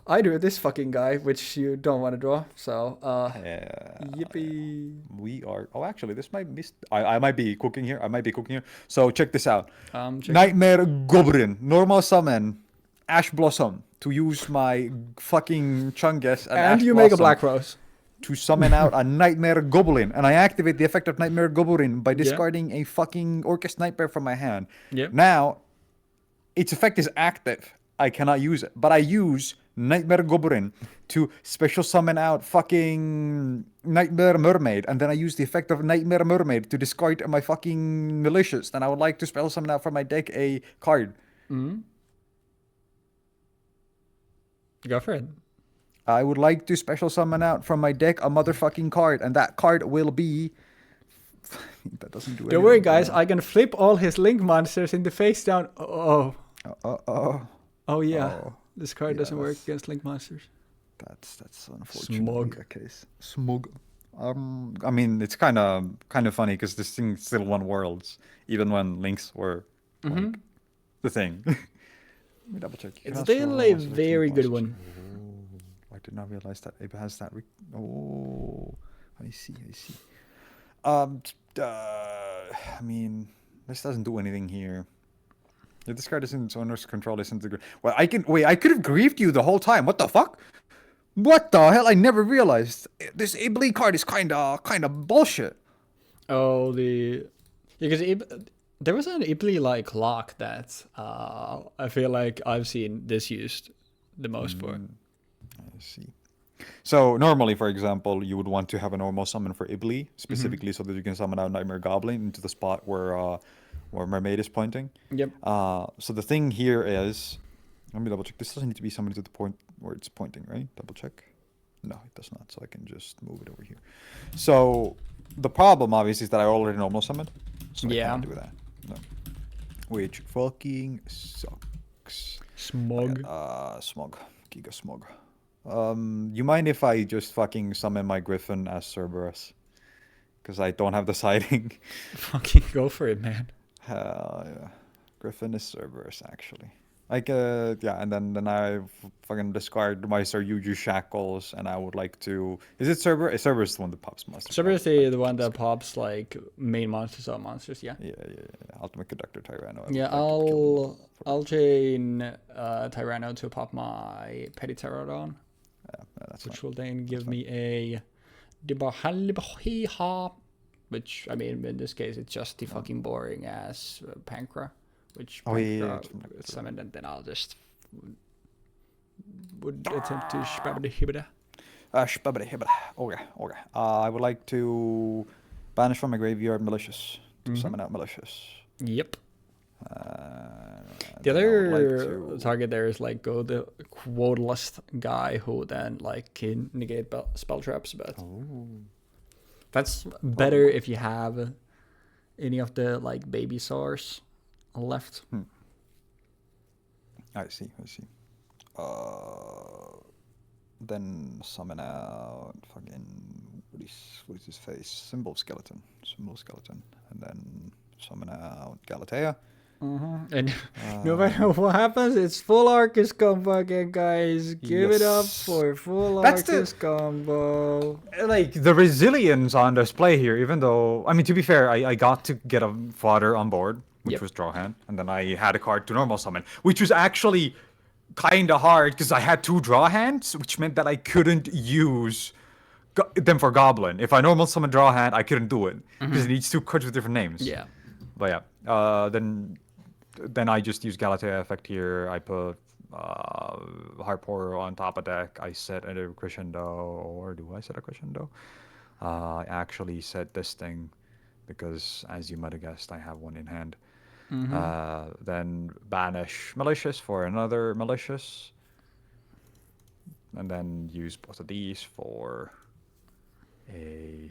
I drew this fucking guy, which you don't want to draw. So, yippee. We are. Oh, actually, this might be. I might be cooking here. So check this out. Check Nightmare Goblin, normal summon, Ash Blossom to use my fucking Chungus and Ash you Blossom make a Black Rose to summon out a Nightmare Goblin, and I activate the effect of Nightmare Goblin by discarding a fucking Orcust Nightmare from my hand. Yep. Now, its effect is active. I cannot use it, but I use Nightmare Goblin to special summon out fucking Nightmare Mermaid, and then I use the effect of Nightmare Mermaid to discard my fucking Malicious. Then I would like to special summon out from my deck a card. Go for it. I would like to special summon out from my deck a motherfucking card, and that card will be... that doesn't do anything. Don't worry, guys. I can flip all his link monsters in the face down. Oh yeah. Oh. This card doesn't work against link monsters. That's unfortunately Smug. the case. Smug. I mean, it's kind of funny because this thing still won worlds, even when links were like, the thing. Let me double check. It's still a very good one. Oh, I did not realize that it has that. Oh, I see. I mean, this doesn't do anything here. If this card isn't owner's control, isn't the... Well, I could have griefed you the whole time. What the fuck? What the hell? I never realized. This Ibli card is kind of bullshit. Oh, because there was an Ibli like lock that I feel like I've seen this used the most for. I see. So normally, for example, you would want to have a normal summon for Ibli, specifically so that you can summon out Nightmare Goblin into the spot where Mermaid is pointing. Yep. So the thing here is, let me double check. This doesn't need to be summoned to the point where it's pointing, right? Double check. No, it does not. So I can just move it over here. So the problem, obviously, is that I already normal summoned. So I can't do that. No. Which fucking sucks. Smug. Smug. Giga smug. You mind if I just fucking summon my Griffin as Cerberus? Because I don't have the siding. Fucking go for it, man. Yeah. Griffin is Cerberus, actually. And then I fucking discard my Saryuju Shackles, and I would like to... Is it Cerberus? Is Cerberus the one that pops monsters? Cerberus is the one that pops, like, main monsters or monsters, yeah. Yeah. Ultimate Conductor Tyranno. Yeah, I'll chain Tyranno to pop my Petty Pterodon. Which will then give me a Dibahalibhiha, which, I mean, in this case, it's just the fucking boring ass Pankra, which summoned, and then I'll just would attempt to Spabadihibida. Okay. I would like to banish from my graveyard Malicious to summon out Malicious. Yep. The other target there is like go the quoteless guy who then like can negate spell traps, but that's better if you have any of the like baby source left. I see. Then summon out fucking what is his face? Symbol skeleton, and then summon out Galatea. And no matter what happens, it's full Orcust combo again, guys. Give it up for full Orcust combo. Like, the resilience on display here, even though, I mean, to be fair, I got to get a fodder on board, which was draw hand, and then I had a card to normal summon, which was actually kind of hard because I had 2 draw hands, which meant that I couldn't use them for Goblin. If I normal summon draw hand, I couldn't do it because it needs 2 cards with different names. Yeah. But yeah, then I just use Galatea effect here. I put Harpour on top of deck. I set a crescendo, or do I set a crescendo? I actually set this thing because, as you might have guessed, I have one in hand. Then banish Malicious for another Malicious, and then use both of these for a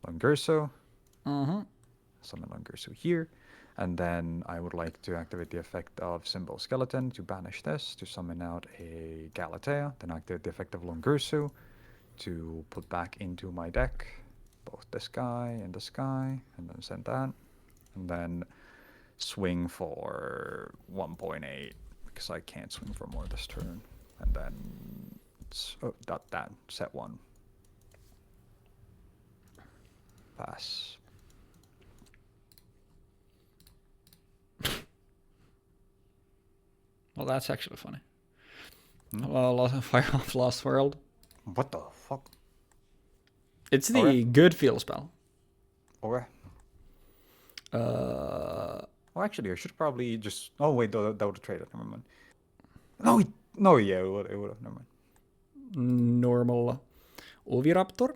Langurso. summon Lungursu here. And then I would like to activate the effect of Symbol Skeleton to banish this, to summon out a Galatea, then activate the effect of Lungursu to put back into my deck both this guy and this guy, and then send that. And then swing for 1.8, because I can't swing for more this turn. And then that set 1. Pass. Well, that's actually funny. Fire off Lost World. What the fuck? It's the good feel spell. Okay. Oh, actually, I should probably just. Oh wait, that would have traded. Never mind. No, yeah, it would have. Never mind. Normal Oviraptor.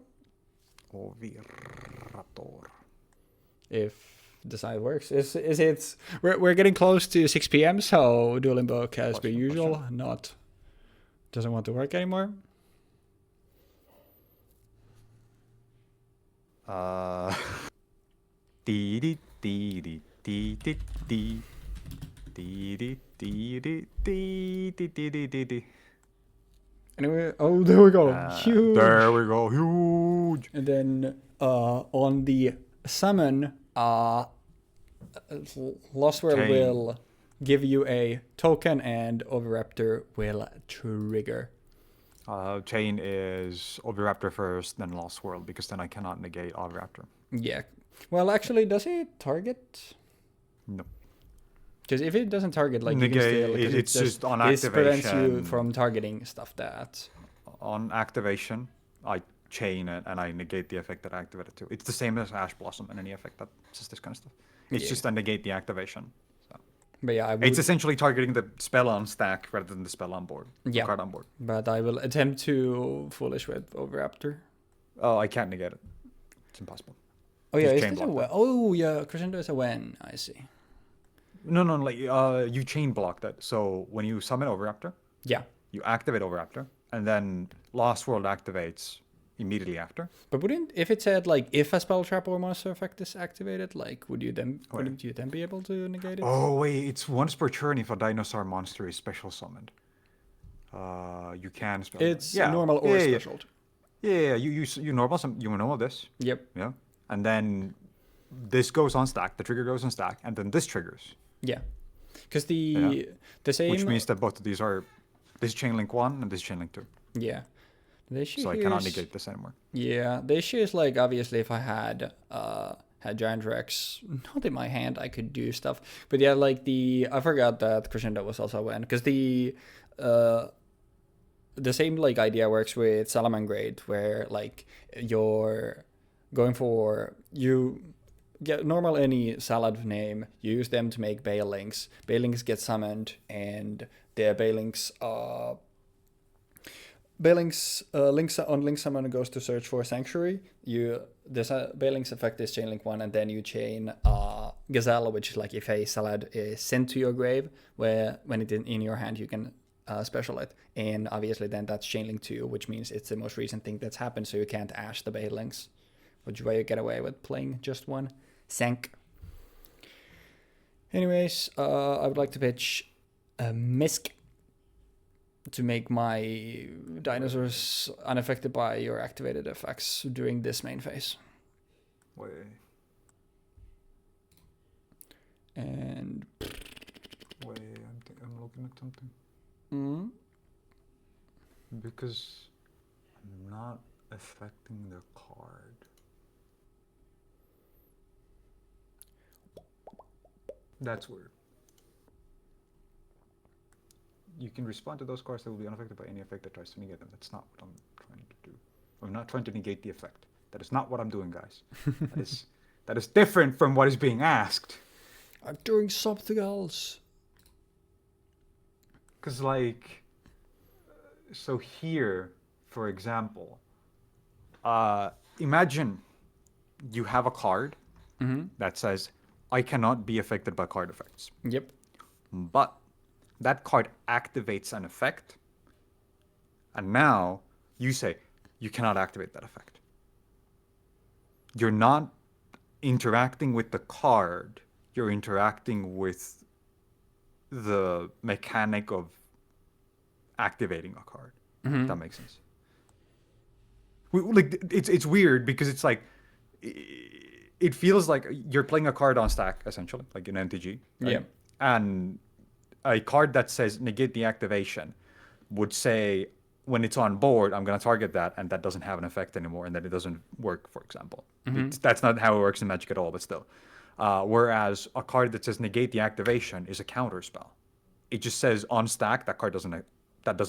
Oviraptor. If the side works, is it? We're getting close to 6 p.m. So duel invoke as per usual. Doesn't want to work anymore. Anyway, oh, there we go. Huge. There we go. Huge. And then on the summon, Lost World will give you a token, and Oviraptor will trigger. Chain is Oviraptor first, then Lost World, because then I cannot negate Oviraptor. Yeah. Well, actually, does it target? No. Because if it doesn't target, like negate, you can still, it's just on this activation. prevents you from targeting stuff that. On activation, I chain it and I negate the effect that I activated to. It's the same as Ash Blossom and any effect that says this kind of stuff. It's just I negate the activation. So. But yeah, it's essentially targeting the spell on stack rather than the spell on board. Yeah. The card on board. But I will attempt to Foolish with Oviraptor. Oh, I can't negate it. It's impossible. Oh yeah, is this a when? Oh yeah, Crescendo is a when. I see. No, like you chain block that. So when you summon Oviraptor, yeah, you activate Oviraptor, and then Lost World activates immediately after. But wouldn't, if it said like if a spell trap or monster effect is activated, like wouldn't you then be able to negate it? Oh wait, it's once per turn if a dinosaur monster is special summoned. You can spell. It's normal or special. Yeah, you normal this. Yep. Yeah, and then this goes on stack. The trigger goes on stack, and then this triggers. Yeah, because the same. Which means that both of these are this chain link 1 and this chain link 2. Yeah. The issue so I cannot negate this anymore. Yeah, the issue is like obviously if I had Giant Rex not in my hand, I could do stuff. But yeah, like I forgot that Crescendo was also when, because the same like idea works with Salamangreat, where like you're going for you get normal any salad name, you use them to make Baelings. Baelings get summoned, and the Baelings links on link summon goes to search for Sanctuary. This Baelings effect is chain link 1, and then you chain Gazelle, which is like if a salad is sent to your grave, where when it's in your hand you can special it, and obviously then that's chain link 2, which means it's the most recent thing that's happened, so you can't ash the Baelings, which way you get away with playing just one Sank. Anyways, I would like to pitch a Misk to make my dinosaurs unaffected by your activated effects during this main phase. Wait. And wait, I'm looking at something. Mm-hmm. Because I'm not affecting the card. That's weird. You can respond to those cards that will be unaffected by any effect that tries to negate them. That's not what I'm trying to do. I'm not trying to negate the effect. That is not what I'm doing, guys. that is different from what is being asked. I'm doing something else. Because, like, so here, for example, imagine you have a card that says, I cannot be affected by card effects. Yep. But that card activates an effect, and now you say, you cannot activate that effect. You're not interacting with the card, you're interacting with the mechanic of activating a card. If that makes sense. Like it's weird because it's like it feels like you're playing a card on stack essentially, like an MTG. Right? Yeah. And a card that says negate the activation would say when it's on board, I'm gonna target that, and that doesn't have an effect anymore, and then it doesn't work. For example, that's not how it works in Magic at all. But still, whereas a card that says negate the activation is a counter spell. It just says on stack that card doesn't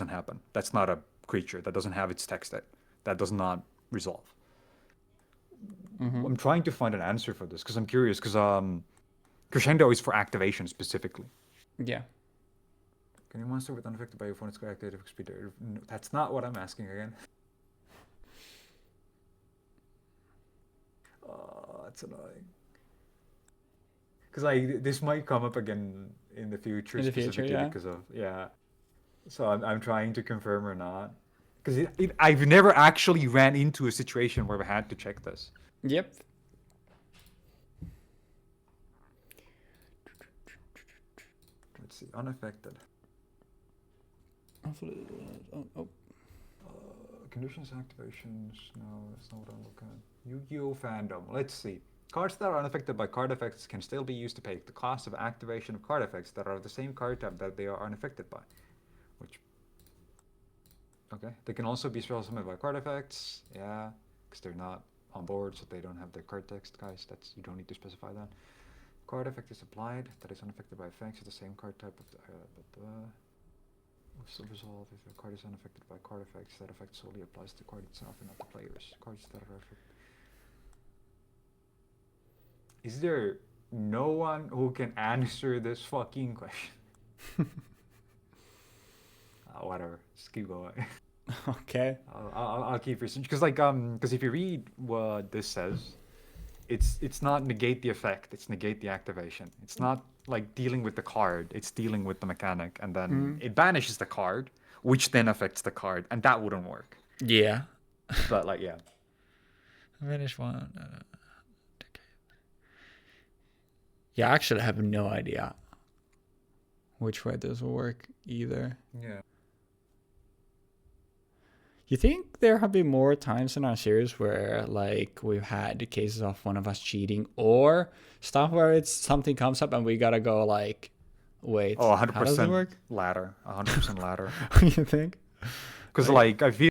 happen. That's not a creature. That doesn't have its text. That does not resolve. I'm trying to find an answer for this because I'm curious. Because Crescendo is for activation specifically. Yeah. Can you monster with unaffected by your opponent's active speed? No, that's not what I'm asking again. That's annoying. Because like this might come up again in the future. In the future, specifically yeah. Because of So I'm trying to confirm or not. Because I've never actually ran into a situation where I had to check this. Yep. Let's see, unaffected. Oh. Conditions, activations. No, that's not what I'm looking at. Yu-Gi-Oh fandom. Let's see. Cards that are unaffected by card effects can still be used to pay the cost of activation of card effects that are of the same card type that they are unaffected by. Which. Okay. They can also be spell summoned by card effects. Yeah. Because they're not on board, so they don't have their card text, guys. You don't need to specify that. Card effect is applied. That is unaffected by effects of the same card type of the. Still resolve if a card is unaffected by card effects. That effect solely applies to the card itself and not the players. Cards that are affected. Is there no one who can answer this fucking question? Whatever. Just keep going. Okay. I'll keep researching because if you read what this says, it's not negate the effect. It's negate the activation. It's not like dealing with the card. It's dealing with the mechanic, and then it banishes the card, which then affects the card, and that wouldn't work. Yeah. But like, yeah. Finish one. Yeah, I actually have no idea which way this will work either. Yeah. You think there have been more times in our series where like we've had cases of one of us cheating or stuff where it's something comes up and we gotta go like, wait, 100% how does it work? ladder. 100% ladder. You think? Because like I feel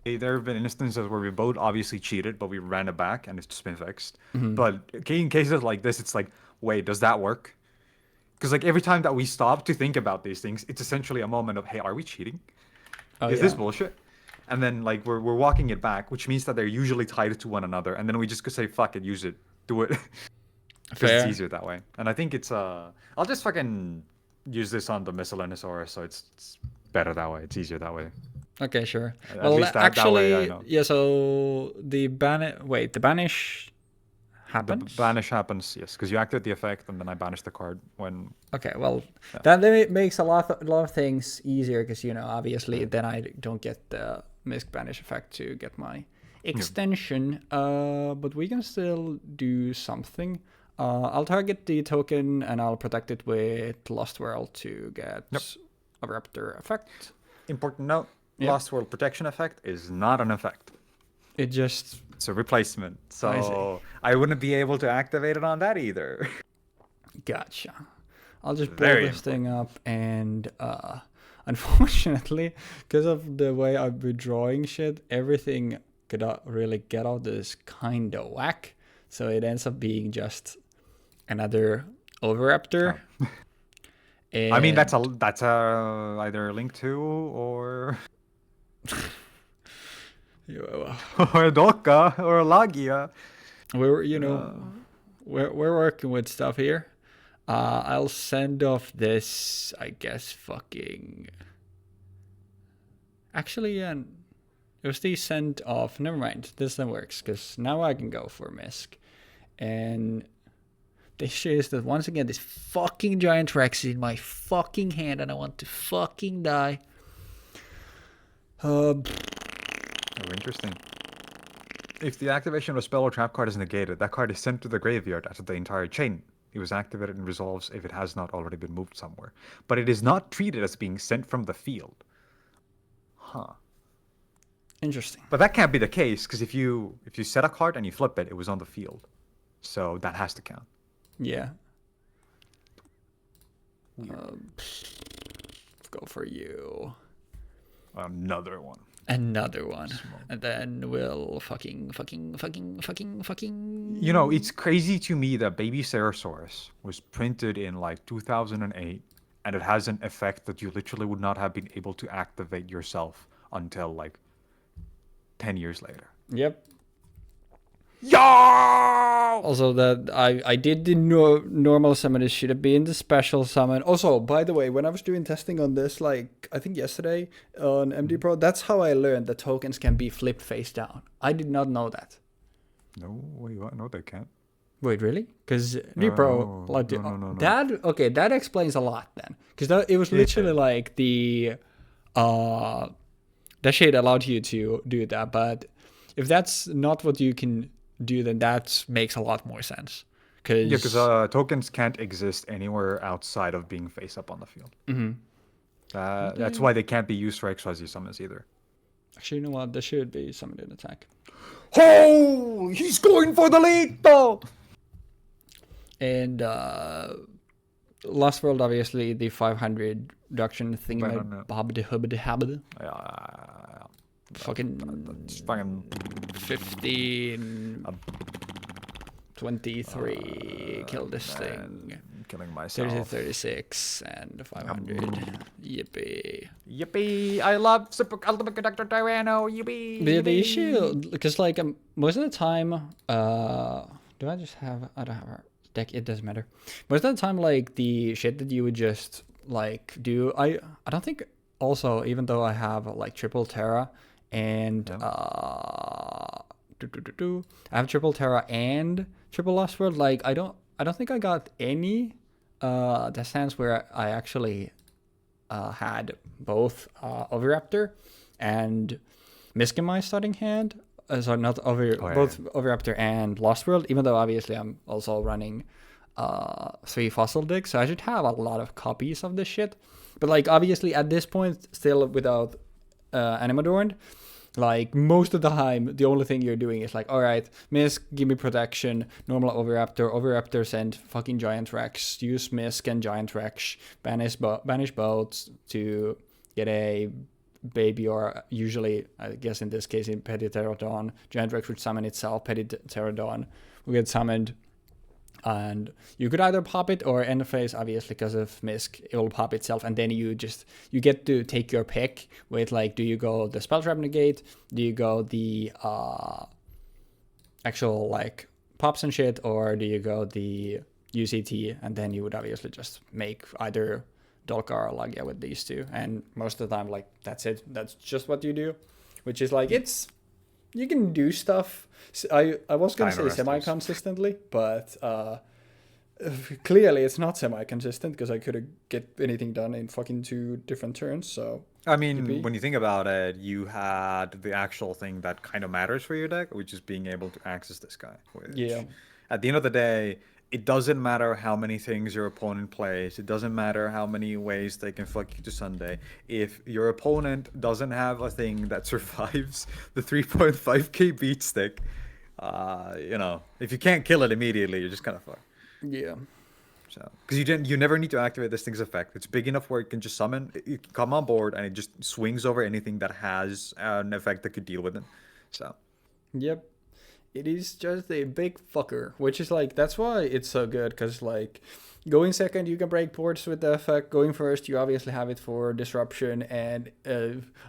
there have been instances where we both obviously cheated, but we ran it back and it's just been fixed. But in cases like this, it's like, wait, does that work? Because like every time that we stop to think about these things, it's essentially a moment of, hey, are we cheating? Is this bullshit? And then like we're walking it back, which means that they're usually tied to one another, and then we just could say, fuck it, use it, do it. Because it's easier that way. And I think it's I'll just fucking use this on the Miscellaneosaurus, so it's better that way. It's easier that way. Okay, sure. At Well, least actually, that way I know. yeah. So the banish happens. The banish happens, yes, because you activate the effect, and then I banish the card when. Okay, well, that makes a lot of things easier because obviously then I don't get the misc banish effect to get my extension. But we can still do something. I'll target the token and I'll protect it with Lost World to get a Raptor effect. Important note: Lost World protection effect is not an effect. It's a replacement. So I wouldn't be able to activate it on that either. Gotcha. I'll just blow this thing up, and unfortunately, because of the way I've been drawing shit, everything could not really get out this kind of whack. So it ends up being just another Overraptor. I mean, that's either a Link 2 or or a Doka or a Lagia. We're working with stuff here. I'll send off this, I guess, fucking. Actually, it was the send off. Never mind. This then works because now I can go for Misk. And the shit is that once again, this fucking giant Rex is in my fucking hand and I want to fucking die. Oh, interesting. if the activation of a spell or trap card is negated, that card is sent to the graveyard as the entire chain. It was activated and resolves if it has not already been moved somewhere. But it is not treated as being sent from the field. Huh. Interesting. But that can't be the case, because if you set a card and you flip it, it was on the field. So that has to count. Yeah. Go for you. Another one. Another one. And then we'll fucking. You know, it's crazy to me that Baby Ceratosaurus was printed in like 2008, and it has an effect that you literally would not have been able to activate yourself until like 10 years later. Yep. Yo! Also, that I did the normal summon. It should have been the special summon. Also, by the way, when I was doing testing on this, like I think yesterday on MD Pro, that's how I learned that tokens can be flipped face down. I did not know that. No, wait, what? No, they can't. Wait, really? Because MD Pro, like, no. that explains a lot then. Because it was literally like the that shade allowed you to do that, but if that's not what you can do, then that makes a lot more sense. Because tokens can't exist anywhere outside of being face up on the field. That's why they can't be used for XYZ summons either. Actually, you know what? There should be summoned in attack. Oh, he's going for the lead though. And Lost World, obviously, the 500 reduction thing. Fucking 15 23 kill this thing. Killing myself. 36 and 500. Yippee! I love Super Ultimate Conductor Tyranno. Yippee! The issue, because like most of the time, do I just have? I don't have a deck. It doesn't matter. Most of the time, like the shit that you would just like do, I don't think. Also, even though I have like triple Terra and I have triple Terra and triple Lost World, like I don't think I got any the sense where I actually had both Oviraptor and Misk in my starting hand. So not both Oviraptor and Lost World, even though obviously I'm also running 3 fossil decks, so I should have a lot of copies of this shit. But like obviously at this point, still without Animadorned, like most of the time, the only thing you're doing is like, all right, Misk, give me protection, normal Oviraptor send fucking Giant Rex, use Misk and Giant Rex, banish boats to get a baby, or usually, I guess in this case, in Petty Pterodon, Giant Rex would summon itself, Petty Pterodon will get summoned. And you could either pop it or end phase, obviously, because of Misk, it will pop itself, and then you get to take your pick with like, do you go the spell trap negate, do you go the actual like pops and shit, or do you go the UCT, and then you would obviously just make either Dolkar or Lagia with these two, and most of the time, like that's it. That's just what you do, which is like you can do stuff. I was going to say semi-consistently, but clearly it's not semi-consistent because I couldn't get anything done in fucking 2 different turns. So I mean, when you think about it, you had the actual thing that kind of matters for your deck, which is being able to access this guy. Which, at the end of the day, it doesn't matter how many things your opponent plays. It doesn't matter how many ways they can fuck you to Sunday. If your opponent doesn't have a thing that survives the 3.5k beat stick, you know, if you can't kill it immediately, you're just kind of fucked. Yeah. So, because you never need to activate this thing's effect. It's big enough where it can just summon, it can come on board, and it just swings over anything that has an effect that could deal with it. So. Yep. It is just a big fucker, which is like, that's why it's so good, because like going second, you can break boards with the effect. Going first, you obviously have it for disruption, and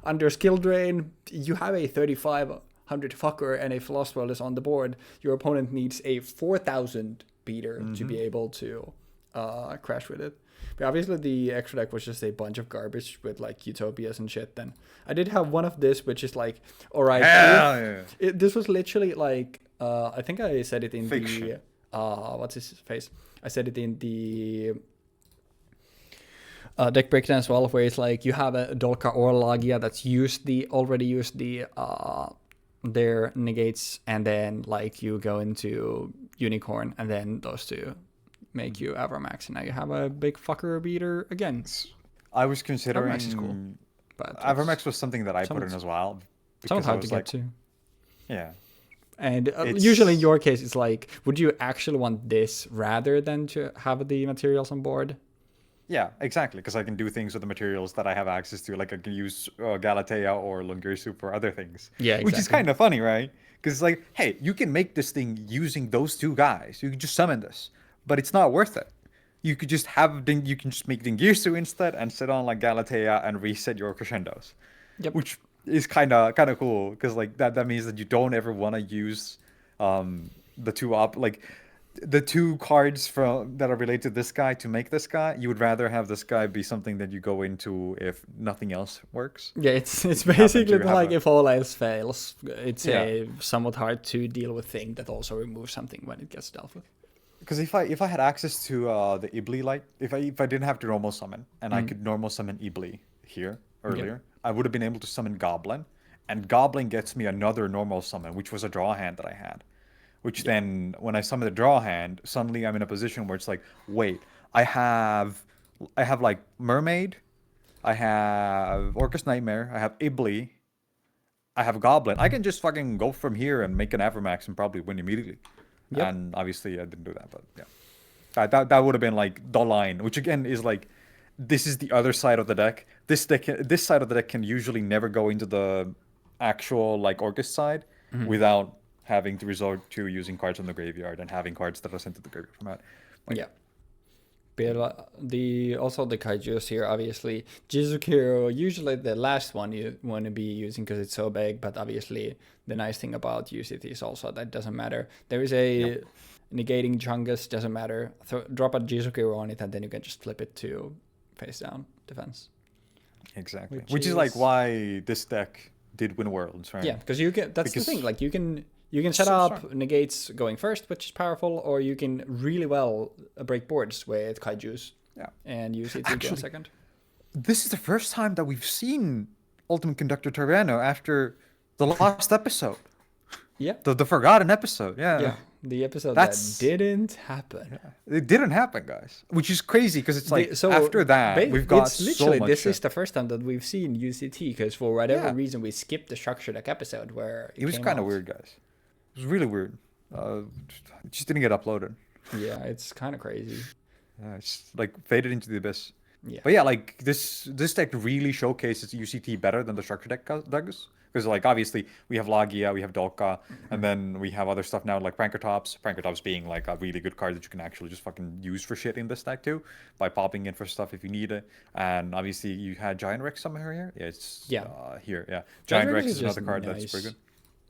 under skill drain, you have a 3,500 fucker, and if Lost World is on the board, your opponent needs a 4,000 beater to be able to crash with it. But obviously the extra deck was just a bunch of garbage with like Utopias and shit. Then I did have one of this, which is like, all right, this was literally like, I think I said it in Fiction. What's his face? I said it in the deck breakdown as well, where it's like you have a Dolkar or Lagia that's already used the their negates, and then like you go into unicorn, and then those two make you Avramax, and now you have a big fucker beater again. I was considering Avramax is cool, but Avramax was something that I put in as well. Somewhat hard to get to. Yeah. And usually in your case, it's like, would you actually want this rather than to have the materials on board? Yeah, exactly, because I can do things with the materials that I have access to. Like I can use Galatea or Lungirsu for other things. Yeah, exactly. Which is kind of funny, right? Because it's like, hey, you can make this thing using those two guys. You can just summon this, but it's not worth it. You could just you can just make Dingirsu instead and sit on like Galatea and reset your crescendos. Yep. Which is kind of cool, because like that means that you don't ever want to use the two cards that are related to this guy to make this guy. You would rather have this guy be something that you go into if nothing else works. Yeah, it's basically like if all else fails, it's a somewhat hard to deal with thing that also removes something when it gets dealt with. Because if I had access to the Ibli light, if I didn't have to normal summon and I could normal summon Ibli here earlier, I would have been able to summon Goblin, and Goblin gets me another normal summon, which was a draw hand that I had. Which then, when I summon the draw hand, suddenly I'm in a position where it's like, wait, I have like Mermaid, I have Orcust Nightmare, I have Ibli, I have Goblin. I can just fucking go from here and make an Avramax and probably win immediately. Yep. And obviously I didn't do that, but yeah. That would have been like the line, which again is like, this is the other side of the deck. This side of the deck can usually never go into the actual like Orcust side without having to resort to using cards from the graveyard and having cards that are sent to the graveyard from that. Yeah. But the kaijus here, obviously, Jizukiro, usually the last one you want to be using because it's so big, but obviously the nice thing about UCT is also that doesn't matter. There is a negating Chungus, doesn't matter. Drop a Jizukiro on it, and then you can just flip it to face down defense. Exactly. Which is like why this deck did win Worlds, right? Yeah, because the thing, like you can set up negates going first, which is powerful, or you can really well break boards with kaijus. Yeah. And use it to go second. This is the first time that we've seen Ultimate Conductor Terreno after the last episode. Yeah. The forgotten episode. Yeah. Yeah. The episode that didn't happen. It didn't happen, guys. Which is crazy, because it's like after that we've got so much. This is the first time that we've seen UCT, because for whatever reason we skipped the structure deck episode where it was kind of weird, guys. It was really weird. It just didn't get uploaded. Yeah, it's kind of crazy. Yeah, it's like faded into the abyss. Yeah. But yeah, like this deck really showcases UCT better than the structure deck does. Because like obviously we have Lagia, we have Dolka, and then we have other stuff now like Prankertops. Prankertops being like a really good card that you can actually just fucking use for shit in this deck too, by popping in for stuff if you need it. And obviously you had Giant Rex somewhere here. Yeah, it's here. Yeah, Giant Rex is another card that's pretty good.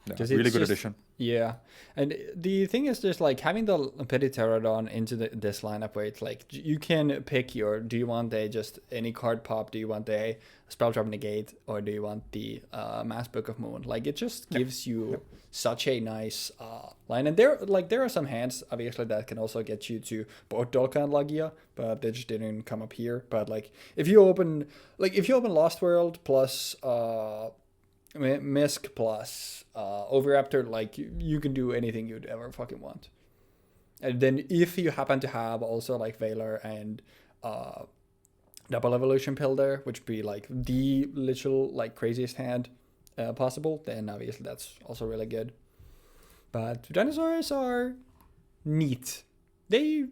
Yeah, really good addition. Yeah, and the thing is just like having the Petty Pterodon into this lineup where it's like you can pick do you want just any card pop, do you want a spell drop negate, or do you want the Mass Book of Moon? Like it just gives you such a nice line. And there are some hands obviously that can also get you to both Dolka and Lagia, but they just didn't come up here. But like if you open Lost World plus Misk plus Overraptor, like you can do anything you'd ever fucking want. And then if you happen to have also like Valor and Double Evolution Pill there, which would be like the literal like craziest hand possible, then obviously that's also really good. But dinosaurs are neat. They're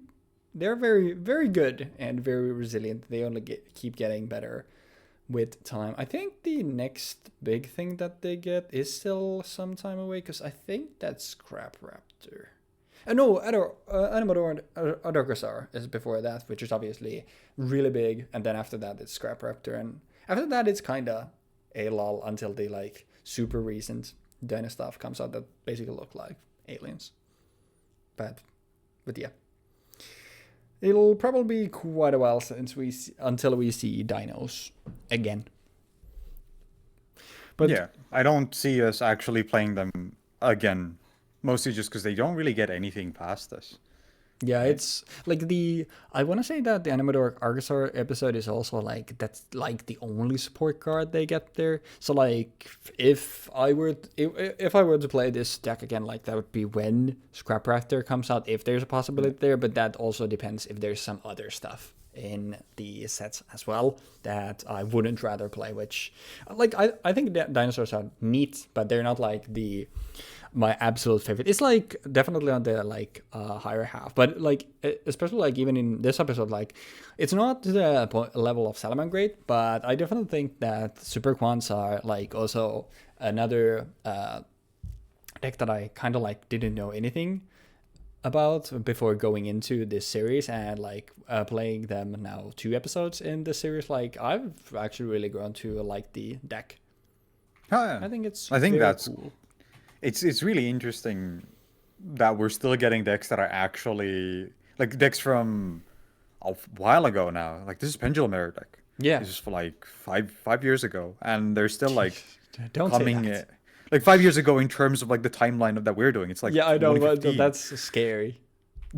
very, very good and very resilient. They only keep getting better with time. I think the next big thing that they get is still some time away, because I think that's Scrap Raptor. No, Animador and Adarkazar is before that, which is obviously really big, and then after that it's Scrap Raptor, and after that it's kinda a lull until the like super recent dino stuff comes out that basically look like aliens. But yeah. It'll probably be quite a while until we see dinos again. But yeah, I don't see us actually playing them again, mostly just because they don't really get anything past us. Yeah, it's like I want to say that the Animador Argosaur episode is also like that's like the only support card they get there. So like if I were to play this deck again, like that would be when Scrap Raptor comes out, if there's a possibility there. But that also depends if there's some other stuff in the sets as well that I wouldn't rather play. Which like I think that dinosaurs are neat, but they're not like my absolute favorite. It's like definitely on the like higher half, but like especially like even in this episode, like it's not to the level of Salamangreat, but I definitely think that Super Quants are like also another deck that I kind of like didn't know anything about before going into this series, and like playing them now 2 episodes in the series, like I've actually really grown to like the deck. Oh, yeah. I think it's I think very that's cool. it's really interesting that we're still getting decks that are actually like decks from a while ago now. Like this is Pendulum Era deck. Yeah. This is for like five years ago, and they're still like Don't coming say that. like 5 years ago in terms of like the timeline of that we're doing. It's like Yeah, I know, but 2015. that's scary.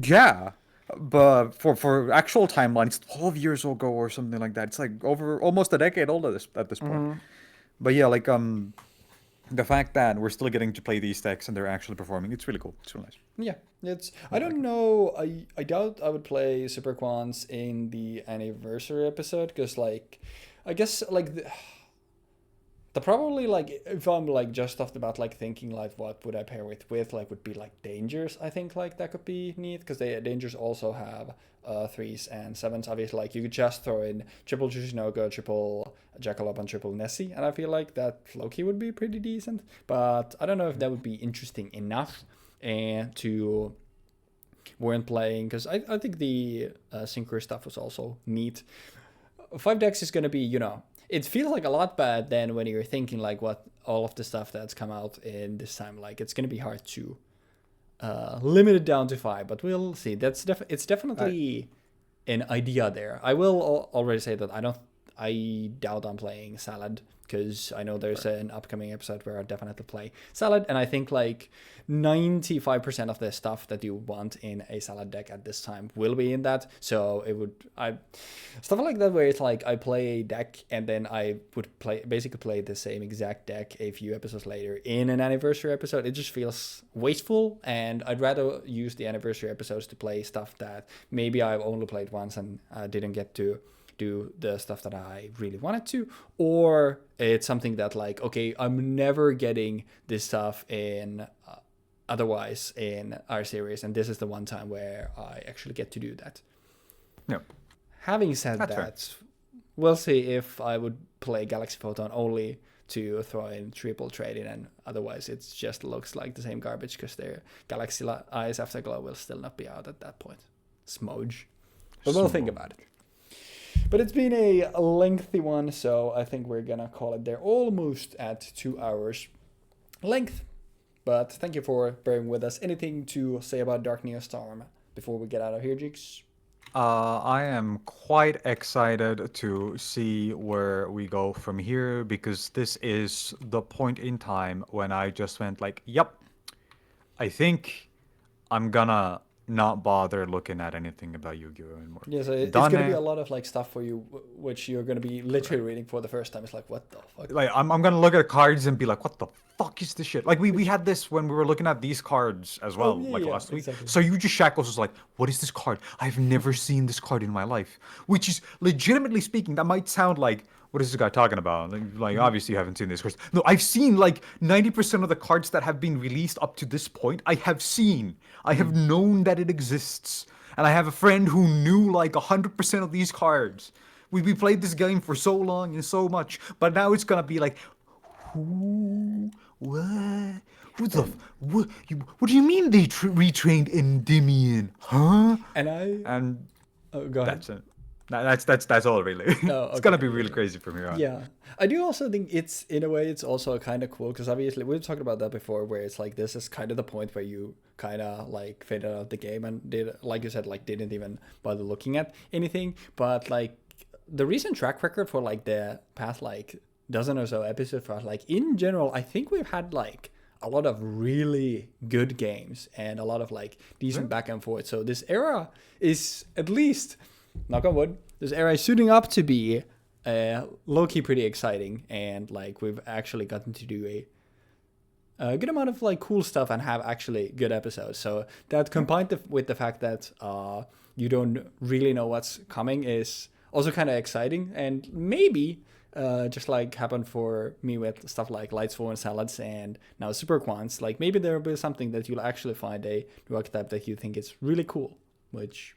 Yeah, but for actual timeline, it's 12 years ago or something like that. It's like over almost a decade old at this point. But yeah, like the fact that we're still getting to play these decks and they're actually performing, it's really cool. It's really nice. Yeah, it's. I don't know. I doubt I would play Super Quants in the anniversary episode because, like, I guess like the probably like if I'm like just off the bat like thinking like what would I pair with like would be like Dangers. I think like that could be neat because they Dangers also have 3s and 7s. Obviously, like you could just throw in triple Chuchinoga, triple Jackalope, and triple Nessie, and I feel like that Loki would be pretty decent. But I don't know if that would be interesting enough and to weren't playing because I think the Synchro stuff was also neat. 5 decks is gonna be it feels like a lot, but then when you're thinking like what all of the stuff that's come out in this time, like it's gonna be hard to limit it down to 5, but we'll see. It's definitely an idea there. I will already say that I doubt I'm playing Salad because I know there's an upcoming episode where I definitely play Salad, and I think like 95% of the stuff that you want in a Salad deck at this time will be in that. So stuff like that where it's like I play a deck and then I would basically play the same exact deck a few episodes later in an anniversary episode. It just feels wasteful, and I'd rather use the anniversary episodes to play stuff that maybe I've only played once and didn't get to do the stuff that I really wanted to, or it's something that like, okay, I'm never getting this stuff in otherwise in our series, and this is the one time where I actually get to do that. Yeah. Having said That's that, fair. we'll see if I would play Galaxy Photon only to throw in triple trading, and otherwise it just looks like the same garbage because their Galaxy Eyes Afterglow will still not be out at that point. Smudge. But we'll think about it. But it's been a lengthy one, so I think we're gonna call it there. Almost at 2 hours length. But thank you for bearing with us. Anything to say about Dark Neostorm before we get out of here, Jeexx? I am quite excited to see where we go from here because this is the point in time when I just went like, yep, I think I'm gonna not bother looking at anything about Yu-Gi-Oh anymore. Yeah, so it's going to be a lot of like stuff for you, which you're going to be literally reading for the first time. It's like, what the fuck? Like, I'm gonna look at cards and be like, what the fuck is this shit? Like, we had this when we were looking at these cards as well, last week. exactly. So Yuji Shackles was like, what is this card? I've never seen this card in my life. Which is, legitimately speaking, that might sound like, what is this guy talking about? Like obviously you haven't seen this cards. No, I've seen like 90% of the cards that have been released up to this point. I have seen. I have known that it exists. And I have a friend who knew like 100% of these cards. We played this game for so long and so much, but now it's gonna be like, who, what, what do you mean they retrained Endymion, huh? And go ahead. That's it. That's all really. It's gonna be really crazy from here on. Yeah, I do also think it's in a way it's also kind of cool because obviously we've talked about that before, where it's like this is kind of the point where you kind of like faded out of the game and did, like you said, like didn't even bother looking at anything. But like the recent track record for like the past like dozen or so episodes for us, like in general, I think we've had like a lot of really good games and a lot of like decent back and forth. So this era is, at least, knock on wood, this era is suiting up to be low-key pretty exciting, and like we've actually gotten to do a good amount of like cool stuff and have actually good episodes. So that combined with the fact that you don't really know what's coming is also kind of exciting, and maybe just like happened for me with stuff like Lights, Four, and Salads, and now Super Quants, like maybe there will be something that you'll actually find a new archetype that you think is really cool, which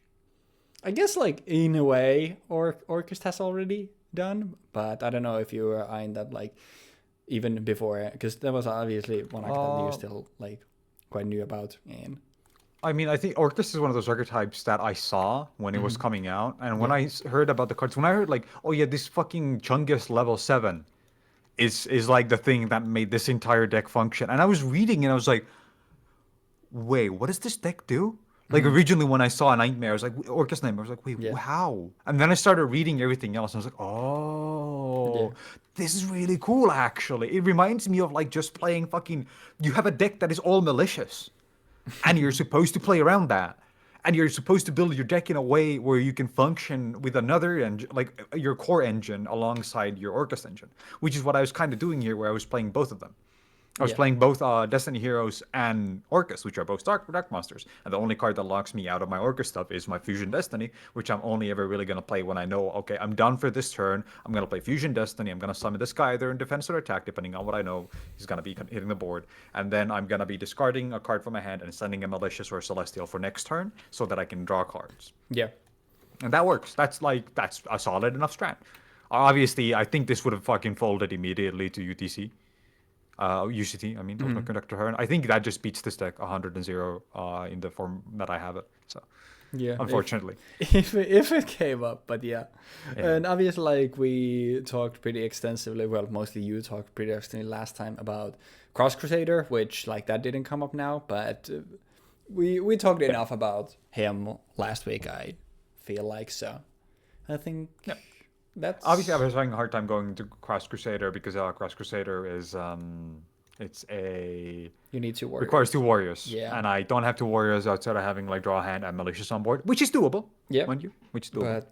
I guess like in a way Orcust has already done, but I don't know if you were eyeing that like even before, because that was obviously one archetype you're still like quite new about. And I mean, I think Orcust is one of those archetypes that I saw when it was coming out, and when I heard about the cards, when I heard like, oh yeah, this fucking Chungus level 7 is like the thing that made this entire deck function, and I was reading and I was like, wait, what does this deck do? Like originally when I saw a Nightmare, I was like, Orcust Nightmare, I was like, wait, how? And then I started reading everything else, and I was like, oh, this is really cool actually. It reminds me of like just playing fucking, you have a deck that is all malicious. And you're supposed to play around that. And you're supposed to build your deck in a way where you can function with another engine, like your core engine alongside your Orcust engine, which is what I was kind of doing here, where I was playing both of them. I was playing both Destiny Heroes and Orcust, which are both dark monsters. And the only card that locks me out of my Orcust stuff is my Fusion Destiny, which I'm only ever really going to play when I know, okay, I'm done for this turn. I'm going to play Fusion Destiny. I'm going to summon this guy either in defense or attack, depending on what I know he's going to be hitting the board. And then I'm going to be discarding a card from my hand and sending a Malicious or a Celestial for next turn so that I can draw cards. yeah. And that works. That's a solid enough strat. Obviously, I think this would have fucking folded immediately to UTC. UCT, I mean, Ultimate Conductor Hearn. I think that just beats this deck 100-0 in the form that I have it. So, unfortunately, if it came up, but and obviously, like we talked pretty extensively. Well, mostly you talked pretty extensively last time about Cross Crusader, which like that didn't come up now, but we talked enough about him last week. I feel like so. I think. That's... Obviously, I was having a hard time going to Cross Crusader because Cross Crusader is you need 2 warriors. Requires 2 warriors. Yeah. And I don't have 2 warriors outside of having like draw a hand and malicious on board, which is doable. Yeah. Mind you, which is doable.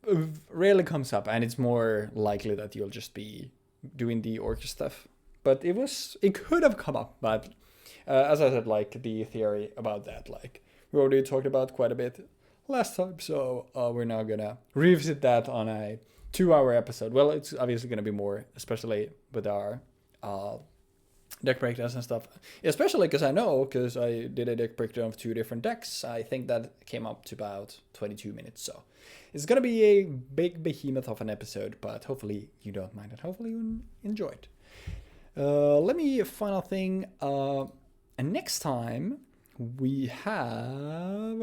But rarely comes up, and it's more likely that you'll just be doing the Orcust stuff. But it could have come up, but as I said, like the theory about that, like we already talked about quite a bit last time, so we're now gonna revisit that on a 2-hour episode. Well, it's obviously going to be more, especially with our deck breakdowns and stuff. Especially because I did a deck breakdown of 2 different decks. I think that came up to about 22 minutes. So it's going to be a big behemoth of an episode, but hopefully you don't mind it. Hopefully you enjoy it. Let me final thing. And next time we have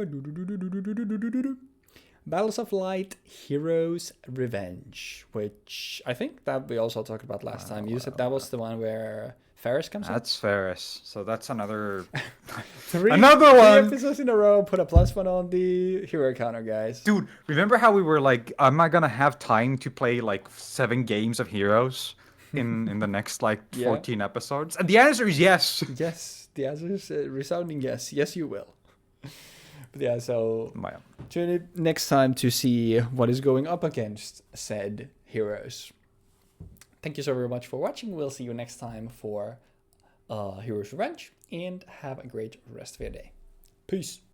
Battles of Light, Heroes Revenge, which I think that we also talked about last time. You said that was the one where Ferris comes in? That's Ferris. So that's another... another one! 3 episodes in a row, put a +1 on the hero counter, guys. Dude, remember how we were like, am I gonna have time to play like 7 games of Heroes in the next like 14 episodes? And the answer is yes! Yes, the answer is resounding yes. Yes, you will. But so tune in next time to see what is going up against said heroes. Thank you so very much for watching. We'll see you next time for Heroes Revenge, and have a great rest of your day. Peace.